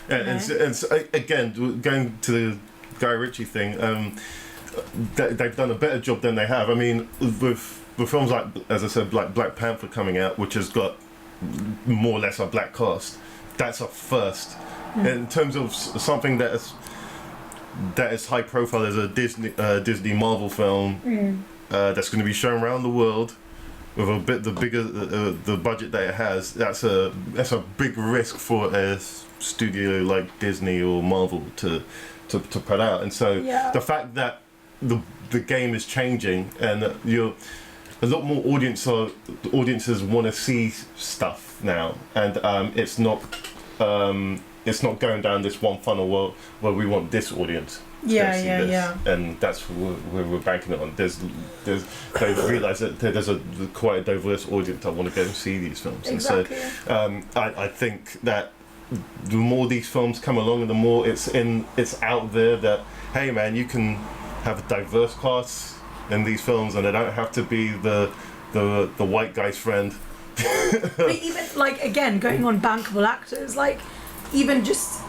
And so, again, going to the Guy Ritchie thing, they've done a better job than they have. I mean, with films like, as I said, like Black Panther coming out, which has got more or less a black cast, that's a first. In terms of something that is high profile as a Disney Marvel film that's going to be shown around the world with a bit the bigger the budget that it has, that's a big risk for a studio like Disney or Marvel to put out. And so the fact that the game is changing and that you're a lot more audiences want to see stuff now, and it's not going down this one funnel where we want this audience. Yeah. And that's where we're banking it on. They've realised that there's quite a diverse audience that want to go and see these films. Exactly. And so I think that the more these films come along and the more it's out there that, hey man, you can have a diverse cast in these films and they don't have to be the white guy's friend. But even like, again, going on bankable actors, like even just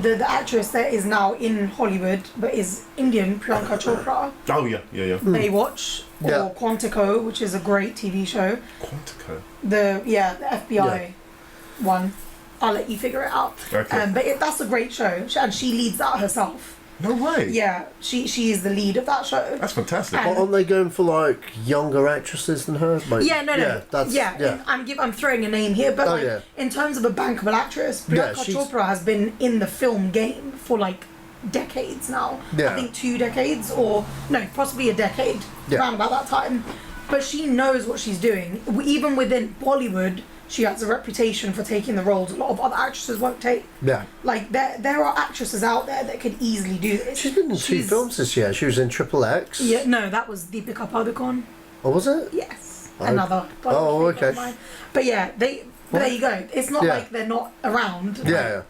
the actress that is now in Hollywood but is Indian, Priyanka Chopra. Oh yeah. Baywatch or Quantico, which is a great TV show. Quantico. The FBI one. I'll let you figure it out. Okay. But that's a great show, and she leads that herself. No way. Yeah, she is the lead of that show. That's fantastic. Aren't they going for like younger actresses than her? Like, I'm throwing a name here, but in terms of a bankable actress, Priyanka Chopra has been in the film game for like decades now. I think 2 decades, or no, possibly a decade, around about that time. But she knows what she's doing. Even within Bollywood, she has a reputation for taking the roles a lot of other actresses won't take. Yeah. Like, there are actresses out there that could easily do this. She's been in 2 films this year. She was in Triple X. Yeah, no, that was Deepika Padukone. Oh, was it? Yes. Another. Okay. But yeah, there you go. It's not like they're not around. Yeah.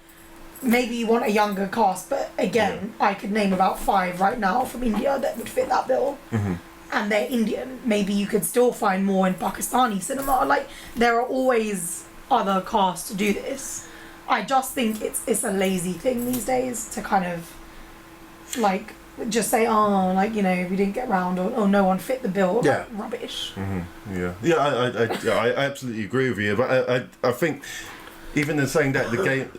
Maybe you want a younger cast, but again, I could name about 5 right now from India that would fit that bill. Mm-hmm. And they're Indian. Maybe you could still find more in Pakistani cinema. Like, there are always other casts to do this. I just think it's a lazy thing these days to kind of like just say, oh, like, you know, we didn't get round, or no one fit the bill. Yeah. Like, rubbish. Mm-hmm. Yeah. I absolutely agree with you. But I think even in saying that, the game,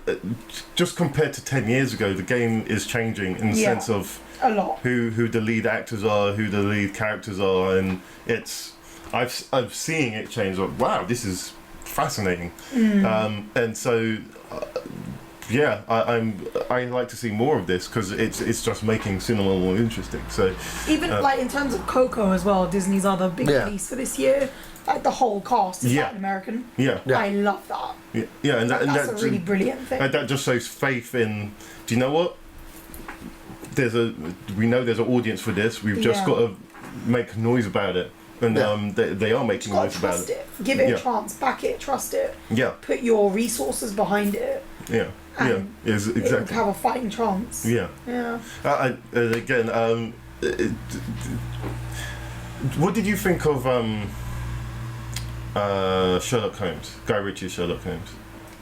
just compared to 10 years ago, the game is changing in the sense of a lot. Who the lead actors are, who the lead characters are, and I'm seeing it change. Like, wow, this is fascinating. And so I like to see more of this because it's just making cinema more interesting. So even like in terms of Coco as well, Disney's other big release for this year. Like the whole cast is Latin American. Yeah. I love that. Yeah, and that's a really brilliant thing. And that just shows faith in. Do you know what? We know there's an audience for this. We've just got to make noise about it, and they are making noise about it. Give it a chance, back it, trust it. Yeah. Put your resources behind it. Yeah. And exactly. It will have a fighting chance. Yeah. Yeah. Again, what did you think of Sherlock Holmes? Guy Ritchie's Sherlock Holmes.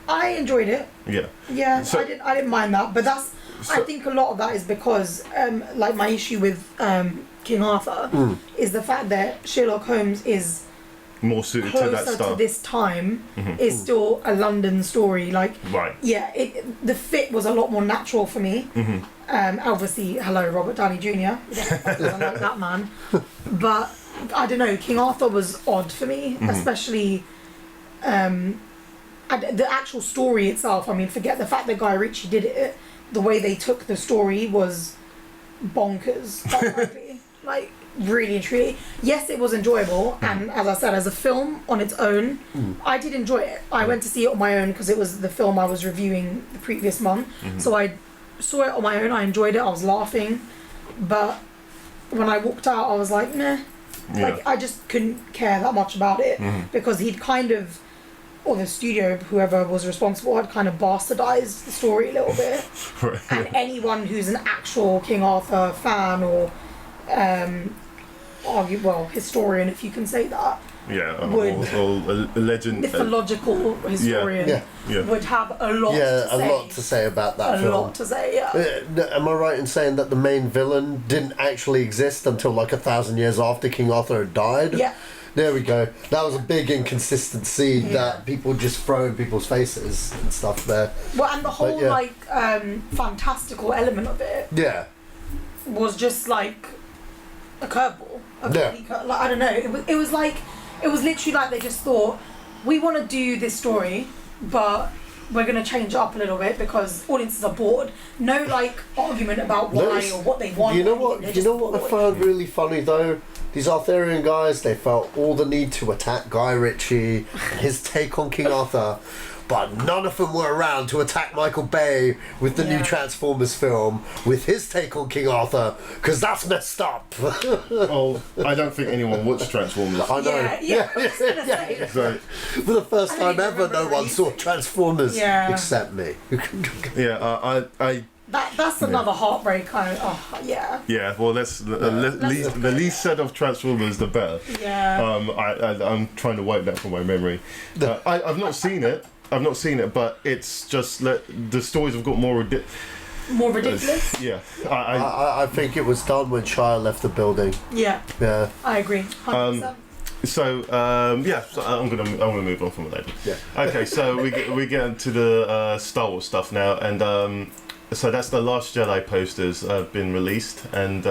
I enjoyed it. Yeah. Yeah. So, I didn't mind that, but that's. I think a lot of that is because, like, my issue with King Arthur is the fact that Sherlock Holmes is more suited to that style. To this time, is still a London story. Like, the fit was a lot more natural for me. Obviously, hello, Robert Downey Jr. I like that man, but I don't know. King Arthur was odd for me, especially. The actual story itself. I mean, forget the fact that Guy Ritchie did it. The way they took the story was bonkers. Like, really intriguing. Yes, it was enjoyable, and as I said, as a film on its own, I did enjoy it. I went to see it on my own because it was the film I was reviewing the previous month. So I saw it on my own. I enjoyed it. I was laughing, but when I walked out, I was like, meh. Like I just couldn't care that much about it because he'd kind of, or the studio, whoever was responsible, had kind of bastardized the story a little bit. Right. And anyone who's an actual King Arthur fan or historian, if you can say that, or a legend, mythological historian, would have a lot to say about that film. A lot to say, Am I right in saying that the main villain didn't actually exist until like 1,000 years after King Arthur had died? Yeah. There we go. That was a big inconsistency that people just throw in people's faces and stuff there. Well, and the whole fantastical element of it was just like a curveball. I don't know. It was literally like they just thought, we want to do this story, but we're going to change it up a little bit because audiences are bored. No argument about why or what they want. You know what I found really funny though? These Arthurian guys, they felt all the need to attack Guy Ritchie, his take on King Arthur, but none of them were around to attack Michael Bay with the new Transformers film, with his take on King Arthur, because that's messed up. Oh, I don't think anyone watched Transformers. I know. Yeah. So, for the first time ever, no one saw Transformers except me. That's another heartbreak. Yeah, well, that's the least said of Transformers, the better. Yeah. I'm trying to wipe that from my memory. I've not seen it. But it's just the stories have got more ridiculous. Yeah. I think it was done when Shia left the building. Yeah. I agree. 100%. So I'm gonna move on from it later. Yeah. Okay, so we get into the Star Wars stuff now, and so that's the Last Jedi posters been released, and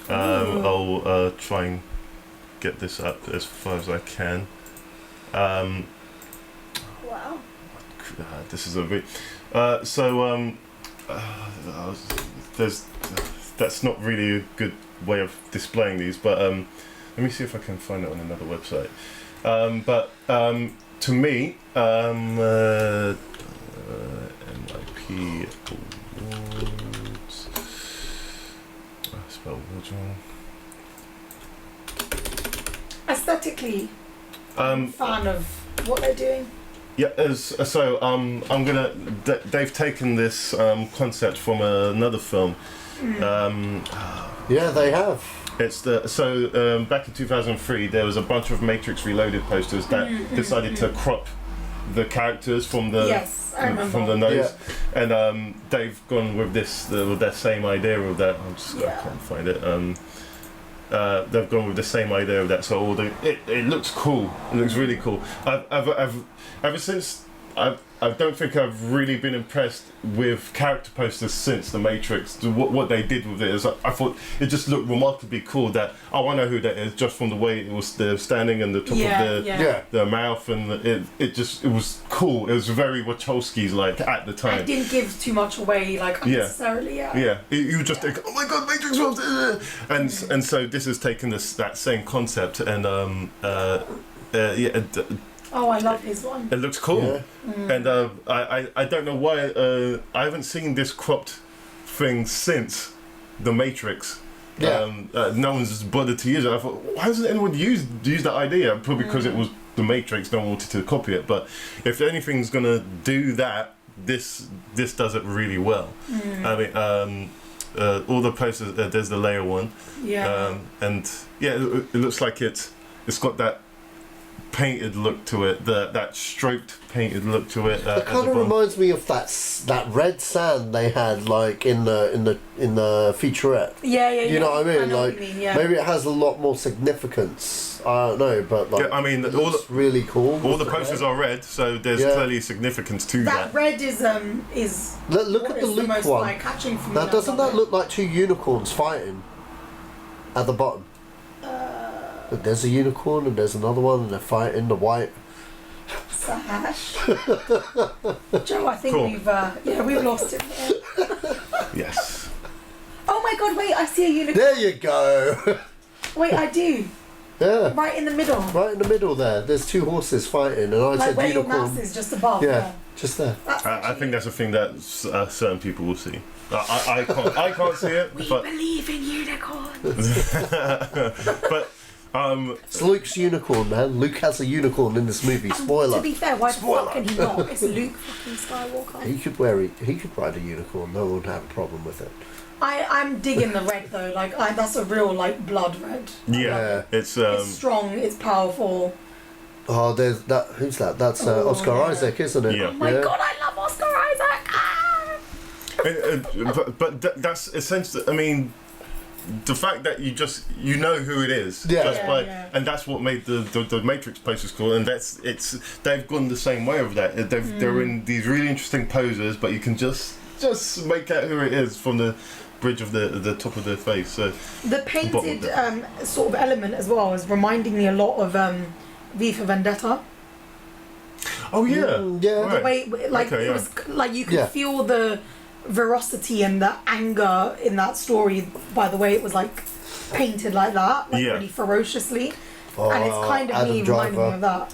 I'll try and get this up as far as I can. Wow. This is a bit. That's not really a good way of displaying these, but let me see if I can find it on another website. To me, MIP Awards. I spelled awards wrong. Aesthetically, I'm a fan of what they're doing. Yeah, I'm gonna. They've taken this concept from another film. Yeah, they have. It's back in 2003, there was a bunch of Matrix Reloaded posters that decided to crop the characters from the from the nose, and they've gone with with that same idea of that. I can't find it. They've gone with the same idea of that, so it looks cool. It looks really cool. I've ever since I don't think I've really been impressed with character posters since The Matrix. What they did with it is I thought it just looked remarkably cool. That I know who that is just from the way it was standing and the top of the mouth, and it was cool. It was very Wachowski's like at the time. I didn't give too much away unnecessarily. You just think, oh my god, Matrix films, and so this has taken that same concept and Oh, I love his one. It looks cool, and I don't know why I haven't seen this cropped thing since The Matrix. No one's just bothered to use it. I thought, why hasn't anyone used that idea? Probably because it was The Matrix. No one wanted to copy it. But if anything's gonna do that, this does it really well. I mean, all the posters. There's the layer one. It looks like it's got that painted look to it, that stroked painted look to it. It kind of reminds me of that red sand they had like in the featurette. You know what I mean? Maybe it has a lot more significance. I don't know, but I mean, it's really cool. All the posters are red, so there's clearly significance to that. That red is look at the Luke most one. eye-catching for me. Now, doesn't that look like two unicorns fighting at the bottom? There's a unicorn and there's another one and they're fighting the white. Sash. Joe, I think we've lost him here. Yes. Oh my god, wait, I see a unicorn. There you go. Wait, I do. Yeah. Right in the middle. Right in the middle there. There's two horses fighting, and I Like said where your unicorn. mouse is, just above. Yeah, just there. I think that's a thing that certain people will see. I can't see it. We but believe in unicorns. but It's Luke's unicorn, man. Luke has a unicorn in this movie. Spoiler. To be fair, why the Spoiler. fuck can he not? It's Luke fucking Skywalker. He could ride a unicorn. No one would have a problem with it. I'm digging the red though. Like that's a real like blood red. yeah, it's It's strong. It's powerful. Oh, there's that. Who's that? That's Oscar Isaac, isn't it? Yeah. Oh my god, I love Oscar Isaac. but that's essentially. I mean, the fact that you know who it is, and that's what made the Matrix posters cool, and they've gone the same way of that. They're in these really interesting poses, but you can just make out who it is from the bridge of the top of their face. So the painted sort of element as well is reminding me a lot of V for Vendetta. Oh yeah, yeah. Right. The way it was like you could feel the veracity and the anger in that story by the way it was like painted like that, like really ferociously, and it's kind of Adam me Driver. reminding me of that.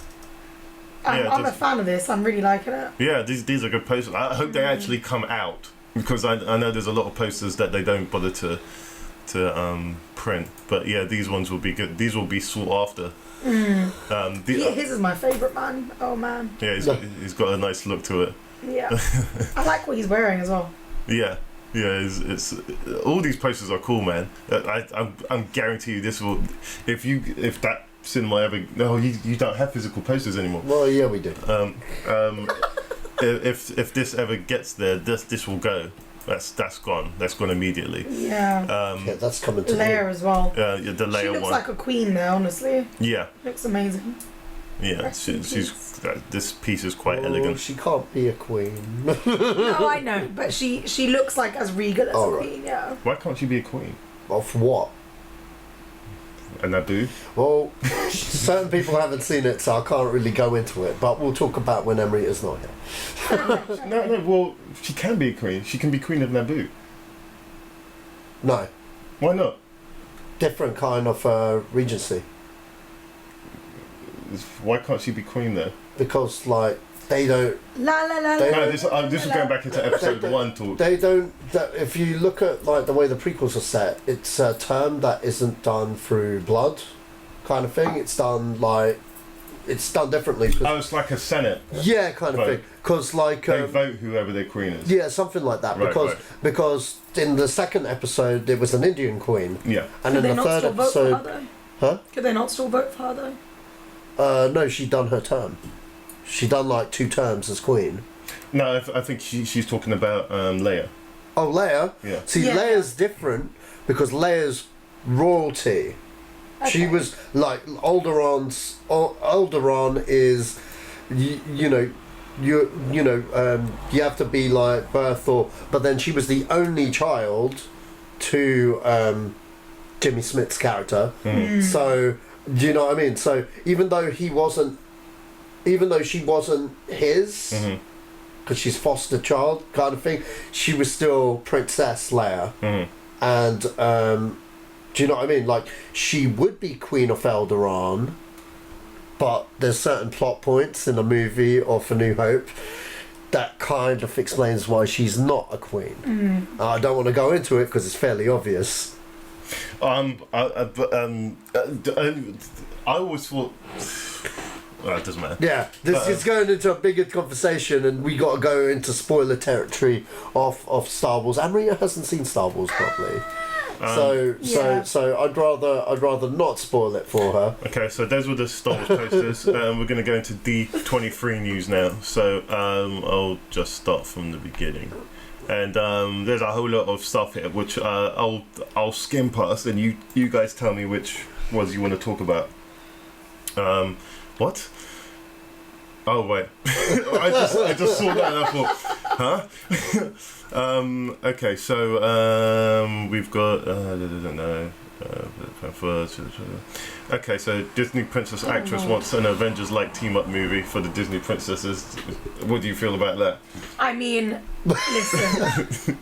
I'm a fan of this. I'm really liking it. Yeah, these are good posters. I hope they actually come out because I know there's a lot of posters that they don't bother to print. But yeah, these ones will be good. These will be sought after. His is my favourite, man. Oh man. Yeah, he's got a nice look to it. Yeah, I like what he's wearing as well. Yeah, it's all these posters are cool, man. I'm guarantee you this will if that cinema ever you don't have physical posters anymore. Well, yeah, we do. If this ever gets there, this will go. That's gone. That's gone immediately. Yeah. Yeah, that's coming to Leia as well. Yeah, the Leia She looks one. like a queen there, honestly. Yeah. Looks amazing. Yeah, she's this piece is quite elegant. She can't be a queen. No, I know, but she looks like as regal as a queen. Yeah. Why can't she be a queen? Of what? A Naboo? Well, certain people haven't seen it, so I can't really go into it. But we'll talk about when Amrita's not here. No. Well, she can be a queen. She can be queen of Naboo. No. Why not? Different kind of regency. Why can't she be queen though? Because like they don't. No, this is going back into episode 1 talk. They don't. If you look at like the way the prequels are set, it's a term that isn't done through blood, kind of thing. It's done differently. Oh, it's like a senate. Yeah, kind of thing. Because like they vote whoever their queen is. Yeah, something like that. Right, Because in the second episode there was an Indian queen. Yeah. And in the third episode, Could they not still vote for her though? No, she done her term. She done like 2 terms as queen. No, I think she's talking about Leia. Oh, Leia? Yeah. See, Leia's different because Leia's royalty. Okay. She was like Alderaan is, you have to be like birth but then she was the only child to Jimmy Smith's character. So. Do you know what I mean? So even though she wasn't his, because she's foster child kind of thing, she was still Princess Leia. And do you know what I mean? Like she would be Queen of Alderaan, but there's certain plot points in the movie or for New Hope that kind of explains why she's not a queen. I don't want to go into it because it's fairly obvious. I always thought. Well, it doesn't matter. Yeah, this is going into a bigger conversation, and we got to go into spoiler territory of Star Wars. Amrita hasn't seen Star Wars properly, so I'd rather not spoil it for her. Okay, so those were the Star Wars posters. We're going to go into D23 news now. So I'll just start from the beginning. And there's a whole lot of stuff here which I'll skim past, and you guys tell me which ones you want to talk about. What? Oh wait, I just saw that and I thought, huh? Okay, so we've got okay, so Disney princess actress wants an Avengers-like team-up movie for the Disney princesses. What do you feel about that? I mean, listen.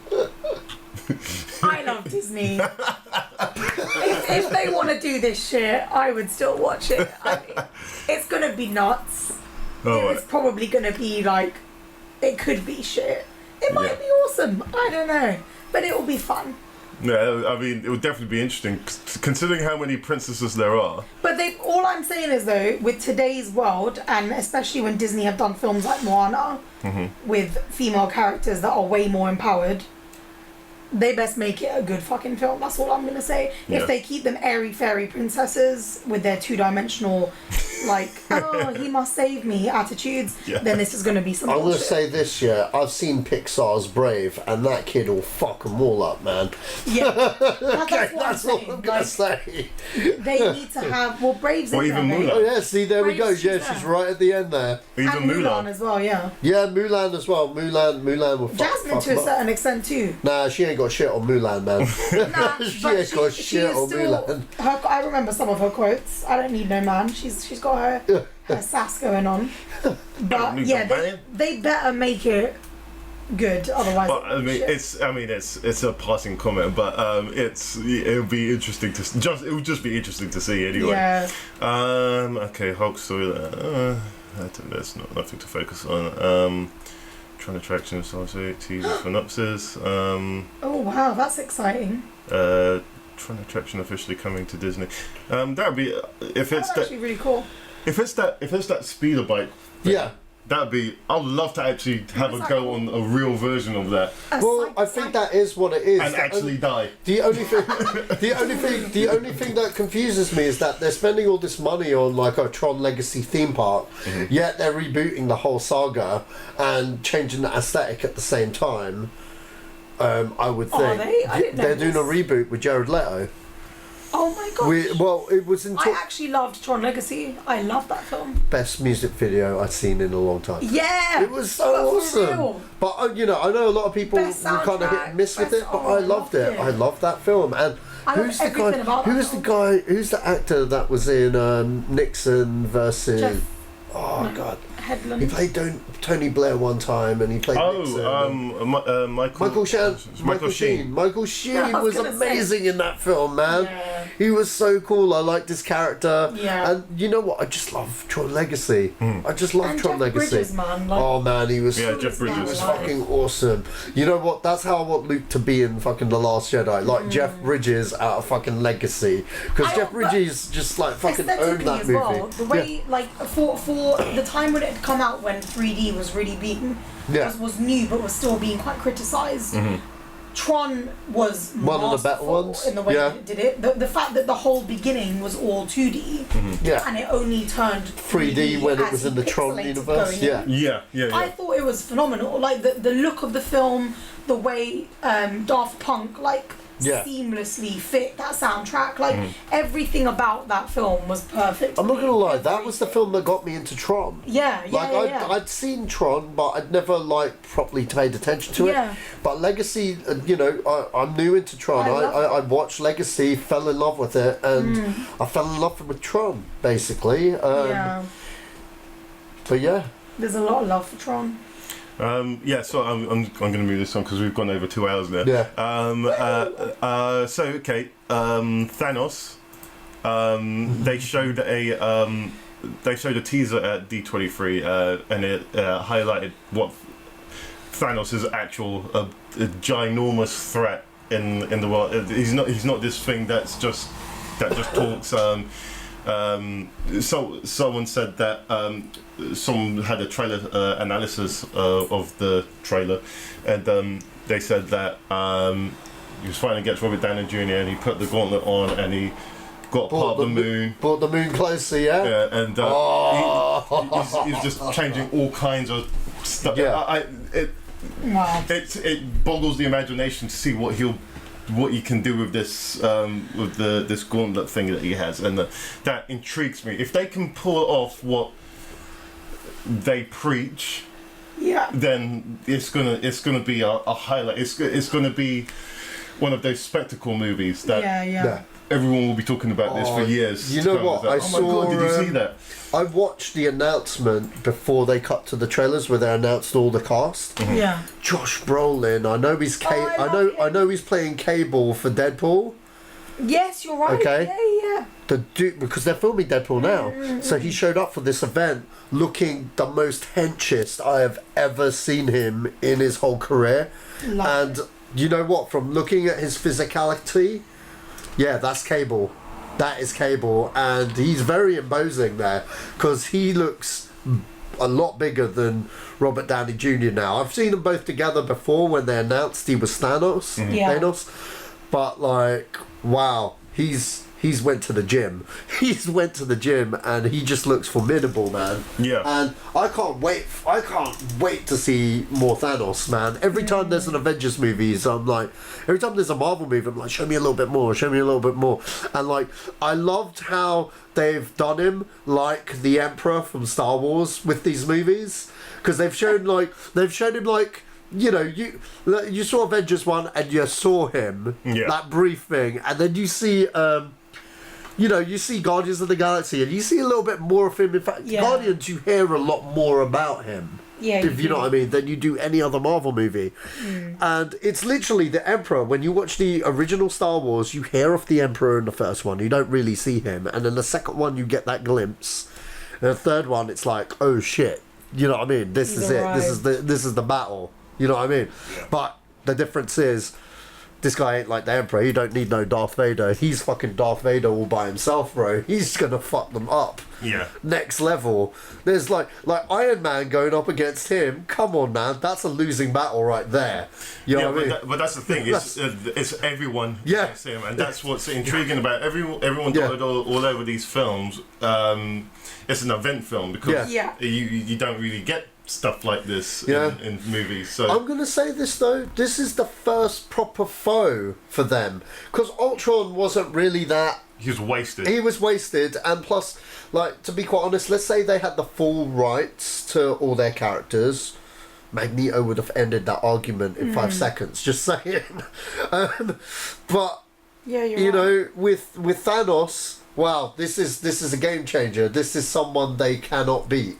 I love Disney. if they want to do this shit, I would still watch it. I mean, it's gonna be nuts. It's probably gonna be like, it could be shit. It might be awesome. I don't know, but it will be fun. Yeah, I mean, it would definitely be interesting considering how many princesses there are. But all I'm saying is though, with today's world, and especially when Disney have done films like Moana with female characters that are way more empowered, they best make it a good fucking film. That's all I'm gonna say. Yeah. If they keep them airy fairy princesses with their 2-dimensional, like, oh, he must save me attitudes, then this is gonna be some I'm bullshit. gonna say this, I've seen Pixar's Brave, and that kid will fuck them all up, man. Yeah, that's all I'm gonna say. They need to have Brave's in even there, Mulan. Oh yeah, see, there we go. Brave's Yeah, there. she's right at the end there. Even and Mulan as well, yeah. Yeah, Mulan as well. Mulan will fuck Jasmine to a certain extent too. Nah, she ain't got shit on Mulan, man. Nah, she but ain't got she shit is on still, Mulan. I remember some of her quotes. I don't need no man. She's got her sass going on. But yeah, they better make it good, otherwise. But, I mean, it's a passing comment, but it'll be interesting it would just be interesting to see anyway. Yeah. Okay, Hulk story. There's nothing to focus on. Trying attraction, so TV synopsis. Oh wow, that's exciting. Trying attraction officially coming to Disney. That'd be That's actually really cool. If it's that speeder bike. Yeah. That'd be. I'd love to actually have a go on a real version of that. Well, I think that is what it is. And actually die. The only thing that confuses me is that they're spending all this money on like a Tron Legacy theme park, yet they're rebooting the whole saga and changing the aesthetic at the same time. I would think. Are they? I didn't know they're doing a this. reboot with Jared Leto. Oh my gosh. Well, it was in I actually loved Tron Legacy. I love that film. best music video I'd seen in a long time. Yeah, it was so awesome. But I know a lot of people were kind of hit and miss with it, but I loved it. I loved that film. And who's the guy? Who's the actor that was in Nixon versus? God. Headland. He played Tony Blair one time, and he played Nixon. Michael Sheen. Michael Sheen was amazing in that film, man. Yeah. He was so cool. I liked his character. Yeah. And you know what? I just love Tron Legacy. I just love Tron Legacy. Bridges, man. Oh man, he was Jeff Bridges was fucking awesome. You know what? That's how I want Luke to be in fucking The Last Jedi, like Jeff Bridges out of fucking Legacy, because Jeff Bridges just like fucking owned that as movie. well, the way like for the time when it had come out, when 3D was really being was new but was still being quite criticised. Tron was one of the better ones in the way that it did it. The fact that the whole beginning was all 2D and it only turned 3D when it was in the Tron universe. Yeah. I thought it was phenomenal. Like the look of the film, the way Daft Punk seamlessly fit that soundtrack. Like everything about that film was perfect. I'm not gonna lie, that was the film that got me into Tron. I'd seen Tron, but I'd never properly paid attention to it. But Legacy, I'm new into Tron. I watched Legacy, fell in love with it, and I fell in love with Tron basically. But yeah, there's a lot of love for Tron. So I'm going to move this on because we've gone over 2 hours now. Thanos. They showed a teaser at D23, and it highlighted what Thanos' actual a ginormous threat in the world. He's not this thing that just talks. Someone said that someone had a trailer analysis of the trailer, and they said that he was fighting against Robert Downey Jr. and he put the gauntlet on and he got part of the moon. Brought the moon closer, yeah? And he's just changing all kinds of stuff. It boggles the imagination to see what he can do with this this gauntlet thing that he has, and that intrigues me. If they can pull off what they preach, then it's gonna be a highlight. It's gonna be one of those spectacle movies that everyone will be talking about this for years. You know what? I saw. My God, did you see that? I watched the announcement before they cut to the trailers where they announced all the cast. Josh Brolin. I know he's I know he's playing Cable for Deadpool. Yes, you're right. Okay. Yeah. The dude, because they're filming Deadpool now, so he showed up for this event looking the most henchest I have ever seen him in his whole career. And you know what? From looking at his physicality, yeah, that's Cable. That is Cable, and he's very imposing there because he looks a lot bigger than Robert Downey Jr. now. I've seen them both together before when they announced he was Thanos. But like, wow, he's went to the gym. He's went to the gym, and he just looks formidable, man. Yeah. And I can't wait to see more Thanos, man. Every time there's an Avengers movie, so I'm like, every time there's a Marvel movie, I'm like, show me a little bit more, show me a little bit more. And like, I loved how they've done him like the Emperor from Star Wars with these movies, because they've shown him like. You know, you saw Avengers 1 and you saw him, that brief thing, and then you see, you see Guardians of the Galaxy and you see a little bit more of him. In fact, Guardians, you hear a lot more about him, if you know what I mean, than you do any other Marvel movie. And it's literally the Emperor. When you watch the original Star Wars, you hear of the Emperor in the first one, you don't really see him, and in the second one you get that glimpse, and the third one it's like, oh shit, you know what I mean, this is it, this is the battle. You know what I mean? Yeah. But the difference is, this guy ain't like the Emperor. He don't need no Darth Vader. He's fucking Darth Vader all by himself, bro. He's gonna fuck them up. Yeah. Next level. There's like Iron Man going up against him. Come on, man. That's a losing battle right there. You know what I mean? But that's the thing. It's everyone against him, and that's what's intriguing about everyone dotted all over these films. It's an event film because you don't really get stuff like this in movies. So I'm gonna say this though, this is the first proper foe for them, because Ultron wasn't really that. He was wasted, and plus, like, to be quite honest, let's say they had the full rights to all their characters, Magneto would have ended that argument in 5 seconds, just saying. But you know, with Thanos, wow, this is a game changer. This is someone they cannot beat.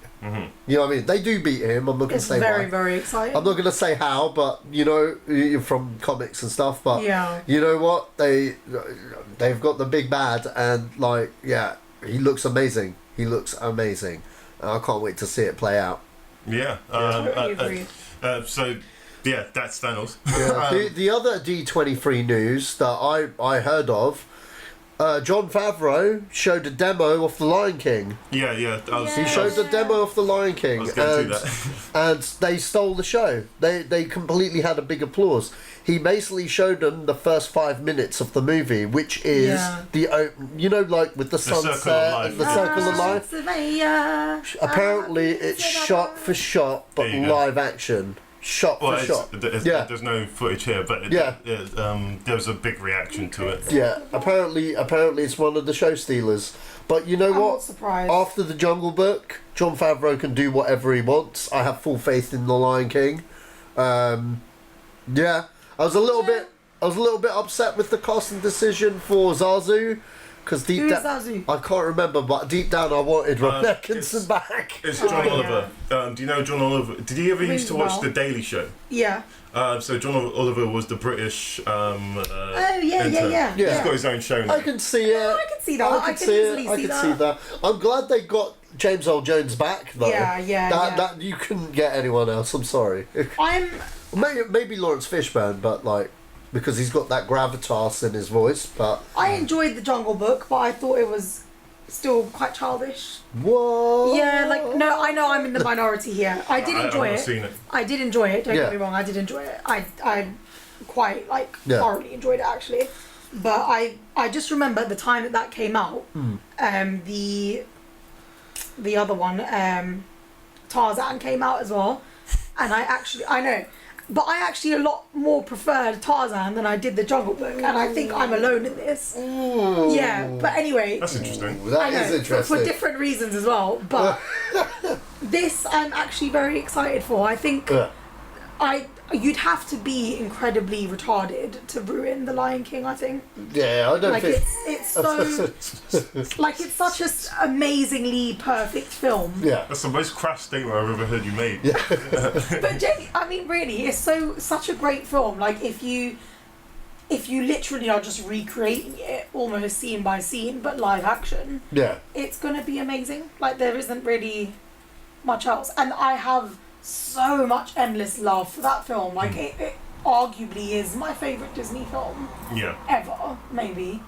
You know what I mean? They do beat him. I'm not going to say very, why. very exciting. I'm not going to say how, but you know, from comics and stuff. But you know what? They've got the big bad, and like, he looks amazing. He looks amazing. And I can't wait to see it play out. Yeah. Totally agree. So yeah, that's Thanos. The other D23 news that I heard of. Jon Favreau showed a demo of The Lion King. He showed a demo of The Lion King, and they stole the show. They completely had a big applause. He basically showed them the first 5 minutes of the movie, which is like with the sunset and the Circle of Life. Apparently, it's shot for shot, but live action. Shot for shot. There's no footage here, but there was a big reaction to it. Yeah, apparently it's one of the show stealers. But you know what? Not surprised. After the Jungle Book, Jon Favreau can do whatever he wants. I have full faith in The Lion King. I was a little bit upset with the casting decision for Zazu. Because deep down, I can't remember, but deep down I wanted Ron Atkinson back. It's John Oliver. Do you know John Oliver? Did you ever used to watch The Daily Show? Yeah. So John Oliver was the British intern. Yeah. He's got his own show now. I can see it. I can see that. I can see that. I'm glad they got James Earl Jones back, though. That you couldn't get anyone else. I'm sorry. Maybe Lawrence Fishburne, but like, because he's got that gravitas in his voice. But I enjoyed the Jungle Book, but I thought it was still quite childish. What? Yeah, like, no, I know I'm in the minority here. I did enjoy it. Seen it. I did enjoy it. Don't get me wrong. I did enjoy it. I quite thoroughly enjoyed it actually. But I just remember at the time that came out, the other one, Tarzan came out as well, and I know. But I actually a lot more preferred Tarzan than I did the Jungle Book, and I think I'm alone in this. Yeah, but anyway. That's interesting. That is interesting. For different reasons as well, but this I'm actually very excited for. I think you'd have to be incredibly retarded to ruin The Lion King, I think. Yeah, I don't think... It's so... like, it's such an amazingly perfect film. Yeah. That's the most crass statement I've ever heard you made. But Jenny, I mean, really, it's such a great film. Like, if you if you literally are just recreating it almost scene by scene but live action, it's gonna be amazing. Like, there isn't really much else, and I have so much endless love for that film. Like, it arguably is my favourite Disney film ever, maybe,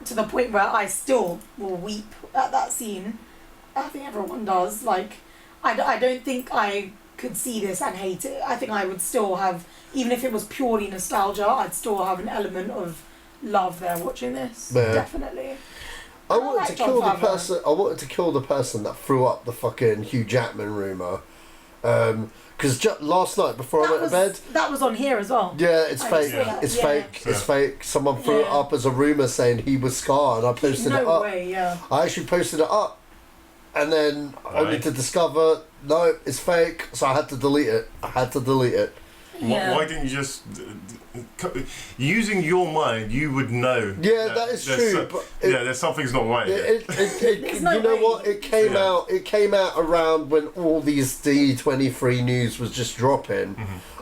to the point where I still will weep at that scene. I think everyone does. Like, I don't think I could see this and hate it. I think I would still have, even if it was purely nostalgia, I'd still have an element of love there watching this. Definitely. I wanted to kill the person. I wanted to kill the person that threw up the fucking Hugh Jackman rumor. Because last night before I went to bed, that was on here as well. Yeah, it's fake. It's fake. It's fake. Someone threw it up as a rumor saying he was Scar, and I posted it up. No way. Yeah. I actually posted it up, and then only to discover no, it's fake. So I had to delete it. Why didn't you just using your mind? You would know. Yeah, that is true. There's something's not right. You know what? It came out. It came out around when all these D23 news was just dropping.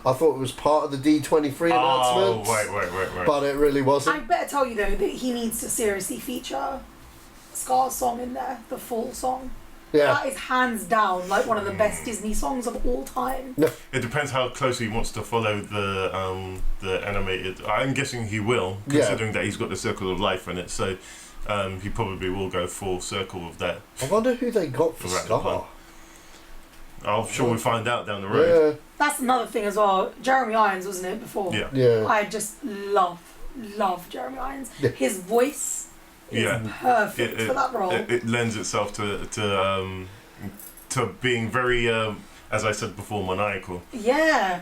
I thought it was part of the D23 announcements. Oh, right. But it really wasn't. I better tell you though that he needs to seriously feature Scar's song in there, the full song. Yeah. That is hands down like one of the best Disney songs of all time. It depends how closely he wants to follow the animated. I'm guessing he will, considering that he's got the Circle of Life in it. So he probably will go full circle with that. I wonder who they got for Scar. I'm sure we'll find out down the road. Yeah. That's another thing as well. Jeremy Irons, wasn't it, before? Yeah. I just love Jeremy Irons. Yeah. His voice is perfect for that role. It lends itself to being very, as I said before, maniacal. Yeah.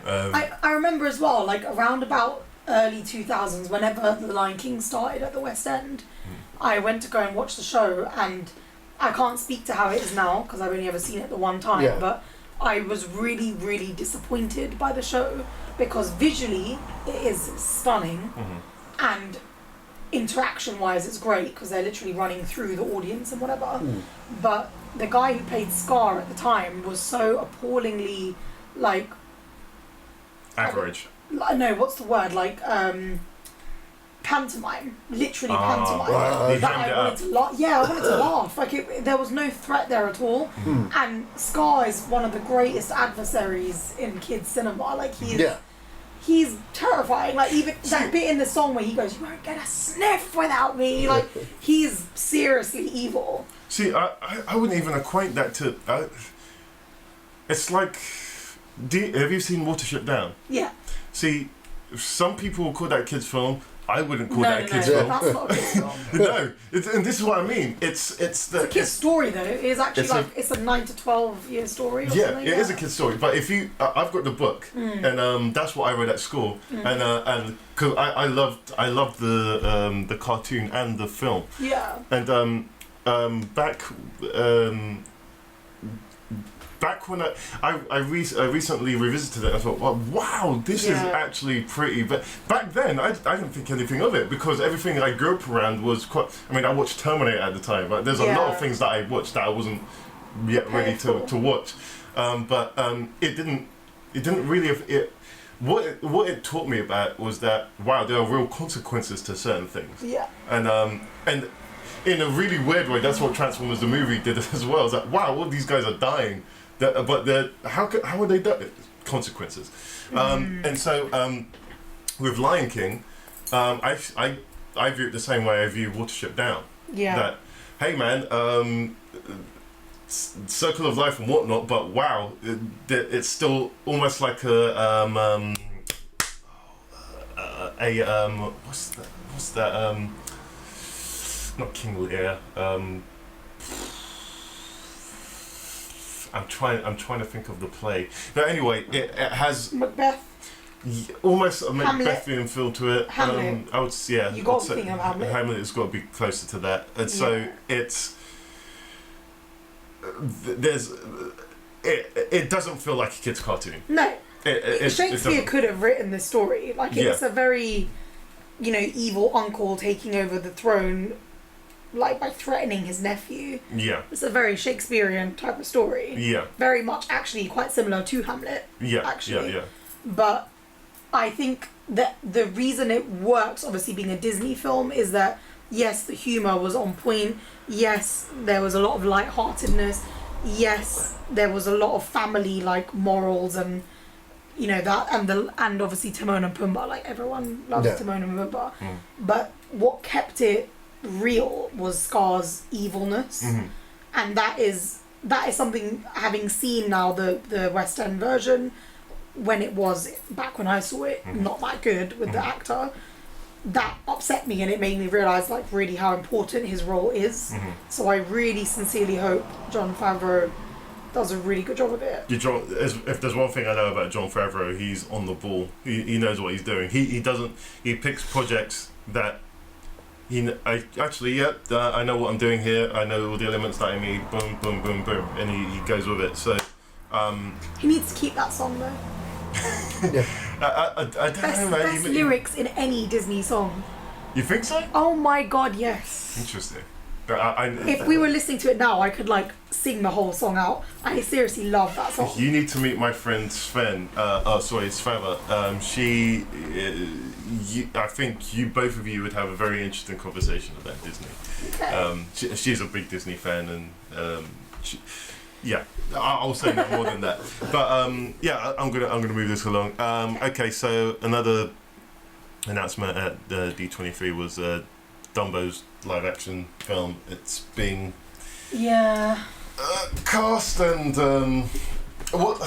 I remember as well, like around about early 2000s, whenever The Lion King started at the West End, I went to go and watch the show, and I can't speak to how it is now because I've only ever seen it the one time, but I was really, really disappointed by the show because visually it is stunning and interaction-wise it's great because they're literally running through the audience and whatever. But the guy who played Scar at the time was so appallingly, like... average. No, what's the word? Like, pantomime. Literally pantomime. Right. I wanted to laugh. Yeah, I wanted to laugh. Like, there was no threat there at all. And Scar is one of the greatest adversaries in kids' cinema. Like, he's terrifying. Like, even that bit in the song where he goes, "You won't get a sniff without me." Like, he's seriously evil. See, I wouldn't even equate that to... it's like... have you seen Watership Down? Yeah. See, some people will call that a kids' film. I wouldn't call that a kids' film. That's not a kids' film. No, and this is what I mean. It's a kid's story though. It's actually it's a 9 to 12 year story. Or something. It is a kid's story. But if you, I've got the book, and that's what I read at school, and because I loved the cartoon and the film. Yeah. And back when I recently revisited it, I thought, well, wow, this is actually pretty. But back then, I didn't think anything of it because everything I grew up around was quite. I mean, I watched Terminator at the time. But there's a lot of things that I watched that I wasn't yet ready to watch. But it didn't really. What it taught me about was that wow, there are real consequences to certain things. Yeah. And in a really weird way, that's what Transformers the movie did as well. It's like wow, all these guys are dying. But how are they done? Consequences. And so with Lion King, I view it the same way I view Watership Down. Yeah. That hey man, Circle of Life and whatnot, but wow, it's still almost like what's that not King Lear. I'm trying to think of the play. But anyway, it has Macbeth. Almost a Macbethian feel to it. Hamlet. I would You got to think of Hamlet. Hamlet has got to be closer to that, and so it's it doesn't feel like a kid's cartoon. No. Shakespeare could have written this story. Like it's a very, evil uncle taking over the throne. Like by threatening his nephew. Yeah. It's a very Shakespearean type of story. Yeah. Very much actually quite similar to Hamlet. Yeah. Actually. Yeah. But I think that the reason it works, obviously being a Disney film, is that yes, the humor was on point. Yes, there was a lot of lightheartedness. Yes, there was a lot of family like morals and that and obviously Timon and Pumbaa. Like everyone loves Timon and Pumbaa. But what kept it real was Scar's evilness, and that is something, having seen now the West End version, when it was back when I saw it, not that good with the actor, that upset me, and it made me realise like really how important his role is. So I really sincerely hope Jon Favreau does a really good job of it. If there's one thing I know about Jon Favreau, he's on the ball. He knows what he's doing. He picks projects that I know what I'm doing here. I know all the elements that I need. Boom, boom, boom, boom, and he goes with it. So he needs to keep that song though. I don't know, man. Best lyrics in any Disney song. You think so? Oh my god, yes. Interesting. If we were listening to it now, I could like sing the whole song out. I seriously love that song. You need to meet my friend Sven. Svava. I think both of you would have a very interesting conversation about Disney. Okay. She's a big Disney fan, and I'll say no more than that. But I'm gonna move this along. Okay, so another announcement at the D23 was Dumbo's live action film. It's being cast, and what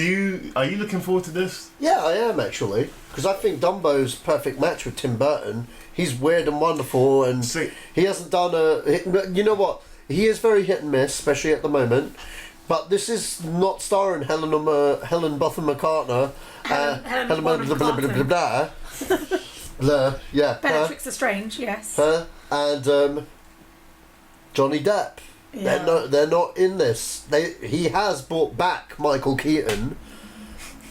are you looking forward to this? Yeah, I am actually, because I think Dumbo's perfect match with Tim Burton. He's weird and wonderful, and he hasn't done you know what, he is very hit and miss, especially at the moment. But this is not starring Helen Botham McCartney. Helen blah. Yeah. Bellatrix Lestrange, yes. Her and Johnny Depp. Yeah. They're not in this. He has brought back Michael Keaton.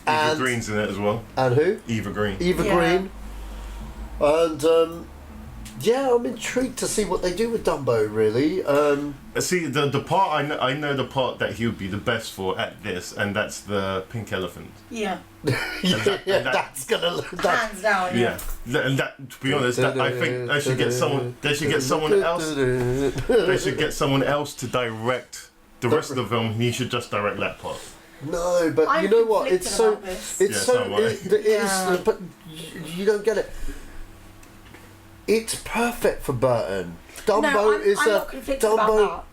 Eva Green's in it as well. And who? Eva Green. Green. And I'm intrigued to see what they do with Dumbo. Really. See the part I know the part that he would be the best for at this, and that's the pink elephant. Yeah. That's gonna hands down. Yeah. And that, to be honest, I think they should get someone. They should get someone else. They should get someone else to direct the rest of the film. He should just direct that part. No, but I'm you know what? It is, but you don't get it. It's perfect for Burton. Dumbo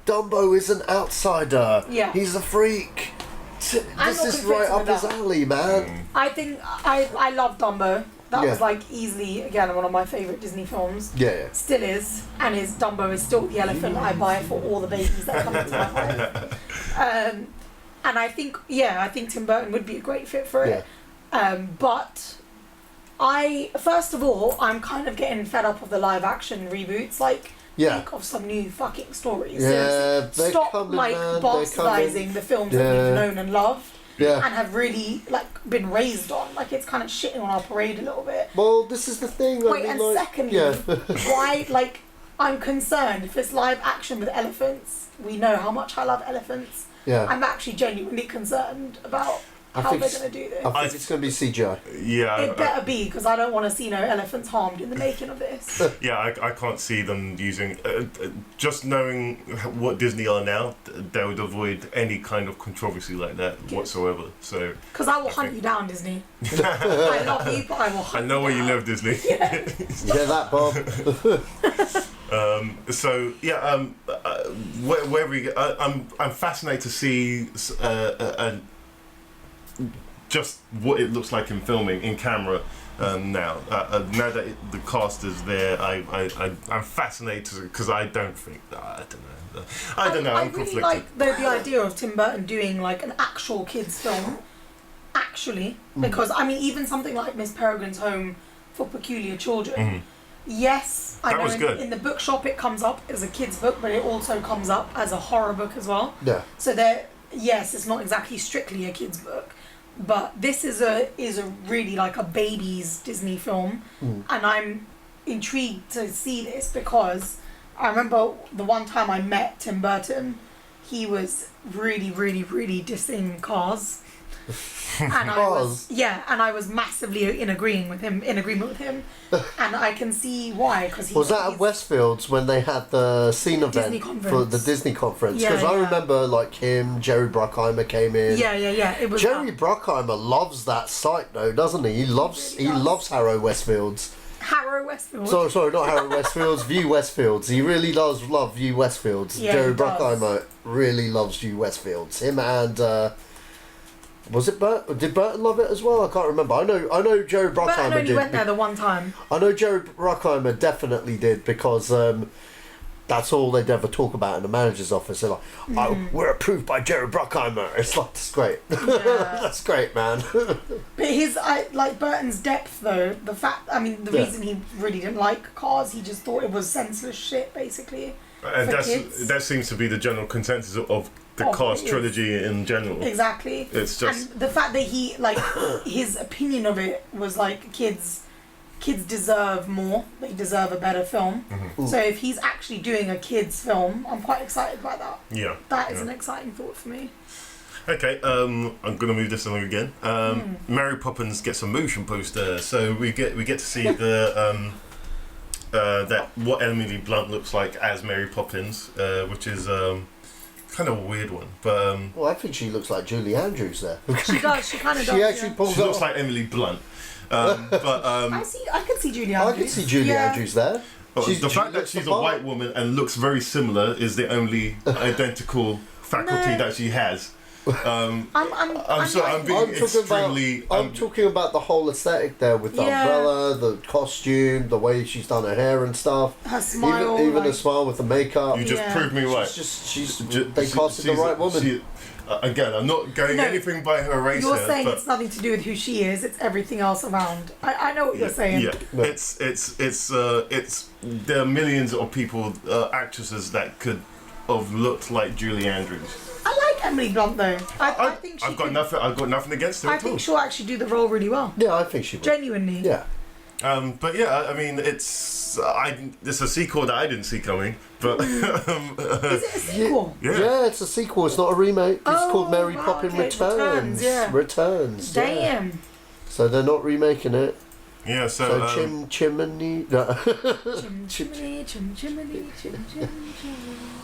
Dumbo is an outsider. Yeah. He's a freak. This is right up his alley, man. I think I love Dumbo. That was like easily, again, one of my favourite Disney films. Yeah. Still is. And Dumbo is still the elephant I buy for all the babies that come into my life. And I think Tim Burton would be a great fit for it. But first of all, I'm kind of getting fed up of the live action reboots. Like, think of some new fucking stories. Yeah, stop bastardizing the films that we've known and loved. Yeah. And have really been raised on. Like, it's kind of shitting on our parade a little bit. Well, this is the thing. Secondly, why? I'm concerned if it's live action with elephants. We know how much I love elephants. Yeah. I'm actually genuinely concerned about how they're going to do this. I think it's going to be CGI. Yeah. It better be, because I don't want to see no elephants harmed in the making of this. Yeah, I can't see them using... just knowing what Disney are now, they would avoid any kind of controversy like that whatsoever. So because I will hunt you down, Disney. I love you, but I will hunt you down. I know where you live, Disney. Yeah. Yeah, that, Bob. Where we go, I'm fascinated to see just what it looks like in filming, in camera now. Now that the cast is there, I'm fascinated because I don't know. I'm really conflicted. like the idea of Tim Burton doing like an actual kids film. Actually, because even something like Miss Peregrine's Home for Peculiar Children. Yes, I know in the bookshop it comes up as a kid's book, but it also comes up as a horror book as well. Yeah. So it's not exactly strictly a kid's book, but this is a really like a baby's Disney film, and I'm intrigued to see this because I remember the one time I met Tim Burton, he was really, really, really dissing Cars. And I was massively in agreement with him, and I can see why. Because was that at Westfields when they had the scene event for the Disney conference? Because I remember like him, Jerry Bruckheimer came in. Yeah. It was Jerry Bruckheimer loves that site though, doesn't he? He loves Harrow Westfields. Harrow Westfields. Sorry, not Harrow Westfields. View Westfields. He really does love View Westfields. Yeah, Jerry Bruckheimer really loves View Westfields. Him and. Was it Burton? Did Burton love it as well? I can't remember. I know Jerry Bruckheimer Burton only did. went there the one time. I know Jerry Bruckheimer definitely did because that's all they'd ever talk about in the manager's office. They're like, "Oh, we're approved by Jerry Bruckheimer." It's like, that's great. Yeah. That's great, man. But like Burton's depth though, the reason he really didn't like Cars, he just thought it was senseless shit, basically. And that seems to be the general consensus of the Cars trilogy in general. Exactly. It's just... And the fact that he, like, his opinion of it was, like, kids deserve more. They deserve a better film. Mm-hmm. So if he's actually doing a kids' film, I'm quite excited by that. Yeah. That is an exciting thought for me. Okay, I'm gonna move this along again. Mary Poppins gets a motion poster, so we get to see the that what Emily Blunt looks like as Mary Poppins, which is kind of a weird one, but well, I think she looks like Julie Andrews there. She does. She kind of does. She actually pulls. She looks like Emily Blunt, but I can see Julie Andrews. I can see Julie Andrews there. The fact that she's a white woman and looks very similar is the only identical faculty that she has. I'm talking about the whole aesthetic there with the umbrella, the costume, the way she's done her hair and stuff. Her smile, even the smile with the makeup. You just proved me right. They casted the right woman. Again, I'm not going anything by her race. You're saying it's nothing to do with who she is; it's everything else around. I know what you're saying. Yeah, it's there are millions of people, actresses that could have looked like Julie Andrews. I like Emily Blunt though. I think I've got nothing against her. I think she'll actually do the role really well. Yeah, I think she will. Genuinely. Yeah. But yeah, I mean, it's a sequel that I didn't see coming. But is it a sequel? Yeah, it's a sequel. It's not a remake. It's called Mary Poppins Returns. Returns. Damn. Yeah. So they're not remaking it. Yeah. So chimney. Chimney.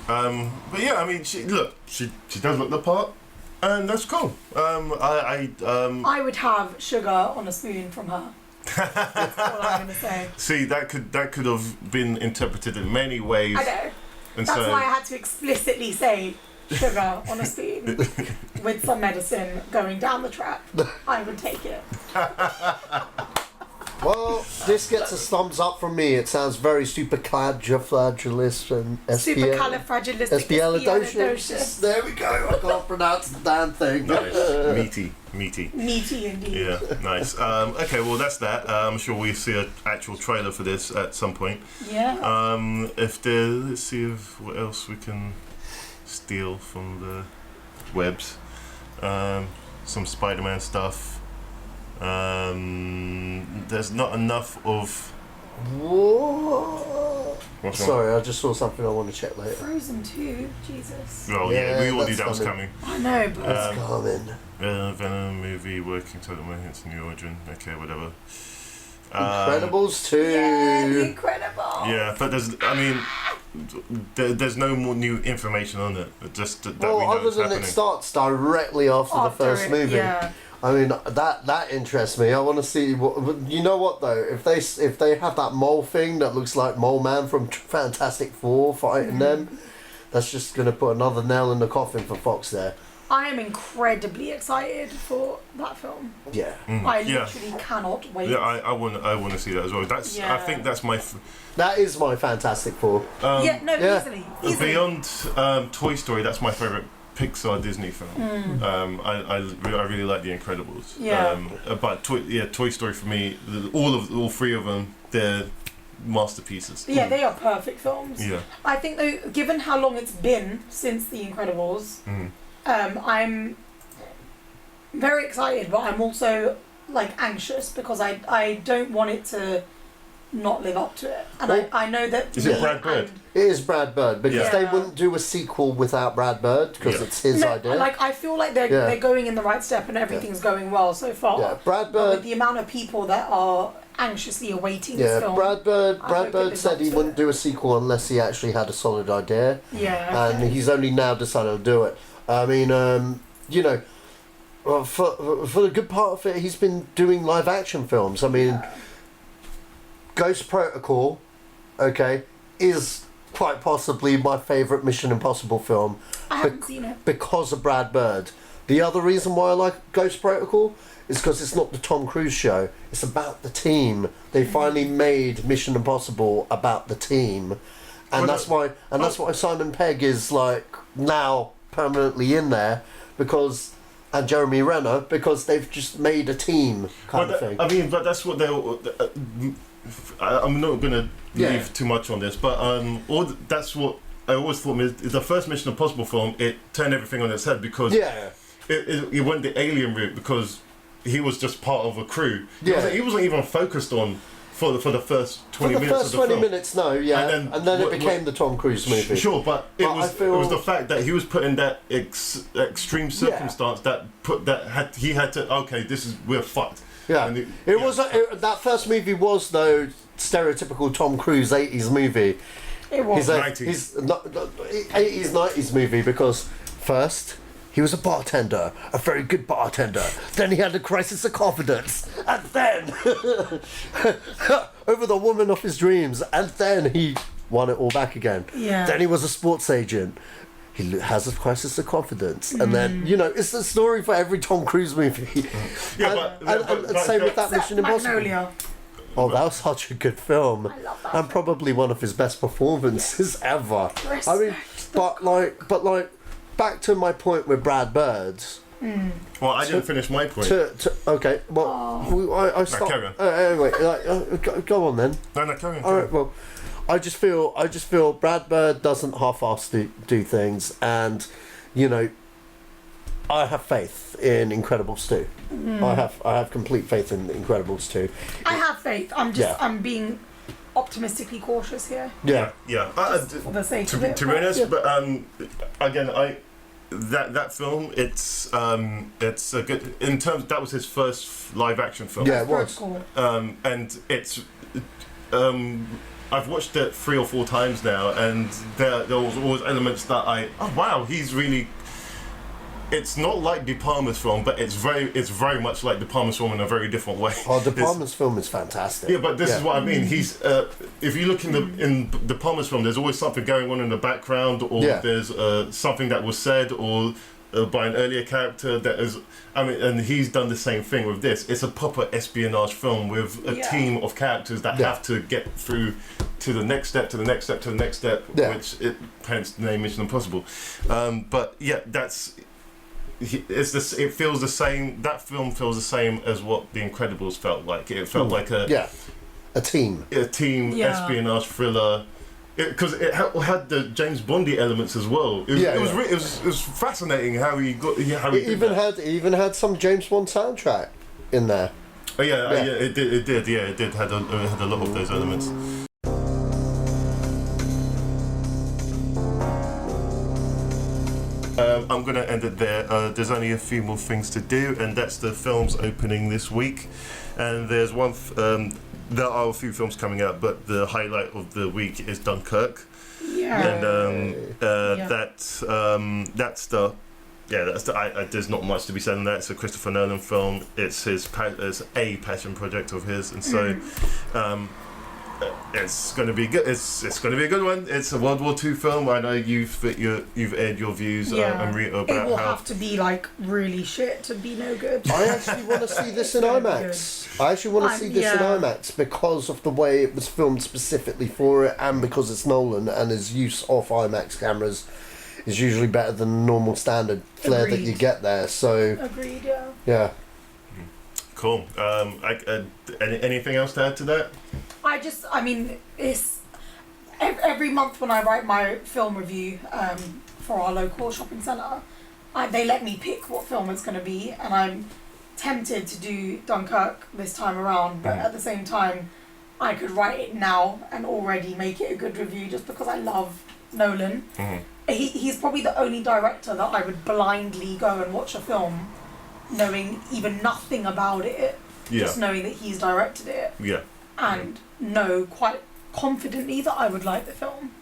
But yeah, I mean, she does look the part, and that's cool. I would have sugar on a spoon from her. That's all I'm gonna say. See, that could have been interpreted in many ways. I know. And that's why I had to explicitly say sugar on a spoon with some medicine going down the trap. I would take it. Well, this gets a thumbs up from me. It sounds very supercalifragilistic and espialidocious. There we go. I can't pronounce the damn thing. Nice. Meaty indeed. Yeah, nice. Okay, well that's that. I'm sure we'll see an actual trailer for this at some point. Yeah. Let's see what else we can steal from the webs. Some Spider-Man stuff. There's not enough of. Whoa. Sorry, I just saw something I want to check later. Frozen 2, Jesus. Well, yeah, we all knew that was coming. I know, but it's coming. Venom movie working to the moment. It's New Origin. Okay, whatever. Incredibles 2. Yeah, The Incredibles. Yeah, but there's no more new information on it. Just that we know other than happening. It starts directly after the first movie. Yeah. I mean that interests me. I want to see what you know. What though? If they have that mole thing that looks like Mole Man from Fantastic Four fighting them, that's just gonna put another nail in the coffin for Fox there. I am incredibly excited for that film. Yeah. I literally cannot wait. Yeah, I want to see that as well. I think that's my. That is my Fantastic Four. Easily. Beyond Toy Story, that's my favorite Pixar Disney film. I really like The Incredibles. Yeah. But Toy Story for me, all three of them, they're masterpieces. Yeah, they are perfect films. Yeah. I think though, given how long it's been since The Incredibles, I'm very excited, but I'm also like anxious because I don't want it to not live up to it. And I know that... Is it Brad Bird? It is Brad Bird, because Yeah. they wouldn't do a sequel without Brad Bird, because it's his idea. Like, I feel like they're going in the right step and everything's going well so far. Yeah, Brad But Bird... with the amount of people that are anxiously awaiting this film... Brad I hope it Bird lives said up he to wouldn't it. do a sequel unless he actually had a solid idea. Yeah, And okay. he's only now decided to do it. I mean, you know, well, for the good part of it, he's been doing live action films. I mean, Ghost Protocol, okay, is quite possibly my favourite Mission Impossible film. I haven't seen it. Because of Brad Bird. The other reason why I like Ghost Protocol is because it's not the Tom Cruise show. It's about the team. They finally made Mission Impossible about the team, and that's why Simon Pegg is like now permanently in there, because, and Jeremy Renner, because they've just made a team kind of thing. I mean, but that's what they'll. I'm not going to leave too much on this, but that's what I always thought. Is the first Mission Impossible film, it turned everything on its head, because it went the alien route, because he was just part of a crew. He wasn't even focused on for the first 20 minutes of the film. For the first 20 minutes, and then it became the Tom Cruise movie. Sure, but it was the fact that he was put in that extreme circumstance he had to. Okay, we're fucked. Yeah, and that first movie was though stereotypical Tom Cruise 80s movie. It was. He's 80s 90s movie, because first he was a bartender, a very good bartender. Then he had a crisis of confidence, and then over the woman of his dreams, and then he won it all back again. Yeah. Then he was a sports agent. He has a crisis of confidence, and then it's the story for every Tom Cruise movie. And same with that Mission Impossible. Magnolia. Oh, that was such a good film, and probably one of his best performances ever. I mean, but like, back to my point with Brad Bird. Well, I didn't finish my point. Okay, well, I stopped. Carry on. Anyway, go on then. No, carry on. All right, well, I just feel Brad Bird doesn't half-ass do things, and you know, I have faith in Incredibles 2. I have complete faith in Incredibles 2. I have faith. I'm being optimistically cautious here. Yeah. For the sake of it. To be honest, but again, that film, it's a good, in terms, that was his first live action film. Yeah, it was. Cool. And it's I've watched it 3 or 4 times now, and there was always elements that he's really. It's not like De Palma's film, but it's very much like De Palma's film in a very different way. Oh, De Palma's film is fantastic. Yeah, but this is what I mean. He's if you look in De Palma's film, there's always something going on in the background, or there's something that was said, or by an earlier character that is. I mean, and he's done the same thing with this. It's a proper espionage film with a team of characters that have to get through to the next step, to the next step, to the next step, which hence the name Mission Impossible. But yeah, it feels the same. That film feels the same as what The Incredibles felt like. It felt like a team espionage thriller. Because it had the James Bondy elements as well. It was fascinating how he got. It even had some James Bond soundtrack in there. Oh it did. Yeah, it did. Had a lot of those elements. I'm going to end it there. There's only a few more things to do, and that's the films opening this week. And there's one. There are a few films coming out, but the highlight of the week is Dunkirk. Yeah. And that's there's not much to be said on that. It's a Christopher Nolan film. It's it's a passion project of his, and so it's going to be good. It's going to be a good one. It's a World War II film. I know you've aired your views, Amrita, about it will have to be like really shit to be no good. I actually want to see this in IMAX. I actually want to see this in IMAX because of the way it was filmed specifically for it, and because it's Nolan and his use of IMAX cameras is usually better than the normal standard flare that you get there. So agreed. Yeah. Cool. Anything else to add to that? I mean, it's every month when I write my film review for our local shopping centre, they let me pick what film it's going to be, and I'm tempted to do Dunkirk this time around, but at the same time, I could write it now and already make it a good review just because I love Nolan. He's probably the only director that I would blindly go and watch a film knowing even nothing about it, just knowing that he's directed it, and know quite confidently that I would like the film.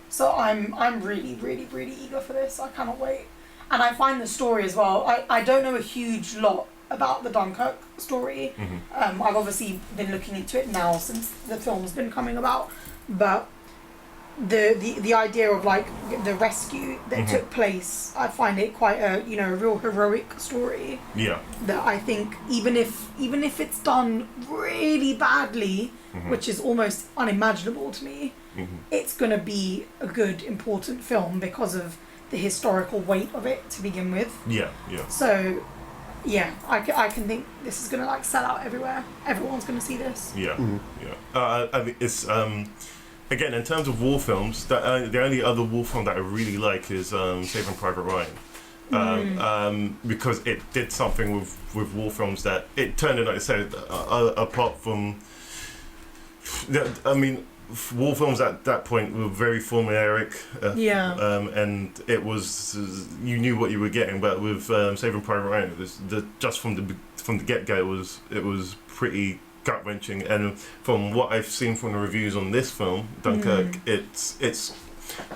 So I'm really, really, really eager for this. I cannot wait. And I find the story as well, I don't know a huge lot about the Dunkirk story. I've obviously been looking into it now since the film's been coming about, but the idea of like the rescue that took place, I find it quite a real heroic story. That I think even if it's done really badly, which is almost unimaginable to me, it's gonna be a good, important film because of the historical weight of it to begin with. So yeah, I can think this is gonna like sell out everywhere. Everyone's gonna see this. I mean, it's again, in terms of war films, the only other war film that I really like is Saving Private Ryan. Because it did something with war films that it turned out, like I said, apart from, I mean, war films at that point were very formulaic. And it was, you knew what you were getting, but with Saving Private Ryan, it was just from the get-go, it was pretty gut-wrenching. And from what I've seen from the reviews on this film, Dunkirk, it's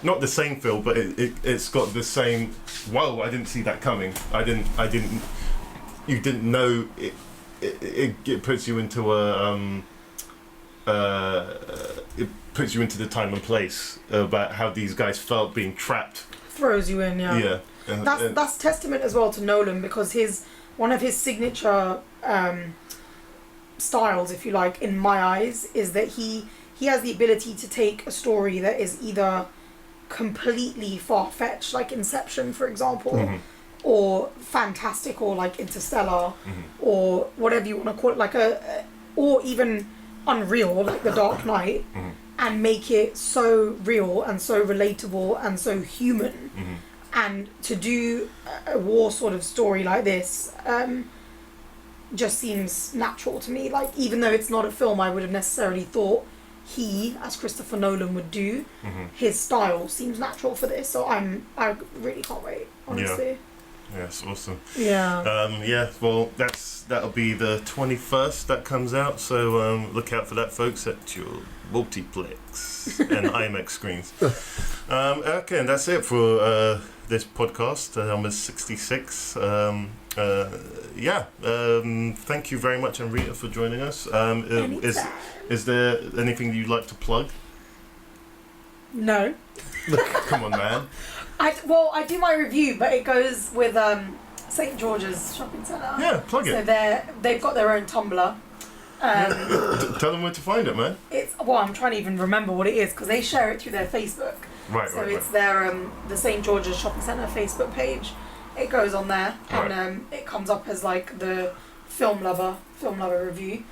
not the same film, but it's got the same. Whoa! I didn't see that coming. I didn't. You didn't know it. It puts you into it puts you into the time and place about how these guys felt being trapped. Throws you in, that's testament as well to Nolan, because one of his signature styles, if you like, in my eyes, is that he has the ability to take a story that is either completely far-fetched, like Inception, for example, or fantastic, or like Interstellar, or whatever you want to call it, like or even unreal, like The Dark Knight, and make it so real and so relatable and so human. And to do a war sort of story like this just seems natural to me. Like, even though it's not a film I would have necessarily thought he, as Christopher Nolan, would do, his style seems natural for this. So I really can't wait, honestly. Yes, awesome. Well, that'll be the 21st that comes out, so look out for that, folks, at your multiplex and IMAX screens. Okay, and that's it for this podcast, number 66. Thank you very much, Amrita, for joining us. Is there anything you'd like to plug? No. Come on, man. I do my review, but it goes with St. George's Shopping Centre. Yeah, plug it. So they've got their own Tumblr. Tell them where to find it, man. I'm trying to even remember what it is, because they share it through their Facebook. It's their the St. George's Shopping Centre Facebook page. It goes on there, and it comes up as like the film lover review.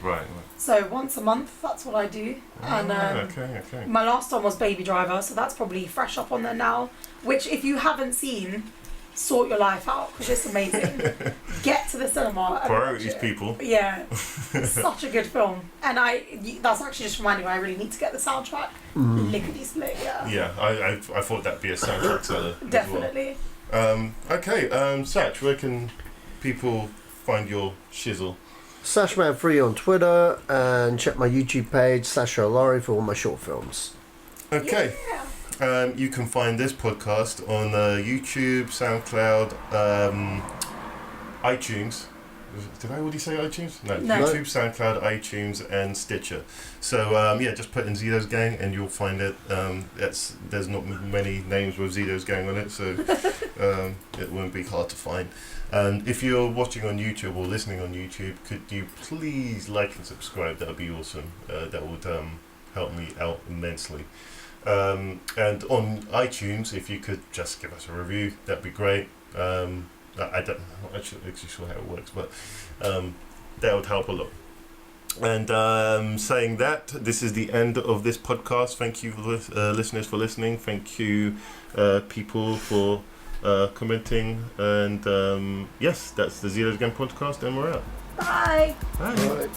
So once a month, that's what I do. And okay. My last one was Baby Driver, so that's probably fresh up on there now. Which, if you haven't seen, sort your life out, because it's amazing. Get to the cinema. Priorities, people. Yeah, such a good film. And that's actually just reminding me, I really need to get the soundtrack. Lickety split, Yeah, I thought that'd be a soundtrack seller. Definitely. Okay, Sach, where can people find your shizzle? Sashman3 on Twitter, and check my YouTube page, Sacha Allari, for all my short films. Okay. You can find this podcast on YouTube, SoundCloud, iTunes. Did I already say iTunes? No. YouTube, SoundCloud, iTunes, and Stitcher. So just put in Zedos Gang and you'll find it. There's not many names with Zedos Gang on it, so it won't be hard to find. And if you're watching on YouTube or listening on YouTube, could you please like and subscribe? That would be awesome. That would help me out immensely. And on iTunes, if you could just give us a review, that'd be great. I'm not actually sure how it works, but that would help a lot. And saying that, this is the end of this podcast. Thank you, listeners, for listening. Thank you, people, for commenting. And yes, that's the Zedos Game podcast, and we're out. Bye. Bye.